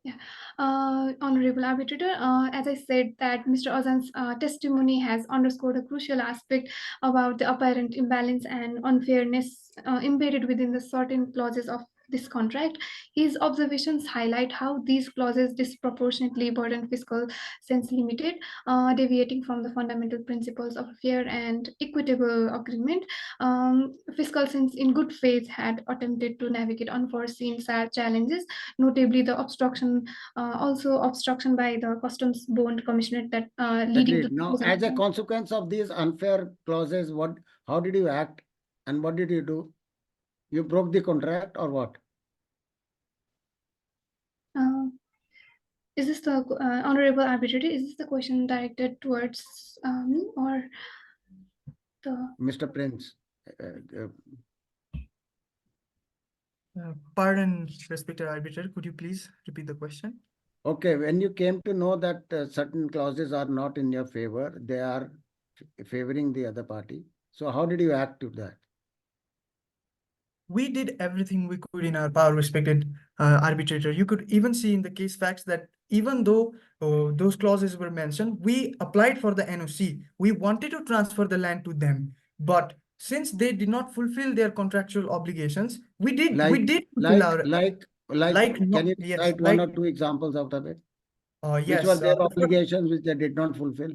Yeah, Honorable arbitrator, as I said that Mr. Ozan's testimony has underscored a crucial aspect about the apparent imbalance and unfairness embedded within the certain clauses of this contract. His observations highlight how these clauses disproportionately burden Fiscal Sense Limited, deviating from the fundamental principles of a fair and equitable agreement. Fiscal Sense, in good faith, had attempted to navigate unforeseen challenges, notably the obstruction by the customs bond commissioner that leading Agreed. to Now, as a consequence of these unfair clauses, how did you act and what did you do? You broke the contract or what? Is this the honorable arbitrator? Is this the question directed towards me or the Mr. Prince? Pardon, respected arbitrator, could you please repeat the question? Okay, when you came to know that certain clauses are not in your favor, they are favoring the other party. So how did you act to that? We did everything we could in our power, respected arbitrator. You could even see in the case facts that even though those clauses were mentioned, we applied for the NOC. We wanted to transfer the land to them, but since they did not fulfill their contractual obligations, we did fulfill our can you yes, cite one or two examples out of it? Which yes, were their obligations which they did not fulfill?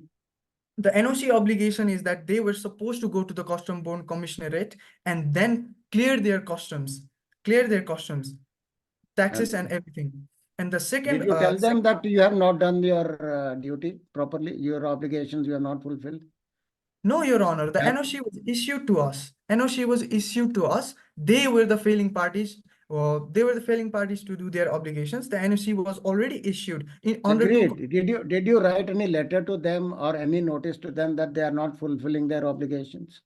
The NOC obligation is that they were supposed to go to the custom bond commissionerate and then clear their customs, taxes and everything. And the second, did you tell them that you have not done your duty properly, your obligations you have not fulfilled? No, Your Honor, the NOC was issued to us. NOC was issued to us. They were the failing parties. They were the failing parties to do their obligations. The NOC was already issued under. Agreed. Did you write any letter to them or any notice to them that they are not fulfilling their obligations?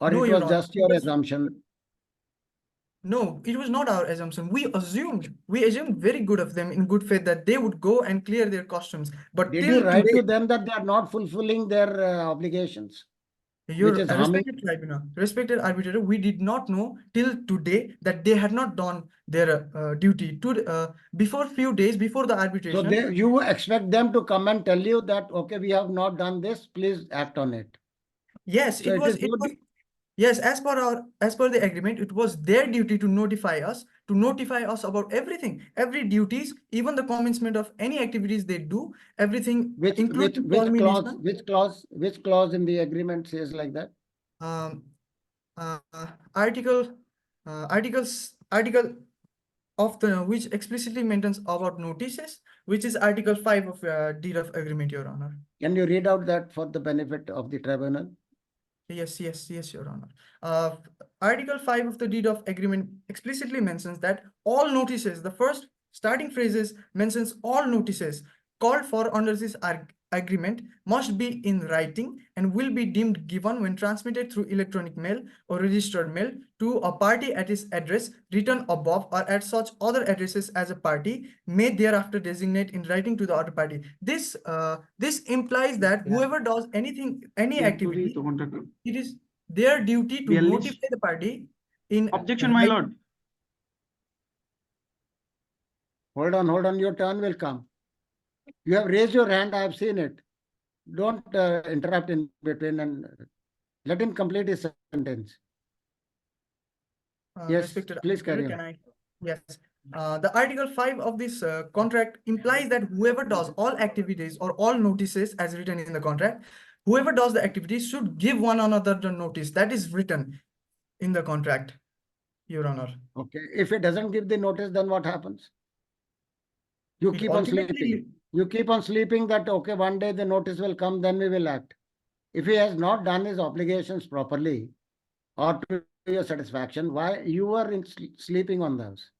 Or No, it Your was Honor, just your assumption? No, it was not our assumption. We assumed very good of them in good faith that they would go and clear their customs. But did till you write today, to them that they are not fulfilling their obligations? Your which is harming. respected arbitrator, we did not know till today that they had not done their duty before few days before the arbitration. So you expect them to come and tell you that, okay, we have not done this, please act on it. Yes, So it was yes, as per the agreement, it was their duty to notify us about everything, every duties, even the commencement of any activities they do, everything, including culmination. Which clause in the agreement says like that? Article of the which explicitly mentions about notices, which is Article 5 of deed of agreement, Your Honor. Can you read out that for the benefit of the tribunal? Yes, Your Honor. Article 5 of the deed of agreement explicitly mentions that all notices, the first starting phrases mentions all notices called for under this agreement must be in writing and will be deemed given when transmitted through electronic mail or registered mail to a party at its address written above or at such other addresses as a party may thereafter designate in writing to the other party. This implies that whoever does anything, any activity, it is their duty to notify the party in objection, my lord. Hold on, your turn will come. You have raised your hand, I have seen it. Don't interrupt in between and let him complete his sentence. Yes, please carry on. Yes. The Article 5 of this contract implies that whoever does all activities or all notices as written in the contract, whoever does the activities should give one another the notice that is written in the contract, Your Honor. Okay. If it doesn't give the notice, then what happens? You keep on sleeping. You keep on sleeping that, okay, one day the notice will come, then we will act. If he has not done his obligations properly or to your satisfaction, why you are sleeping on those?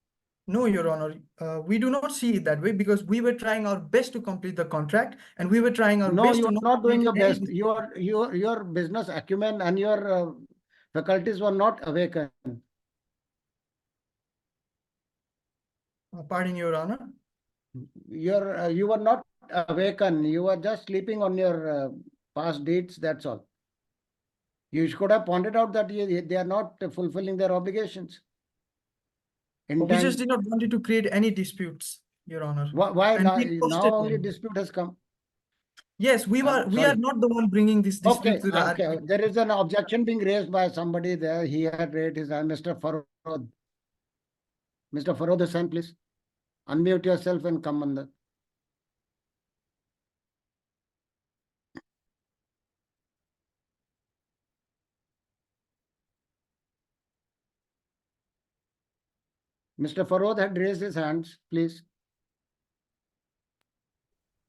No, Your Honor, we do not see it that way because we were trying our best to complete the contract and we were trying our best to not doing your best. Your business acumen and your faculties were not awakened. Pardon, Your Honor. You were not awakened. You were just sleeping on your past deeds. That's all. You could have pointed out that they are not fulfilling their obligations. We just did not want to create any disputes, Your Honor. Why now only dispute has come? Yes, we are not the one bringing this dispute to the okay. There is an objection being raised by somebody there. He had raised his hand, Mr. Farod. Mr. Farod Hassan, please. Unmute yourself and come on the. Mr. Farod had raised his hands, please.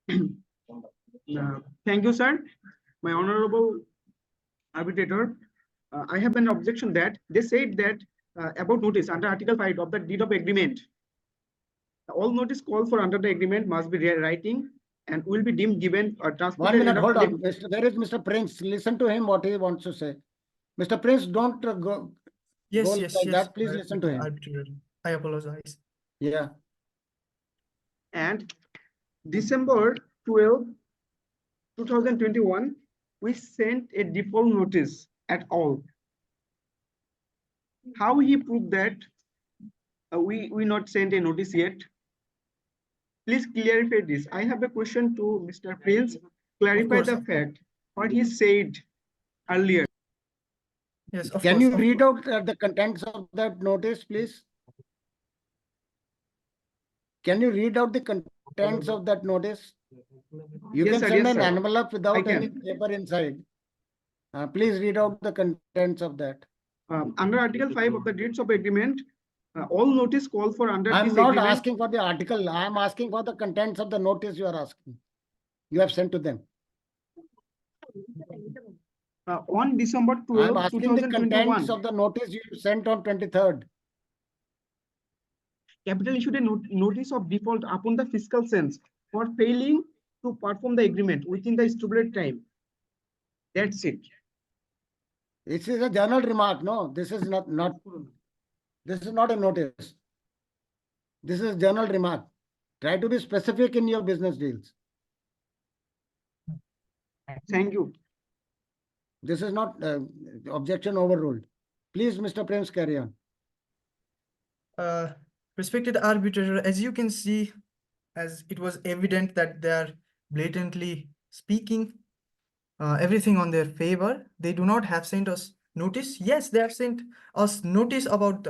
Thank you, sir. My honorable arbitrator, I have an objection that they said that about notice under Article 5 of the deed of agreement. All notice called for under the agreement must be writing and will be deemed given or transmitted. 1 minute, hold on. Where is Mr. Prince? Listen to him what he wants to say. Mr. Prince, don't go. Yes. That. Please listen to him. Arbitrator, I apologize. Yeah. And December 12, 2021, we sent a default notice at all. How he proved that we not sent a notice yet? Please clarify this. I have a question to Mr. Prince. Clarify the fact what he said earlier. Yes, of Can course, you read out the contents of that notice, please? Can you read out the contents of that notice? You can send an envelope without any paper inside. Please read out the contents of that. Under Article 5 of the Deeds of Agreement, all notice call for under I'm this not agreement. asking for the article. I'm asking for the contents of the notice you are asking. You have sent to them. On December 12, I'm asking the contents of the notice you sent on 23rd. Capital issued a notice of default upon the fiscal sense for failing to perform the agreement within the stipulated time. That's it. This is a general remark. No, this is not this is not a notice. This is a general remark. Try to be specific in your business deals. Thank you. This is not objection overruled. Please, Mr. Prince, carry on. Respected arbitrator, as you can see, as it was evident that they are blatantly speaking everything on their favor, they do not have sent us notice. Yes, they have sent us notice about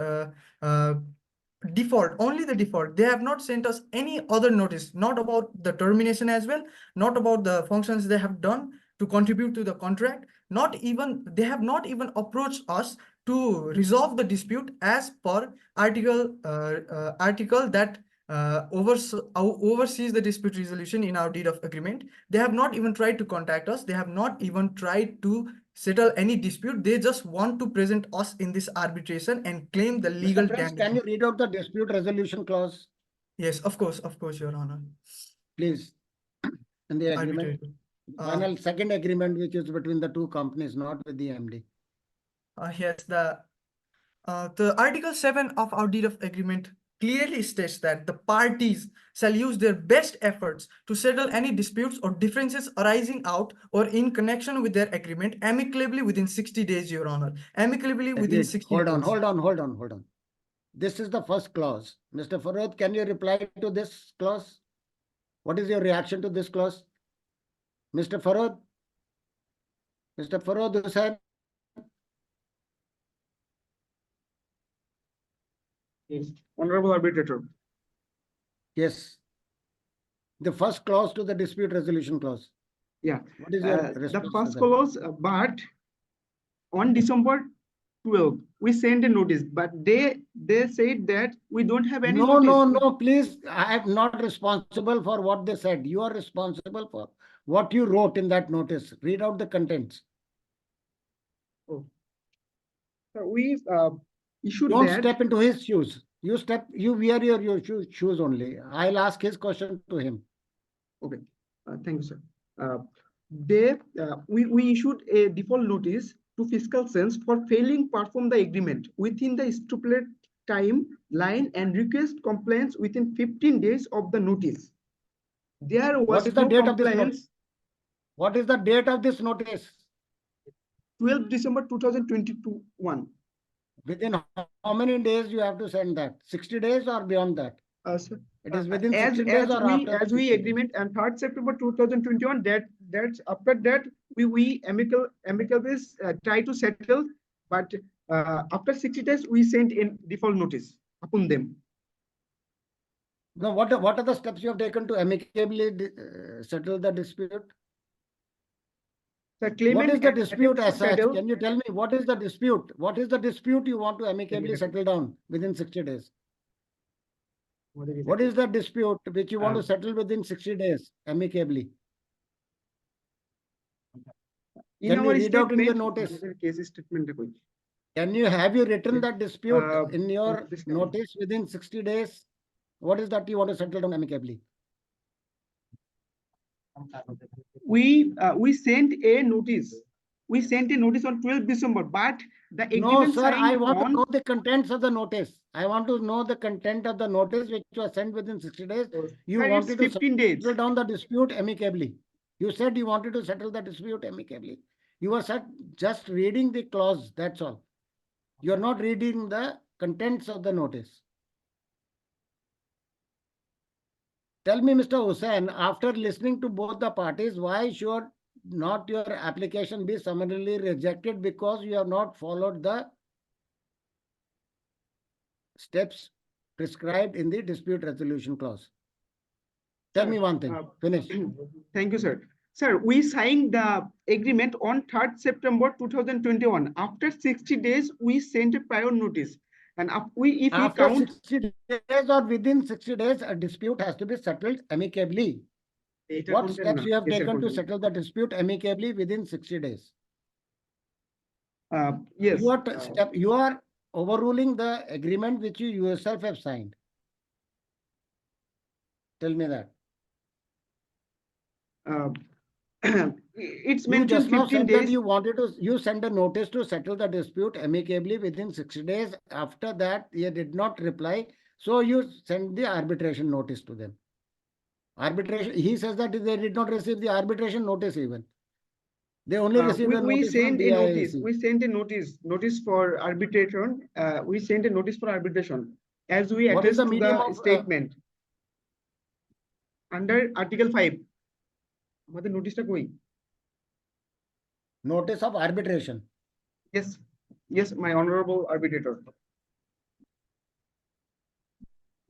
default, only the default. They have not sent us any other notice, not about the termination as well, not about the functions they have done to contribute to the contract. Not even, they have not even approached us to resolve the dispute as per article that oversees the dispute resolution in our deed of agreement. They have not even tried to contact us. They have not even tried to settle any dispute. They just want to present us in this arbitration and claim the legal Mr. Prince, damage. can you read out the dispute resolution clause? Yes, of course, Your Honor. Please, in the agreement. Arbitrator. Final second agreement, which is between the two companies, not with the MD. Yes, the Article 7 of our deed of agreement clearly states that the parties shall use their best efforts to settle any disputes or differences arising out or in connection with their agreement amicably within 60 days, Your Honor. Amicably within 60 Hold days. on, hold on, hold on, hold on. This is the first clause. Mr. Farod, can you reply to this clause? What is your reaction to this clause? Mr. Farod? Mr. Farod Hussain? Yes. Honorable arbitrator. Yes. The first clause to the dispute resolution clause. Yeah. What is your The response to first that? clause, but on December 12, we sent a notice, but they said that we don't have any No, notice. no, please. I am not responsible for what they said. You are responsible for what you wrote in that notice. Read out the contents. Oh. So we issued Don't that. step into his shoes. You wear your shoes only. I'll ask his question to him. Okay. Thank you, sir. We issued a default notice to fiscal sense for failing perform the agreement within the stipulated time line and request compliance within 15 days of the notice. There was What is the no date of this compliance. notice? What is the date of this notice? 12 December 2021. Within how many days you have to send that? 60 days or beyond that? Sir, It is within 60 days or after? as we agreement and 3rd September 2021, that's after that we amicably try to settle, but after 60 days we sent in default notice upon them. No, what are the steps you have taken to amicably settle the dispute? The claimant What is the dispute as such? settle. Can you tell me what is the dispute? What is the dispute you want to amicably settle down within 60 days? What is the dispute which you want to settle within 60 days amicably? In Can you our read out in your statement, notice? case statement. Have you written that dispute in your this notice within 60 days? What is that you want to settle down amicably? We sent a notice. We sent a notice on 12 December, but the No, agreement sir, signed I want to on know the contents of the notice. I want to know the content of the notice which was sent within 60 days. You sir, wanted it's to 15 days. settle down the dispute amicably. You said you wanted to settle the dispute amicably. You were just reading the clause, that's all. You are not reading the contents of the notice. Tell me, Mr. Hussain, after listening to both the parties, why should not your application be summarily rejected because you have not followed the steps prescribed in the dispute resolution clause? Tell me one thing. Finish. Thank you, sir. Sir, we signed the agreement on 3rd September 2021. After 60 days, we sent a prior notice. And if we After count 60 days or within 60 days, a dispute has to be settled amicably. What steps you have taken to settle the dispute amicably within 60 days? yes. You are overruling the agreement which you yourself have signed. Tell me that. It's You mentioned just now 15 said days. that you sent a notice to settle the dispute amicably within 60 days. After that, you did not reply. So you sent the arbitration notice to them. Arbitration, he says that they did not receive the arbitration notice even. They only received a we notice from sent a notice. BIAC. We sent a notice for arbitration. We sent a notice for arbitration as we What is attest the to medium the of statement under Article 5. আমাদের নোটিশটা কই? notice of arbitration? Yes, my honorable arbitrator.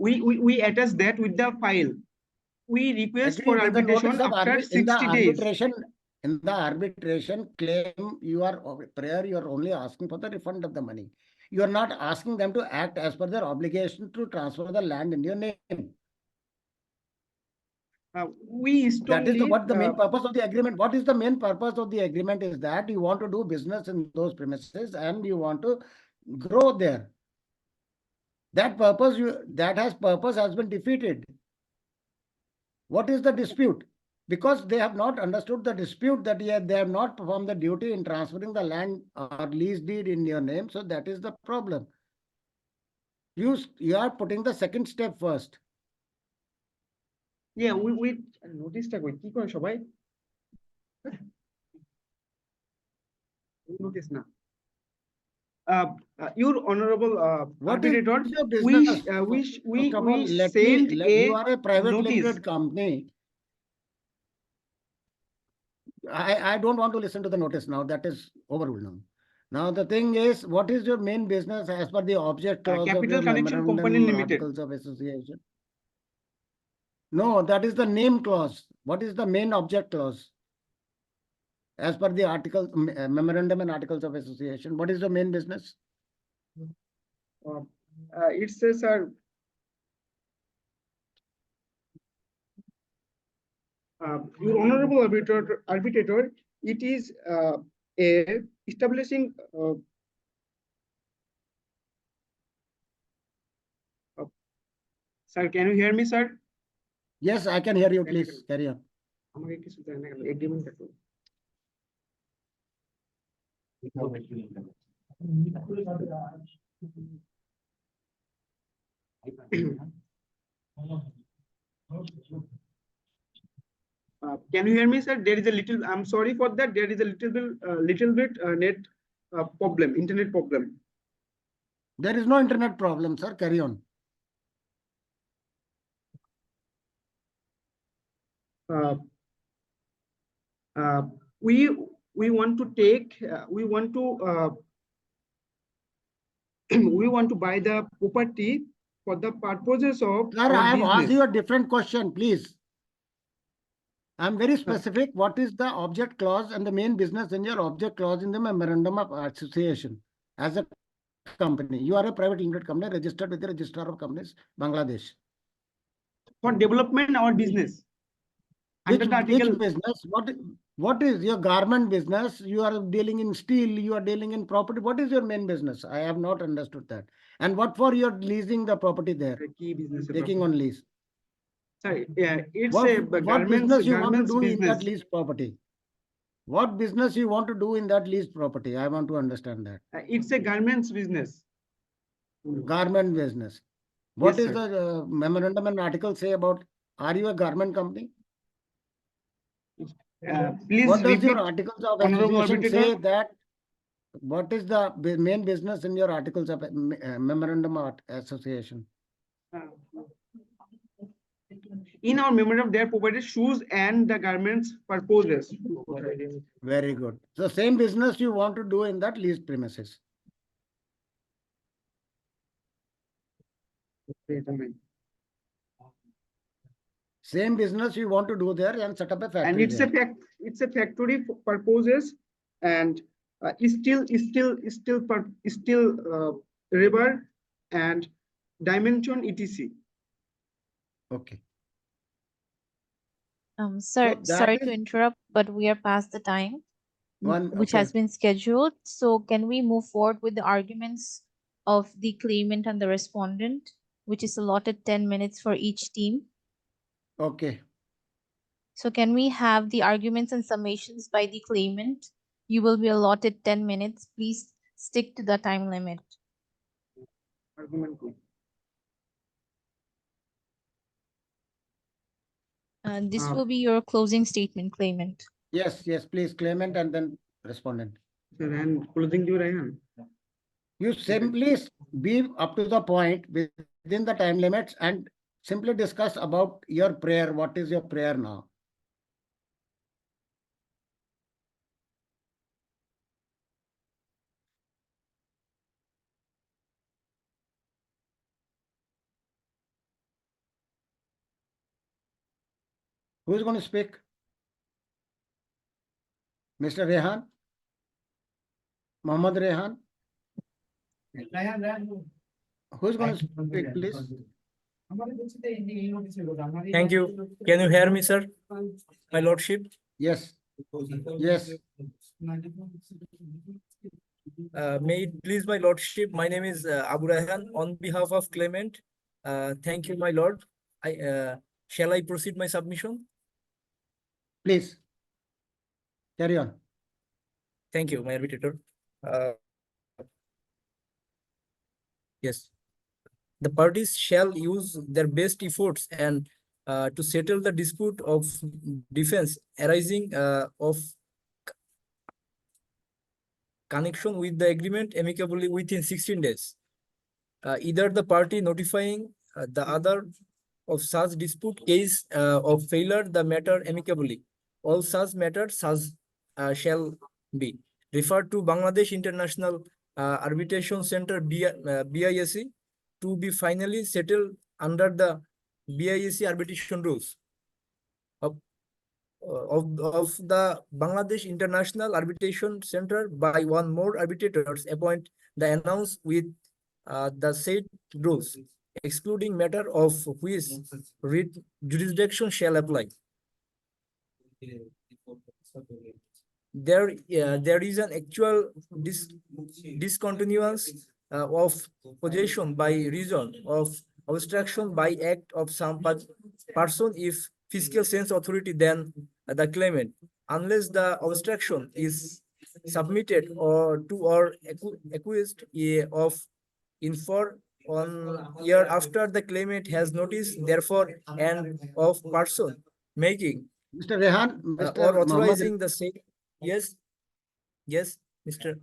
We attach that with the file. We request Agreed, for in the arbitration notice of after in the 60 days. arbitration, in the arbitration claim, you are prayer, you are only asking for the refund of the money. You are not asking them to act as per their obligation to transfer the land in your name. We That is strongly what the main purpose of the agreement. What is the main purpose of the agreement is that you want to do business in those premises and you want to grow there. That purpose has been defeated. What is the dispute? Because they have not understood the dispute, that they have not performed the duty in transferring the land or lease deed in your name. So that is the problem. You are putting the second step first. Yeah, we নোটিশটা কই কি করে সবাই? Notice না। Your honorable arbitrator, What is your we business? we First of all, sent you are a private notice. limited company. I don't want to listen to the notice now. That is overruled now. Now the thing is, what is your main business as per the object clause of Capital your Connection Company memorandum Limited. articles of association? No, that is the name clause. What is the main object clause? As per the article, memorandum and articles of association, what is the main business? It says, sir, your honorable arbitrator, it is a establishing sir, can you hear me, sir? Yes, I can hear you. Please carry on. আমাকে কিছু জানা গেল এগ্রিমেন্টটা কই? Can you hear me, sir? There is a little. I'm sorry for that. There is a little bit net problem, internet problem. There is no internet problem, sir. Carry on. We want to take. We want to. We want to buy the property for the purposes of. Sir, I have asked you a different question, please. I'm very specific. What is the object clause and the main business in your object clause in the memorandum of association as a company? You are a private limited company registered with the Registrar of Companies, Bangladesh. For development our business. Which business? What is your garment business? You are dealing in steel, you are dealing in property. What is your main business? I have not understood that. And what for you're leasing the property there? Key business. Taking on lease. Sorry, yeah, it's what garments, business you want to do business. in that leased property? What business you want to do in that leased property? I want to understand that. It's a garments business. Garment business. What Yes, is the memorandum and article say about? Are you a garment company? Please what does repeat, your articles of association say that? What is the main business in your articles of memorandum of association? In our memorandum, they are provided shoes and the garments purposes. Very good. So same business you want to do in that leased premises. Same business you want to do there and set up a factory. And it's a factory for purposes, and steel rubber and dimension etc. Okay. Sir, sorry to interrupt, but we are past the time which has been scheduled. So can we move forward with the arguments of the claimant and the respondent, which is allotted 10 minutes for each team? Okay. So can we have the arguments and summations by the claimant? You will be allotted 10 minutes. Please stick to the time limit. This will be your closing statement, claimant. Yes, yes, please, claimant and then respondent. Sir, and closing you, Ryan. You simply be up to the point within the time limits and simply discuss about your prayer. What is your prayer now? Who is going to speak? Mr. Rehan? Mohammed Rehan? Who is going to speak, please? Thank you. Can you hear me, sir? My lordship? Yes. Yes. May it please my lordship, my name is Abu Rayhan on behalf of claimant. Thank you, my lord. Shall I proceed my submission? Please. Carry on. Thank you, my arbitrator. Uh, yes. The parties shall use their best efforts and to settle the dispute of defense arising of connection with the agreement amicably within 16 days. Either the party notifying the other of such dispute case of failure the matter amicably. All such matters shall be referred to Bangladesh International Arbitration Center BIAC to be finally settled under the BIAC arbitration rules of the Bangladesh International Arbitration Center by one more arbitrators appoint the announced with the said rules, excluding matter of which jurisdiction shall apply. There is an actual discontinuance of possession by reason of obstruction by act of some person if fiscal sense authority then the claimant, unless the obstruction is submitted or accused of infer on year after the claimant has noticed, therefore, and of person making Mr. Rehan, or Mr. Mohammed. authorizing the same. Yes, yes, Mr.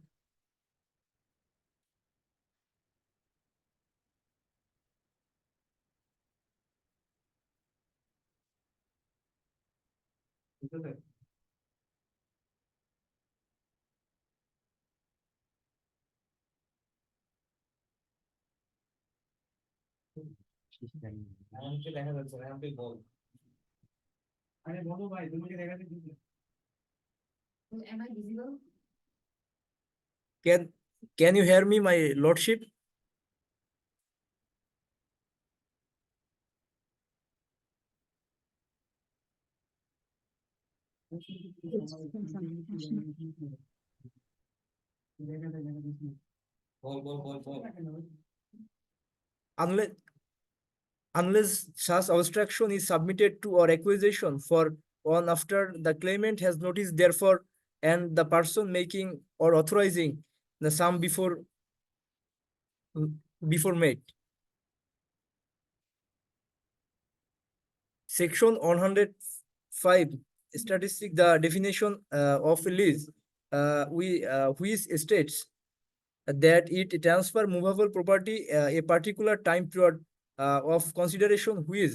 Am I visible? Can you hear me, my lordship? Unless unless such obstruction is submitted to or accusation for one after the claimant has noticed, therefore, and the person making or authorizing the sum before made. Section 105 statistic the definition of lease which states that it transfer movable property a particular time period of consideration which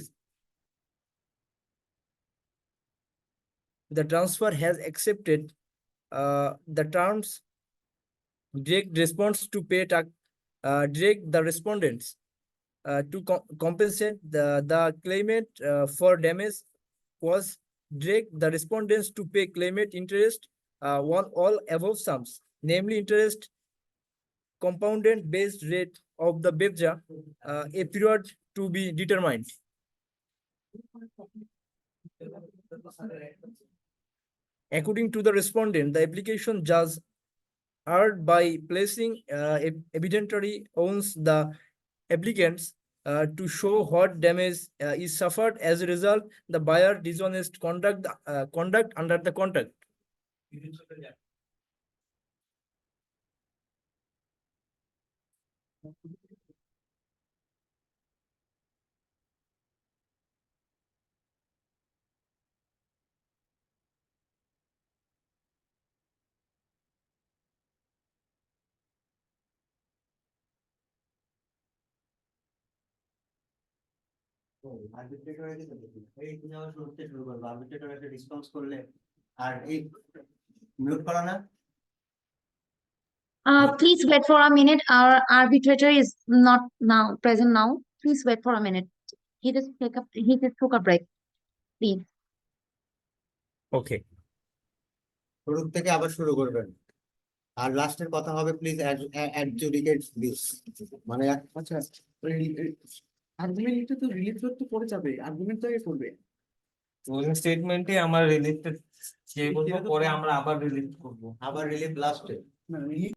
the transfer has accepted the terms direct response to pay direct the respondents to compensate the claimant for damage was direct the respondents to pay claimant interest on all above sums, namely interest compounded based rate of the BEPJA, a period to be determined. According to the respondent, the application judge erred by placing evidentiary owns the applicants to show what damage is suffered as a result the buyer dishonest conduct under the contract. Please wait for a minute. Our arbitrator is not now present now. Please wait for a minute. He just took a break. Please. Okay. শুরু থেকে আবার শুরু করবেন আর লাস্টের কথা হবে please adjudicate this মানে আচ্ছা আর্গুমেন্ট তো রিলিজ করতে পড়ে যাবে আর্গুমেন্ট তো আগে করবে ক্লোজিং স্টেটমেন্টে আমরা রিলিজটা চেয়ে বলবো পরে আমরা আবার রিলিজ করব আবার রিলিজ লাস্টে না release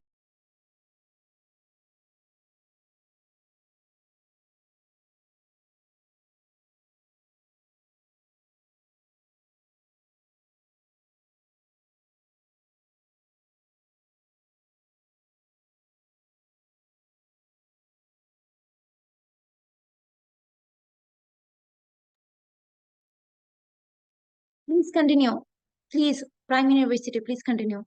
Please continue. Please, Prime University, please continue.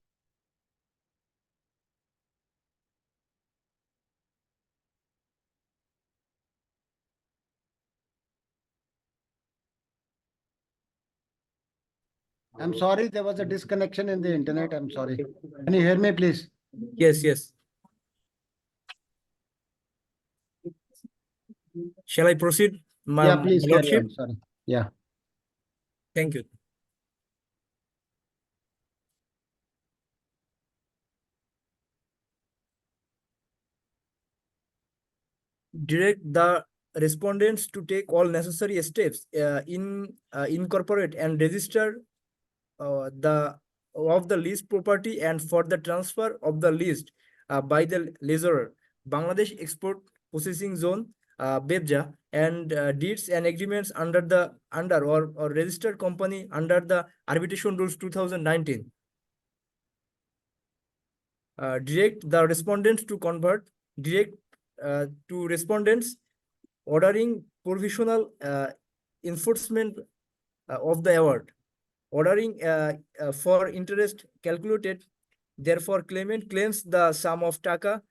I'm sorry, there was a disconnection in the internet. I'm sorry. Can you hear me, please? Yes, yes. Shall I proceed, Yeah, please my carry lordship? on. Sorry. Yeah. Thank you. Direct the respondents to take all necessary steps in incorporate and register of the leased property and for the transfer of the leased by the leaseor, Bangladesh Export Processing Zone, BEPZA, and deeds and agreements under or registered company under the Arbitration Rules 2019. Direct the respondents to convert direct to respondents ordering provisional enforcement of the award, ordering for interest calculated. Therefore, claimant claims the sum of taka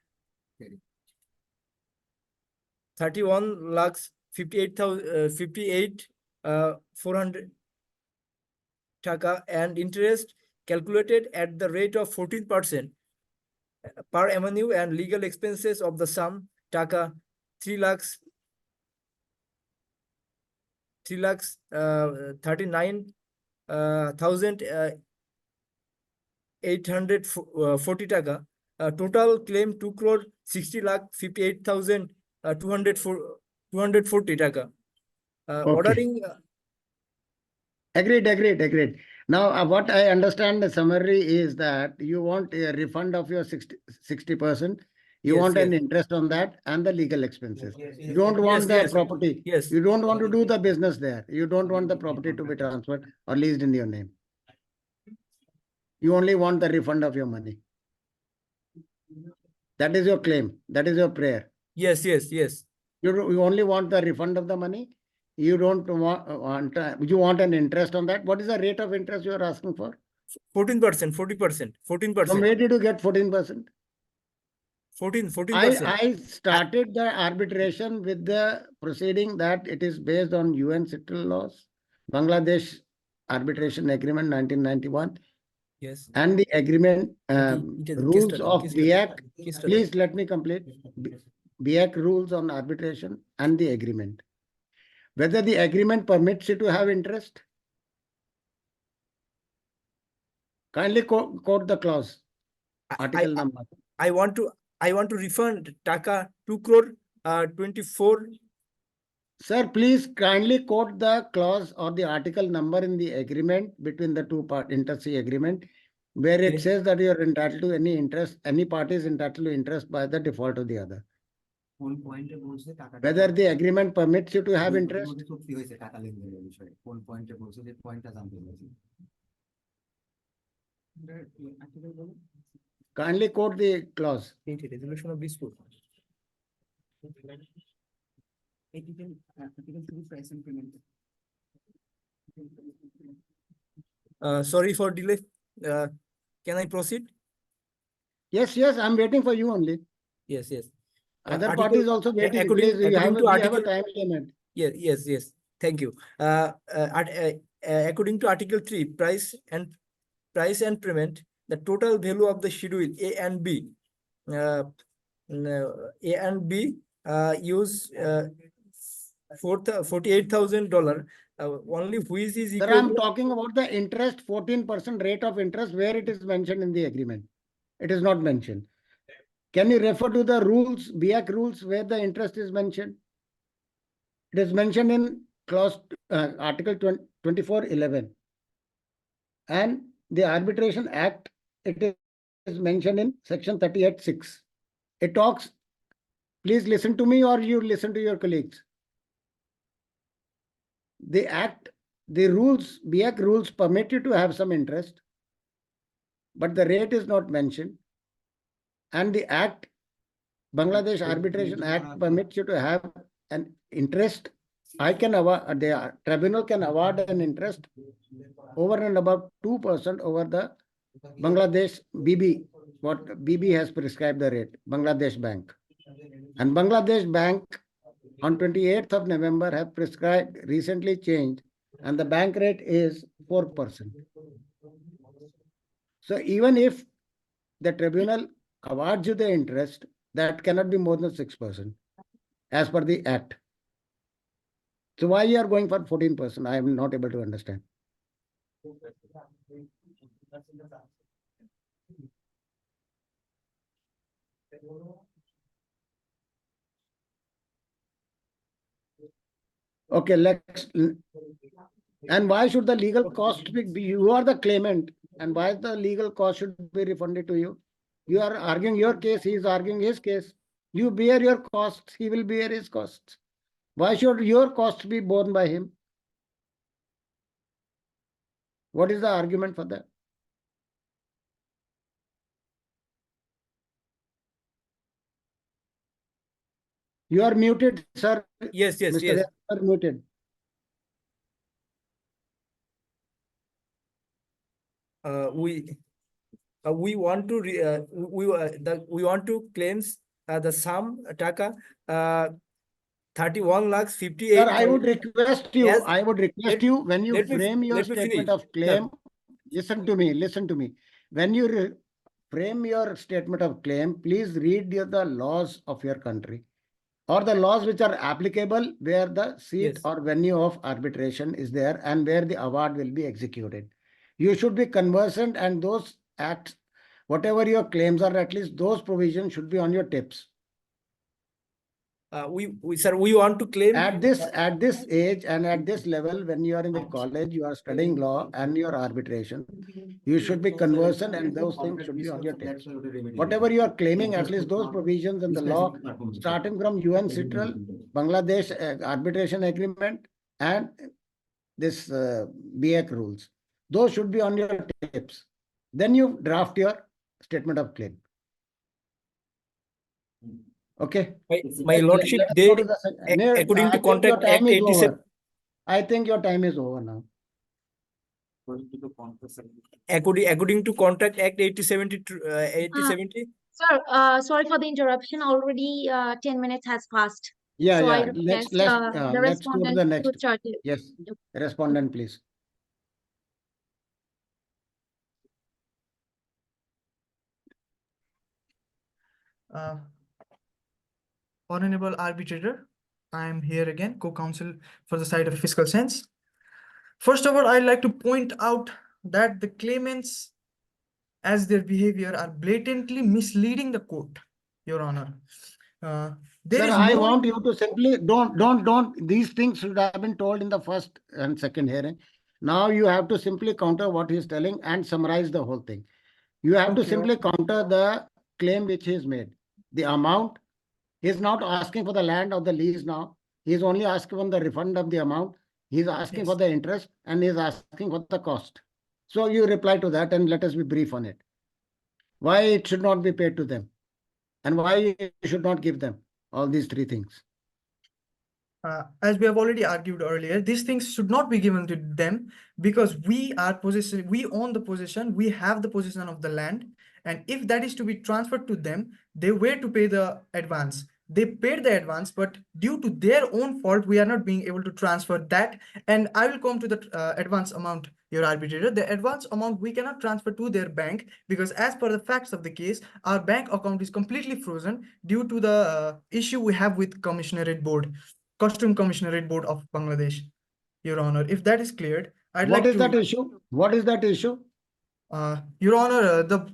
31,58,400 taka and interest calculated at the rate of 14% per annum and legal expenses of the sum taka 3,39,840 taka. Total claim 2,60,58,240 taka. Ordering. Agreed. Now, what I understand the summary is that you want a refund of your 60%. You Yes, want an yes. interest on that and the legal expenses. Yes, You don't want the yes, property. yes. You don't want to do the business there. You don't want the property to be transferred or leased in your name. You only want the refund of your money. That is your claim. That is your prayer. Yes. You only want the refund of the money. You don't want you want an interest on that. What is the rate of interest you are asking for? 14%, 40%, 14%. From where did you get 14%? 14%. I started the arbitration with the proceeding that it is based on UN civil laws, Bangladesh Arbitration Agreement 1991. Yes. And the agreement rules of BIAC. Please let me complete. BIAC rules on arbitration and the agreement. Whether the agreement permits you to have interest. Kindly quote the clause. Article number. I want to refund taka 2 crore 24. Sir, please kindly quote the clause or the article number in the agreement between the two inter-sea agreement, where it says that you are entitled to any interest, any party is entitled to interest by the default of the other. Whether the agreement permits you to have interest. Kindly quote the clause. Resolution of dispute. Sorry for delay. Can I proceed? Yes, I'm waiting for you only. Yes. Other parties also waiting. Please, we have a time limit. Yes. Thank you. According to Article 3, price and payment, the total value of the schedule A and B, A and B use $48,000 only, which is Sir, equal I'm to talking about the interest, 14% rate of interest, where it is mentioned in the agreement. It is not mentioned. Can you refer to the rules, BIAC rules, where the interest is mentioned? It is mentioned in clause Article 2411. And the Arbitration Act, it is mentioned in section 38(6). It talks, please listen to me or you listen to your colleagues. The act, the rules, BIAC rules permit you to have some interest, but the rate is not mentioned. And the act, Bangladesh Arbitration Act, permits you to have an interest. I can award, the tribunal can award an interest over and above 2% over the Bangladesh BB, what BB has prescribed the rate, Bangladesh Bank. And Bangladesh Bank on 28th of November have prescribed, recently changed, and the bank rate is 4%. So even if the tribunal awards you the interest, that cannot be more than 6% as per the act. So why you are going for 14%? I am not able to understand. Okay, let's. And why should the legal cost be? You are the claimant, and why the legal cost should be refunded to you? You are arguing your case, he is arguing his case. You bear your costs, he will bear his costs. Why should your costs be borne by him? What is the argument for that? You are muted, sir. Yes, Mr. yes. You are muted. We want to we want to claims the sum taka 31,58,000. Sir, I would request you. Yes. I would request you when you frame your statement of claim. Listen to me. Listen to me. When you frame your statement of claim, please read the laws of your country, or the laws which are applicable where the seat or venue of arbitration is there and where the award will be executed. You should be conversant, and those acts, whatever your claims are, at least those provisions should be on your tips. Sir, we want to claim at this age and at this level, when you are in the college, you are studying law and your arbitration, you should be conversant, and those things should be on your tips. Whatever you are claiming, at least those provisions in the law, starting from UN Citral, Bangladesh Arbitration Agreement, and this BIAC rules, those should be on your tips. Then you draft your statement of claim. Okay. My lordship, they according to Contract Act 87. I think your time is over now. According to Contract Act 8070. Sir, sorry for the interruption. Already 10 minutes has passed. Yeah, so yeah. I request the Let's go to the next. to charge it. Yes, respondent, please. Honorable arbitrator, I am here again, co-counsel for the side of Fiscal Sense. First of all, I'd like to point out that the claimants, as their behavior, are blatantly misleading the court, Your Honor. Sir, I want you to simply don't. These things should have been told in the first and second hearing. Now you have to simply counter what he's telling and summarize the whole thing. You have to simply counter the claim which he has made. The amount, he's not asking for the land or the lease now. He's only asking for the refund of the amount. He's asking for the interest, and he's asking for the cost. So you reply to that and let us be brief on it. Why it should not be paid to them, and why you should not give them all these three things. As we have already argued earlier, these things should not be given to them because we own the possession, we have the possession of the land, and if that is to be transferred to them, they were to pay the advance. they paid the advance, but due to their own fault, we are not being able to transfer that. And I will come to the advance amount, your arbitrator. The advance amount we cannot transfer to their bank because as per the facts of the case, our bank account is completely frozen due to the issue we have with Commissionerate Board, Custom Commissionerate Board of Bangladesh, Your Honor. If that is cleared, I'd What like is to. that issue? What is that issue? Your Honor,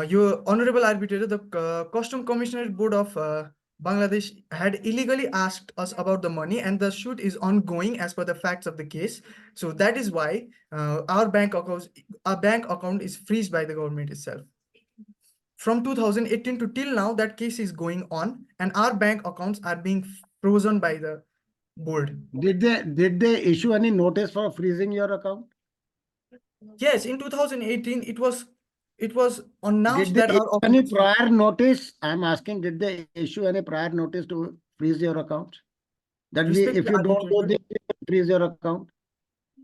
your Honorable Arbitrator, the Custom Commissionerate Board of Bangladesh had illegally asked us about the money, and the suit is ongoing as per the facts of the case. So that is why our bank account is freezed by the government itself. From 2018 to till now, that case is going on, and our bank accounts are being frozen by the board. Did they issue any notice for freezing your account? Yes, in 2018, it was announced Did that they our issue any account. prior notice? I'm asking, did they issue any prior notice to freeze your account? That we, Respected if you don't do arbitrator, this, freeze your account.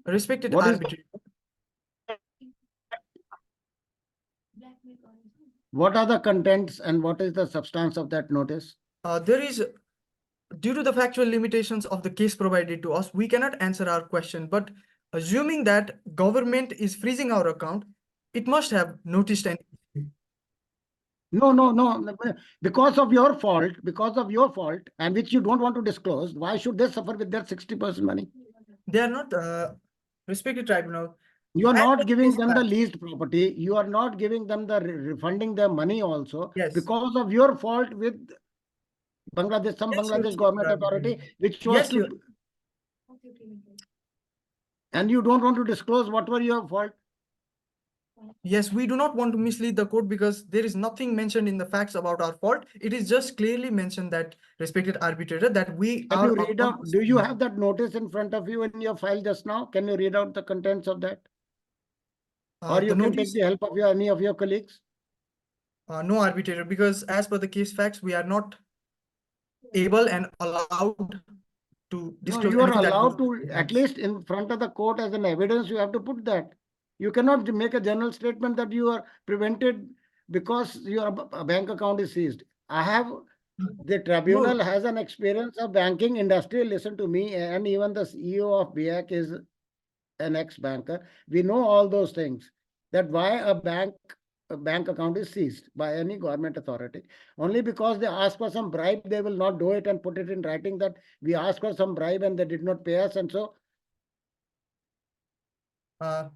Respected What is arbitrator. What are the contents and what is the substance of that notice? There is, due to the factual limitations of the case provided to us, we cannot answer our question. But assuming that government is freezing our account, it must have noticed an issue. No. Because of your fault, and which you don't want to disclose, why should they suffer with that 60% money? They are not, respected tribunal. You are as not per giving case them the fact- leased property. You are not giving them the refunding their money also. Yes. Because of your fault with Bangladesh, some Yes, Bangladesh Your government Honor. authority, which was Yes, to, and you don't want to disclose what were your fault. Yes, we do not want to mislead the court because there is nothing mentioned in the facts about our fault. It is just clearly mentioned that, respected arbitrator, that we Can are. you read out? Do you have that notice in front of you in your file just now? Can you read out the contents of that? Or you can take the help of any of your colleagues? No, arbitrator, because as per the case facts, we are not able and allowed to disclose. No, you are anything that allowed goes- to, at least in front of the court as an evidence, you have to put that. You cannot make a general statement that you are prevented because your bank account is seized. The tribunal has an experience of banking industry. Listen to me, and even the CEO of BIAC is an ex-banker. We know all those things, that why a bank account is seized by any government authority. Only because they ask for some bribe, they will not do it and put it in writing that we asked for some bribe and they did not pay us, and so.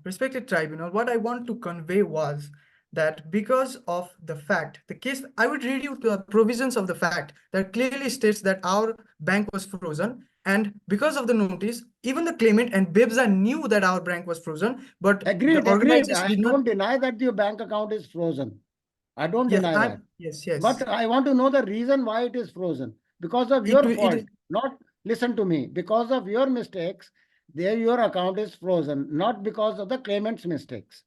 Respected tribunal, what I want to convey was that because of the fact, the case, I would read you the provisions of the fact that clearly states that our bank was frozen. And because of the notice, even the claimant and BIBSA knew that our bank was frozen, but Agreed. the organization I did don't not deny that your bank account is frozen. I don't Yes, deny that. Yes. But I want to know the reason why it is frozen. Because of your fault. Not, listen to me, because of your mistakes, your account is frozen, not because of the claimant's mistakes.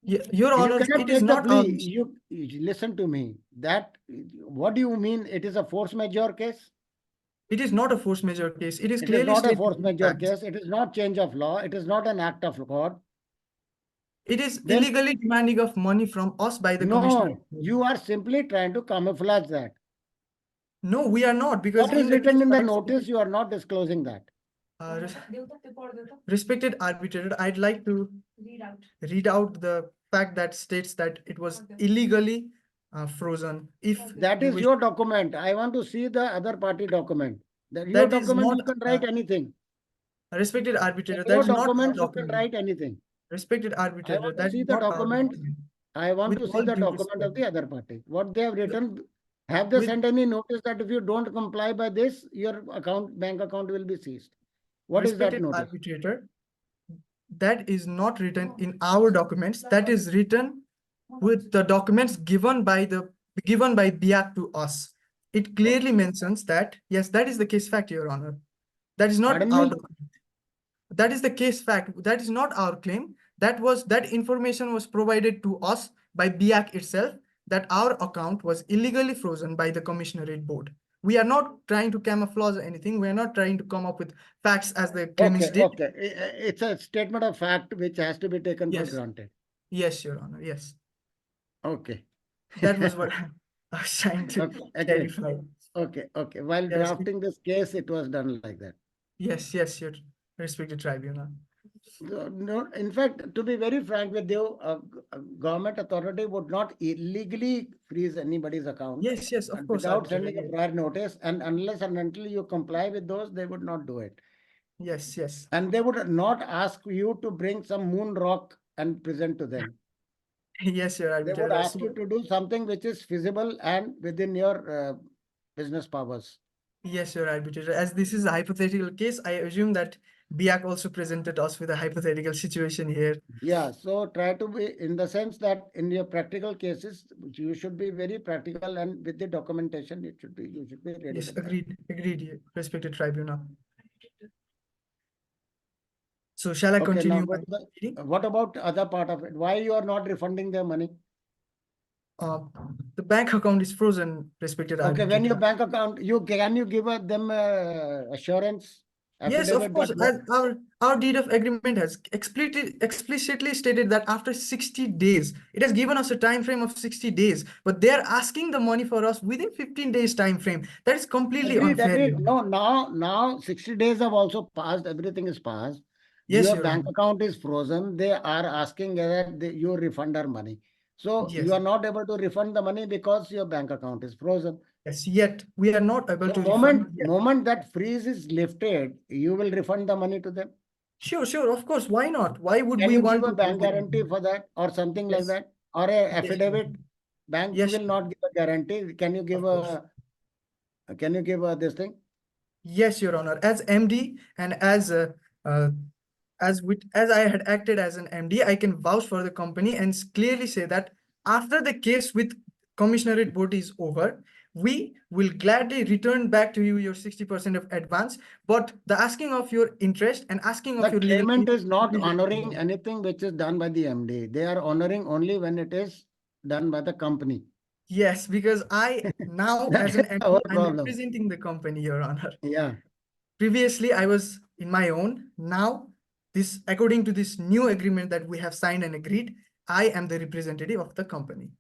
Your Honor, it is not. You listen to me. What do you mean? It is a force majeure case? It is not a force majeure case. It is It clearly is not a stated force in majeure facts. case. It is not change of law. It is not an act of God. It is illegally demanding of money from us by the commissioner. No, you are simply trying to camouflage that. No, we are not, because what is written in the notice, you are not disclosing that. Respected arbitrator, I'd like to read out the fact that states that it was illegally frozen. If that is your document, I want to see the other party document. Your document, you can write anything. Respected arbitrator, your that is not document, you document. can write anything. Respected arbitrator, I want that to see is the not our document. document. I want With to see all the due document of respect. the other party. What they have written. Have they sent any notice that if you don't comply by this, your bank account will be seized? What is that Respected notice? arbitrator, that is not written in our documents. That is written with the documents given by BIAC to us. It clearly mentions that, yes, that is the case fact, Your Honor. That is not Pardon our me? document. That is the case fact. That is not our claim. That information was provided to us by BIAC itself, that our account was illegally frozen by the Commissionerate Board. We are not trying to camouflage anything. We are not trying to come up with facts as the claimants did. Okay. It's a statement of fact which has to be taken for granted. Yes, Your Honor. Yes. Okay. That was what. I was trying to Okay, agreed. clarify. Okay. While Yes, drafting this case, it was done like that. yes, your respected tribunal. No, in fact, to be very frank with you, a government authority would not illegally freeze anybody's account Yes, of and course, without arbitrator. sending a prior notice, and unless and until you comply with those, they would not do it. Yes. And they would not ask you to bring some moon rock and present to them. Yes, your They arbitrator. would ask you to do something which is feasible and within your business powers. Yes, your arbitrator. As this is a hypothetical case, I assume that BIAC also presented us with a hypothetical situation here. Yeah, so try to be in the sense that in your practical cases, you should be very practical, and with the documentation, you should be ready. Yes, with that. agreed, respected tribunal. So shall I Okay, continue? now what about other part of it? Why you are not refunding their money? The bank account is frozen, respected Okay, when your arbitrator. bank account, can you give them assurance? Yes, of Affidavit course. that Our deed of agreement has explicitly stated that after 60 days, it has given us a time frame of 60 days, but they are asking the money for us within 15 days time frame. That is completely unfair. Agreed. No, now 60 days have also passed. Everything is passed. Yes, Your Your bank Honor. account is frozen. They are asking whether you refund our money. So Yes. you are not able to refund the money because your bank account is frozen. Yes, yet we are not able So to refund yet. moment that freeze is lifted, you will refund the money to them. Sure, of course. Why not? Why would Can we you want give a to bank do that? guarantee for that or something like Yes. that? Or a Yes, affidavit? Bank Yes, will not give a guarantee. Can you give Of course. this thing? Yes, Your Honor. As MD and as I had acted as an MD, I can vouch for the company and clearly say that after the case with Commissionerate Board is over, we will gladly return back to you your 60% of advance, but the asking of your interest and asking of The your legal claimant fee is not is honoring anything which is done by the MD. They are honoring only when it is done by the company. Yes, because I now That as an is MD, our I'm problem. representing the company, Your Honor. Yeah. Previously, I was in my own. Now, according to this new agreement that we have signed and agreed, I am the representative of the company.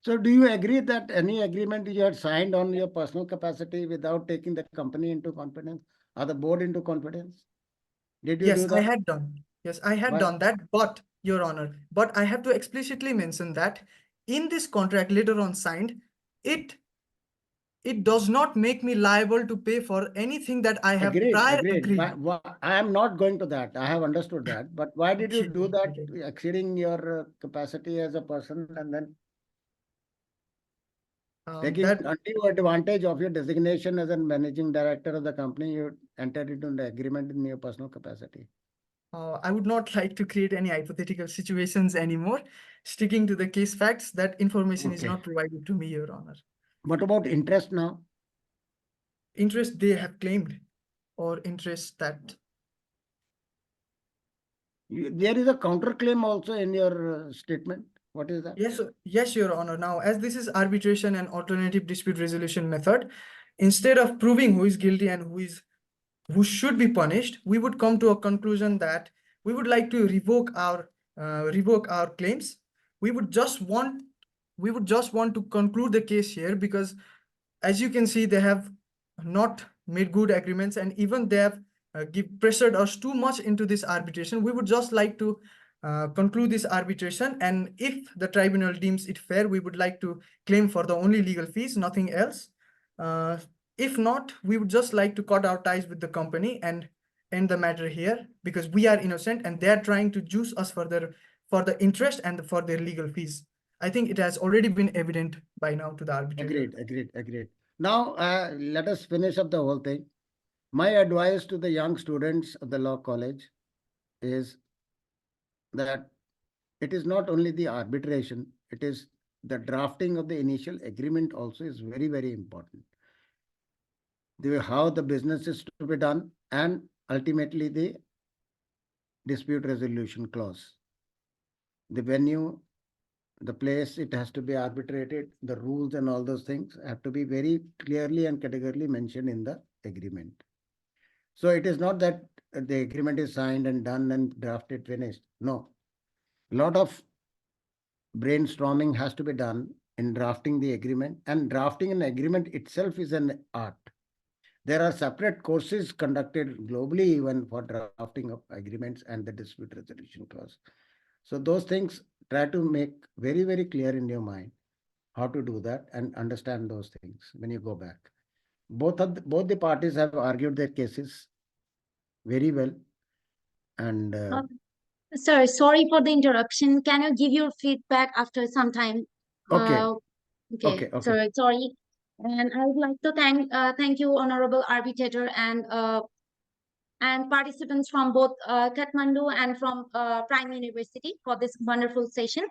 So do you agree that any agreement you had signed on your personal capacity without taking the company into confidence or the board into confidence? Did you do Yes, that? I had done. Yes, I had Why? done that, but Your Honor, but I have to explicitly mention that in this contract later on signed, it does not make me liable to pay for anything that I have prior agreed. I am not going to that. I have understood that. But why did you do that, Okay. exceeding your capacity as a person and then taking undue advantage of your designation as a managing director of the company? You entered into the agreement in your personal capacity. I would not like to create any hypothetical situations anymore. Sticking to the case facts, that information is not provided to me, Your Honor. What about interest now? Interest they have claimed, or interest that there is a counterclaim also in your statement. What is that? Yes, Your Honor. Now, as this is arbitration and alternative dispute resolution method, instead of proving who is guilty and who should be punished, we would come to a conclusion that we would like to revoke our claims. We would just want to conclude the case here, because as you can see, they have not made good agreements, and even they have pressured us too much into this arbitration. We would just like to conclude this arbitration, and if the tribunal deems it fair, we would like to claim for the only legal fees, nothing else. If not, we would just like to cut our ties with the company and end the matter here, because we are innocent and they are trying to juice us for the interest and for their legal fees. I think it has already been evident by now to the arbitrator. Agreed. Now, let us finish up the whole thing. My advice to the young students of the law college is that it is not only the arbitration, it is the drafting of the initial agreement also is very, very important. How the business is to be done, and ultimately the dispute resolution clause. The venue, the place it has to be arbitrated, the rules and all those things have to be very clearly and categorically mentioned in the agreement. So it is not that the agreement is signed and done and drafted, finished. No. A lot of brainstorming has to be done in drafting the agreement, and drafting an agreement itself is an art. There are separate courses conducted globally even for drafting of agreements and the dispute resolution clause. So those things try to make very, very clear in your mind how to do that and understand those things when you go back. Both the parties have argued their cases very well. And Sir, sorry for the interruption. Can you give your feedback after some time? okay. Okay. Sir, sorry. And I would like to thank you, Honorable Arbitrator, and participants from both Kathmandu and from Prime University for this wonderful session.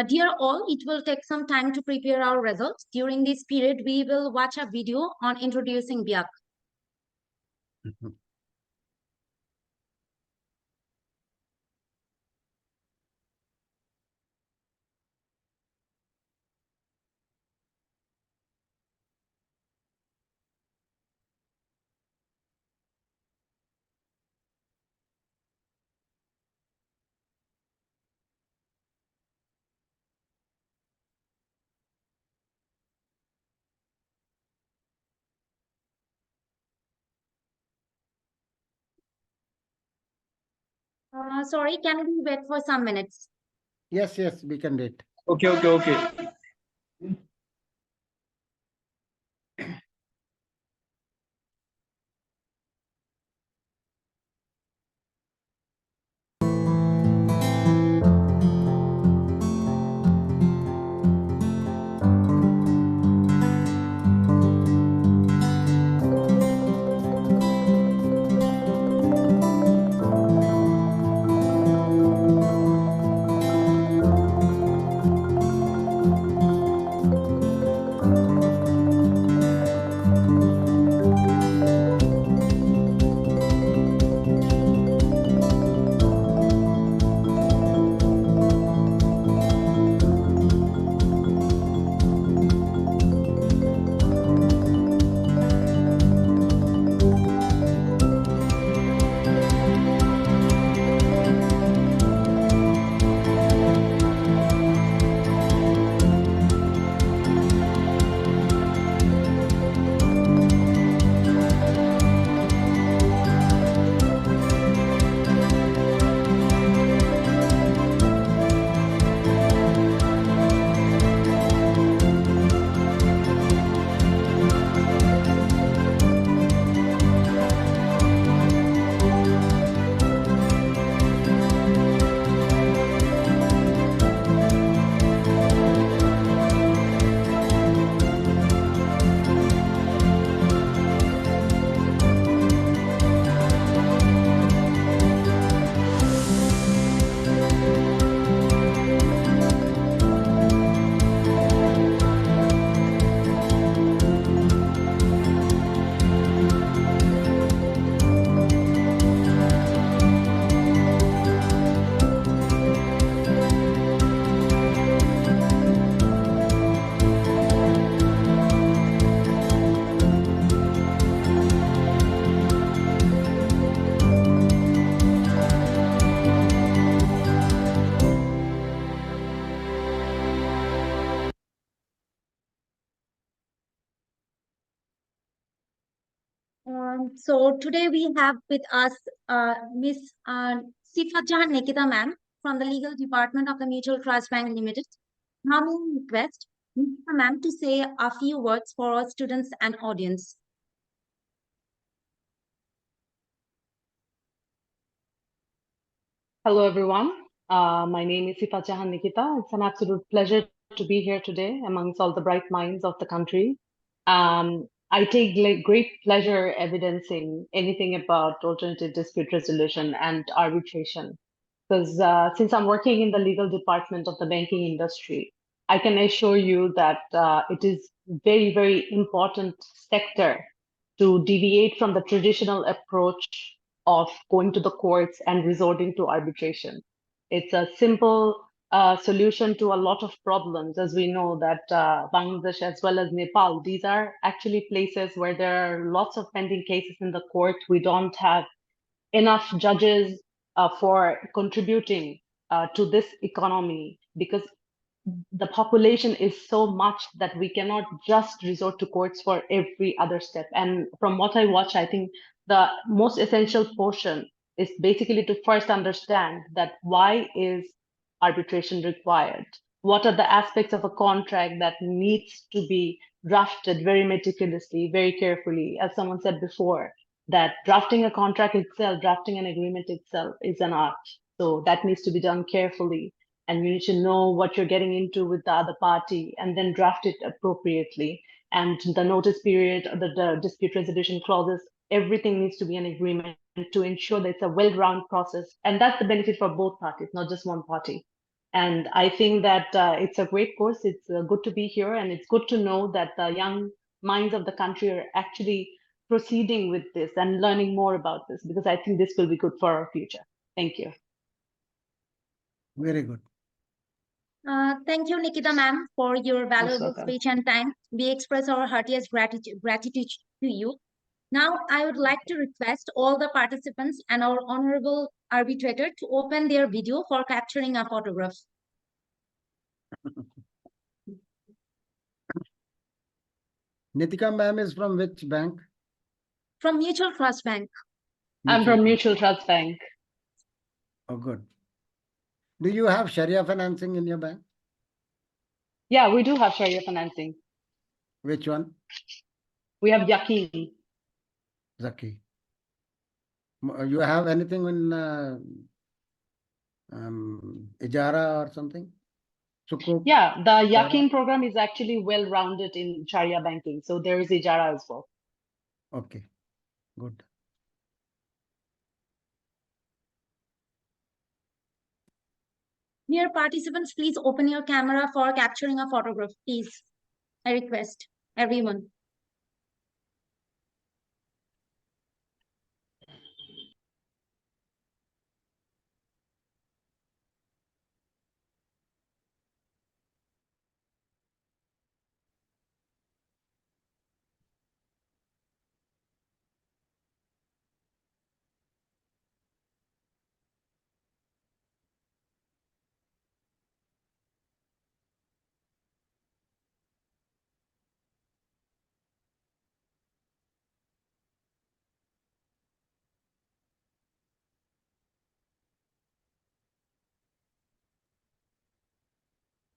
Dear all, it will take some time to prepare our results. During this period, we will watch a video on introducing BIAC. Sorry, can we wait for some minutes? Yes, we can wait. Okay. So today we have with us Miss Sifa Jahan Nikita ma'am from the Legal Department of the Mutual Trust Bank Limited. Now we request Nikita ma'am to say a few words for our students and audience. Hello, everyone. My name is Sifa Jahan Nikita. It's an absolute pleasure to be here today amongst all the bright minds of the country. I take great pleasure evidencing anything about alternative dispute resolution and arbitration. Because since I'm working in the legal department of the banking industry, I can assure you that it is very, very important sector to deviate from the traditional approach of going to the courts and resorting to arbitration. It's a simple solution to a lot of problems, as we know that Bangladesh as well as Nepal, these are actually places where there are lots of pending cases in the court. We don't have enough judges for contributing to this economy, because the population is so much that we cannot just resort to courts for every other step. And from what I watch, I think the most essential portion is basically to first understand that why is arbitration required? What are the aspects of a contract that needs to be drafted very meticulously, very carefully? As someone said before, that drafting a contract itself, drafting an agreement itself is an art. So that needs to be done carefully. And you need to know what you're getting into with the other party and then draft it appropriately. And the notice period, the dispute resolution clauses, everything needs to be an agreement to ensure that it's a well-rounded process. And that's the benefit for both parties, not just one party. And I think that it's a great course. It's good to be here. And it's good to know that the young minds of the country are actually proceeding with this and learning more about this, because I think this will be good for our future. Thank you. Very good. Thank you, Nikita ma'am, for your valuable welcome. speech and time. We express our heartiest gratitude to you. Now, I would like to request all the participants and our honorable arbitrator to open their video for capturing a photograph. Nitika ma'am is from which bank? From Mutual Trust Bank. I'm from Mutual Trust Bank. Oh, good. Do you have Sharia financing in your bank? Yeah, we do have Sharia financing. Which one? We have Yaqeen. Zaki. You have anything in Ijara or something? Sukuk? Yeah, the Yaqeen program is actually well-rounded in Sharia banking. So there is Ijara as well. Okay, good. Dear participants, please open your camera for capturing a photograph, please. I request everyone.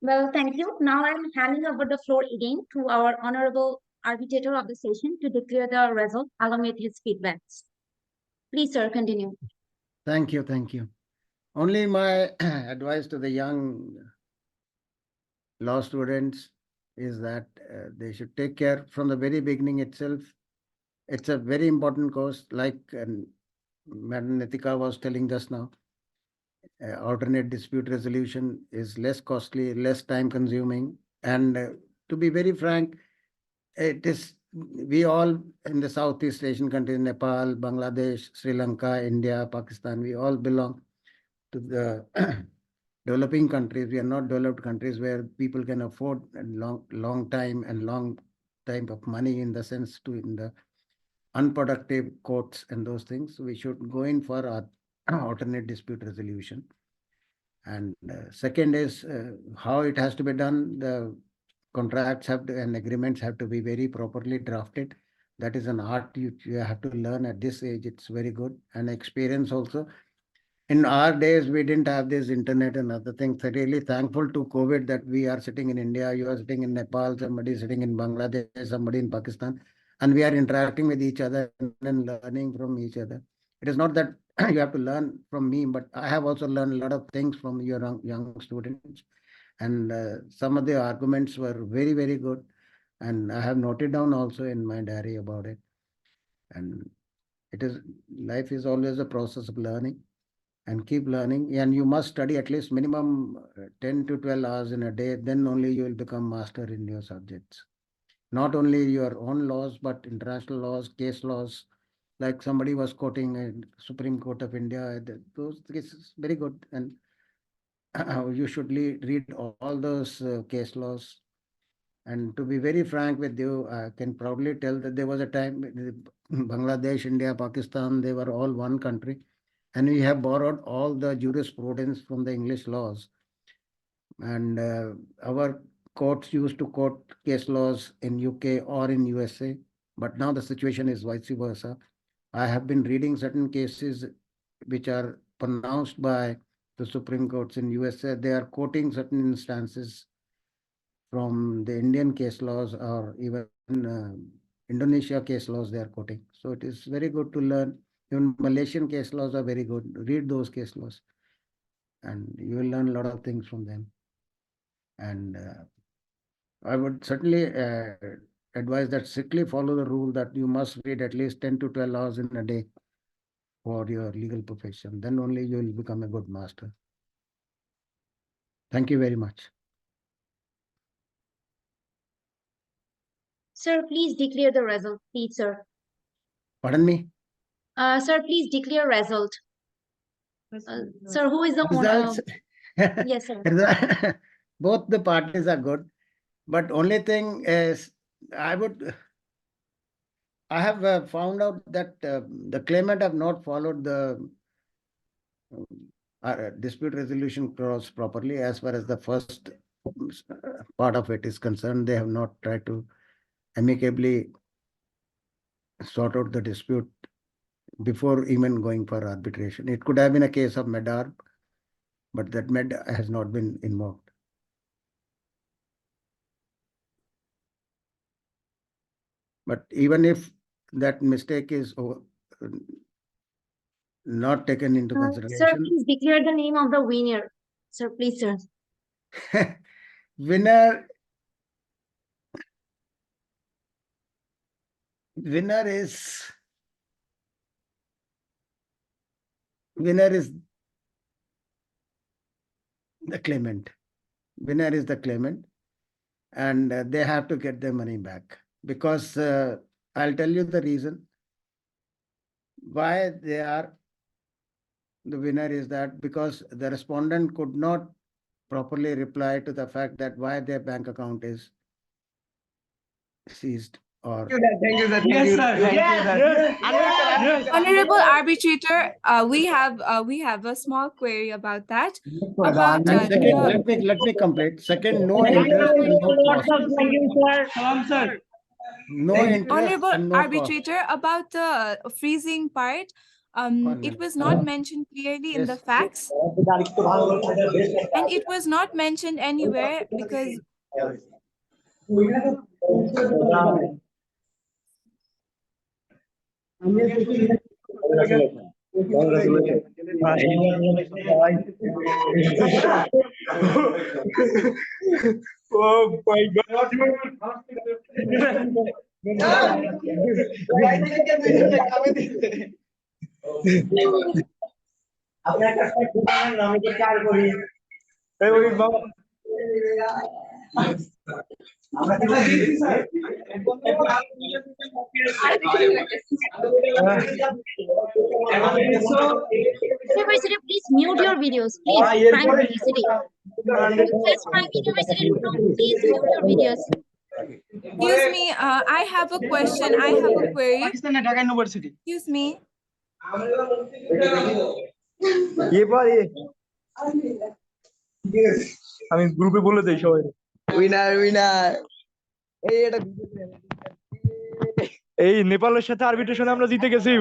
Well, thank you. Now I'm handing over the floor again to our honorable arbitrator of the session to declare the result along with his feedbacks. Please, sir, continue. Thank you, thank you. Only my advice to the young law students is that they should take care from the very beginning itself. It's a very important course, like Madam Nitika was telling just now. Alternate dispute resolution is less costly, less time consuming. And to be very frank, it is, we all in the Southeast Asian countries, Nepal, Bangladesh, Sri Lanka, India, Pakistan, we all belong to the developing countries. We are not developed countries where people can afford a long time and long time of money in the sense to in the unproductive courts and those things. We should go in for our alternate dispute resolution. And second is how it has to be done. The contracts have to, and agreements have to be very properly drafted. That is an art you have to learn at this age. It's very good. And experience also. In our days, we didn't have this internet and other things. I'm really thankful to COVID that we are sitting in India, you are sitting in Nepal, somebody sitting in Bangladesh, somebody in Pakistan, and we are interacting with each other and learning from each other. It is not that you have to learn from me, but I have also learned a lot of things from your young students. And some of the arguments were very, very good. And I have noted down also in my diary about it. And it is, life is always a process of learning. And keep learning, and you must study at least minimum 10 to 12 hours in a day, then only you will become master in your subjects. Not only your own laws, but international laws, case laws, like somebody was quoting Supreme Court of India, those cases, very good. And you should read all those case laws. And to be very frank with you, I can proudly tell that there was a time, Bangladesh, India, Pakistan, they were all one country. And we have borrowed all the jurisprudence from the English laws. And our courts used to quote case laws in UK or in USA, but now the situation is vice versa. I have been reading certain cases which are pronounced by the Supreme Courts in USA. They are quoting certain instances from the Indian case laws or even Indonesia case laws they are quoting. So it is very good to learn. Even Malaysian case laws are very good. Read those case laws and you will learn a lot of things from them. And I would certainly advise that strictly follow the rule that you must read at least 10 to 12 hours in a day for your legal profession. Then only you will become a good master. Thank you very much. Sir, please declare the result, please, sir. Pardon me? Sir, please declare result. Sir, who is the Results? Yes, sir. Both the parties are good, but only thing is I have found out that the claimant have not followed the dispute resolution clause properly as far as the first part of it is concerned. They have not tried to amicably sort out the dispute before even going for arbitration. It could have been a case of MEDAR, but that MED has not been invoked. But even if that mistake is not taken into Sir, consideration, please declare the name of the winner. Sir, please, sir. winner is the claimant. Winner is the claimant, and they have to get their money back, because I'll tell you the reason why they are the winner is that because the respondent could not properly reply to the fact that why their bank account is seized or Honorable arbitrator, we have a small query about that. About and second, let me complete. Second, no interest and no cost. No interest Honorable and no arbitrator, about the freezing part, it was not mentioned clearly in the facts, and it was not mentioned anywhere because Oh my God. University, please mute your videos, please. Prime University. Request Prime University to please mute your videos. Excuse me, I have a question. I have a query. Excuse me. আমি গ্রুপে বলে দেই সবাই winner winner এই নেপালের সাথে আরবিট্রেশনে আমরা জিতে গেছি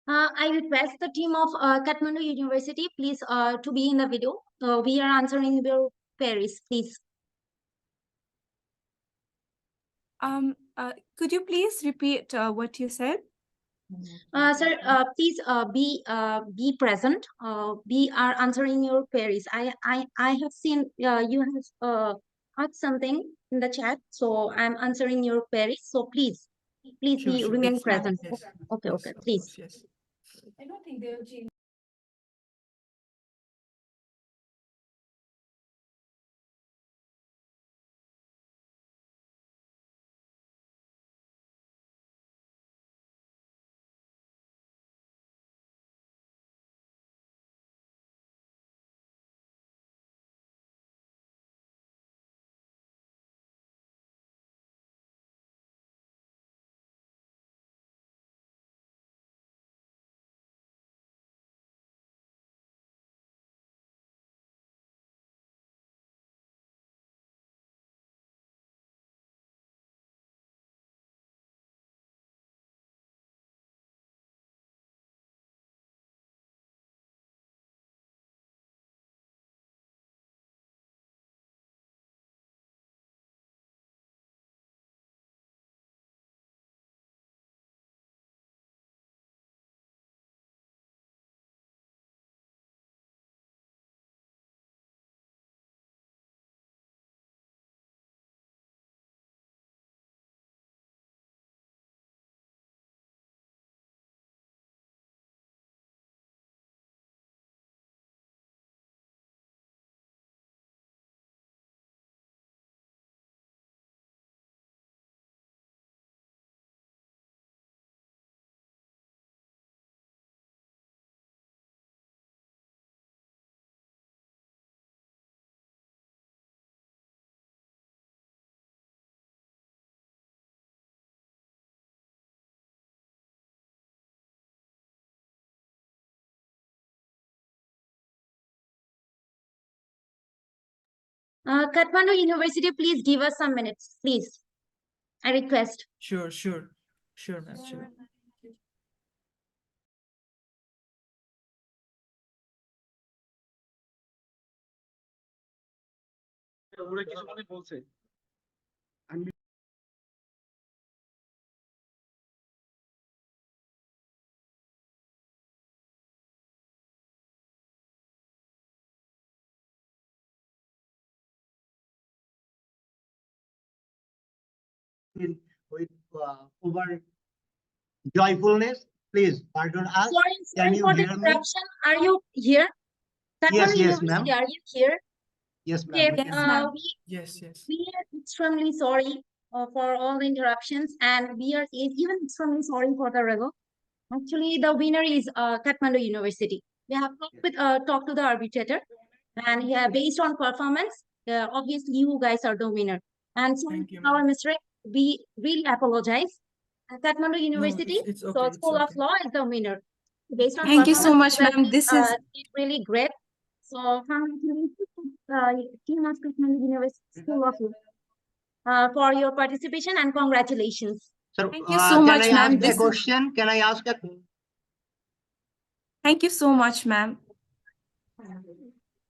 I request the team of Kathmandu University, please, to be in the video. We are answering your queries, please. Could you please repeat what you said? Sir, please be present. We are answering your queries. I have seen you have asked something in the chat, so I'm answering your queries. So please Sure. remain Yes, present. yes, Okay, yes, of please. course, yes. I don't think they'll change. Kathmandu University, please give us some minutes, please. I request. Sure, ma'am, sure. With over joyfulness, please pardon us. Sorry for the interruption. Are you here? Yes, Kathmandu University, are you here? Yes, Okay, ma'am. Yes. we are extremely sorry for all the interruptions, and we are even extremely sorry for the result. Actually, the winner is Kathmandu University. We have talked to the arbitrator, and based on performance, obviously you guys are the winner. And so our mistake, we really apologize. Kathmandu University, it's so okay, School of Law is the winner. Based on Thank you so performance, much, ma'am. This is did really great. So congratulations, team of Kathmandu University School of Law, for your participation, and congratulations. Sir, thank you so much, can I ma'am. ask a question? Can I ask a Thank you so much, ma'am.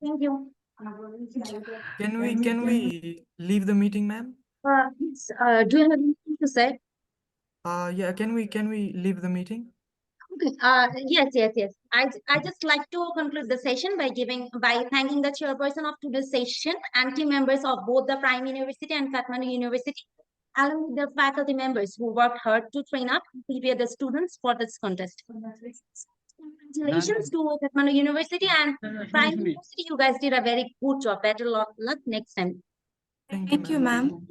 Thank you. Can we leave the meeting, ma'am? Do you have anything to say? Yeah, can we leave the meeting? Okay. Yes. I just like to conclude the session by thanking the chairperson of today's session and team members of both the Prime University and Kathmandu University, along with the faculty members who worked hard to train up and prepare the students for this contest. Congratulations to Kathmandu University and Prime University. You guys did a very good job. Better luck next time. Thank you, ma'am.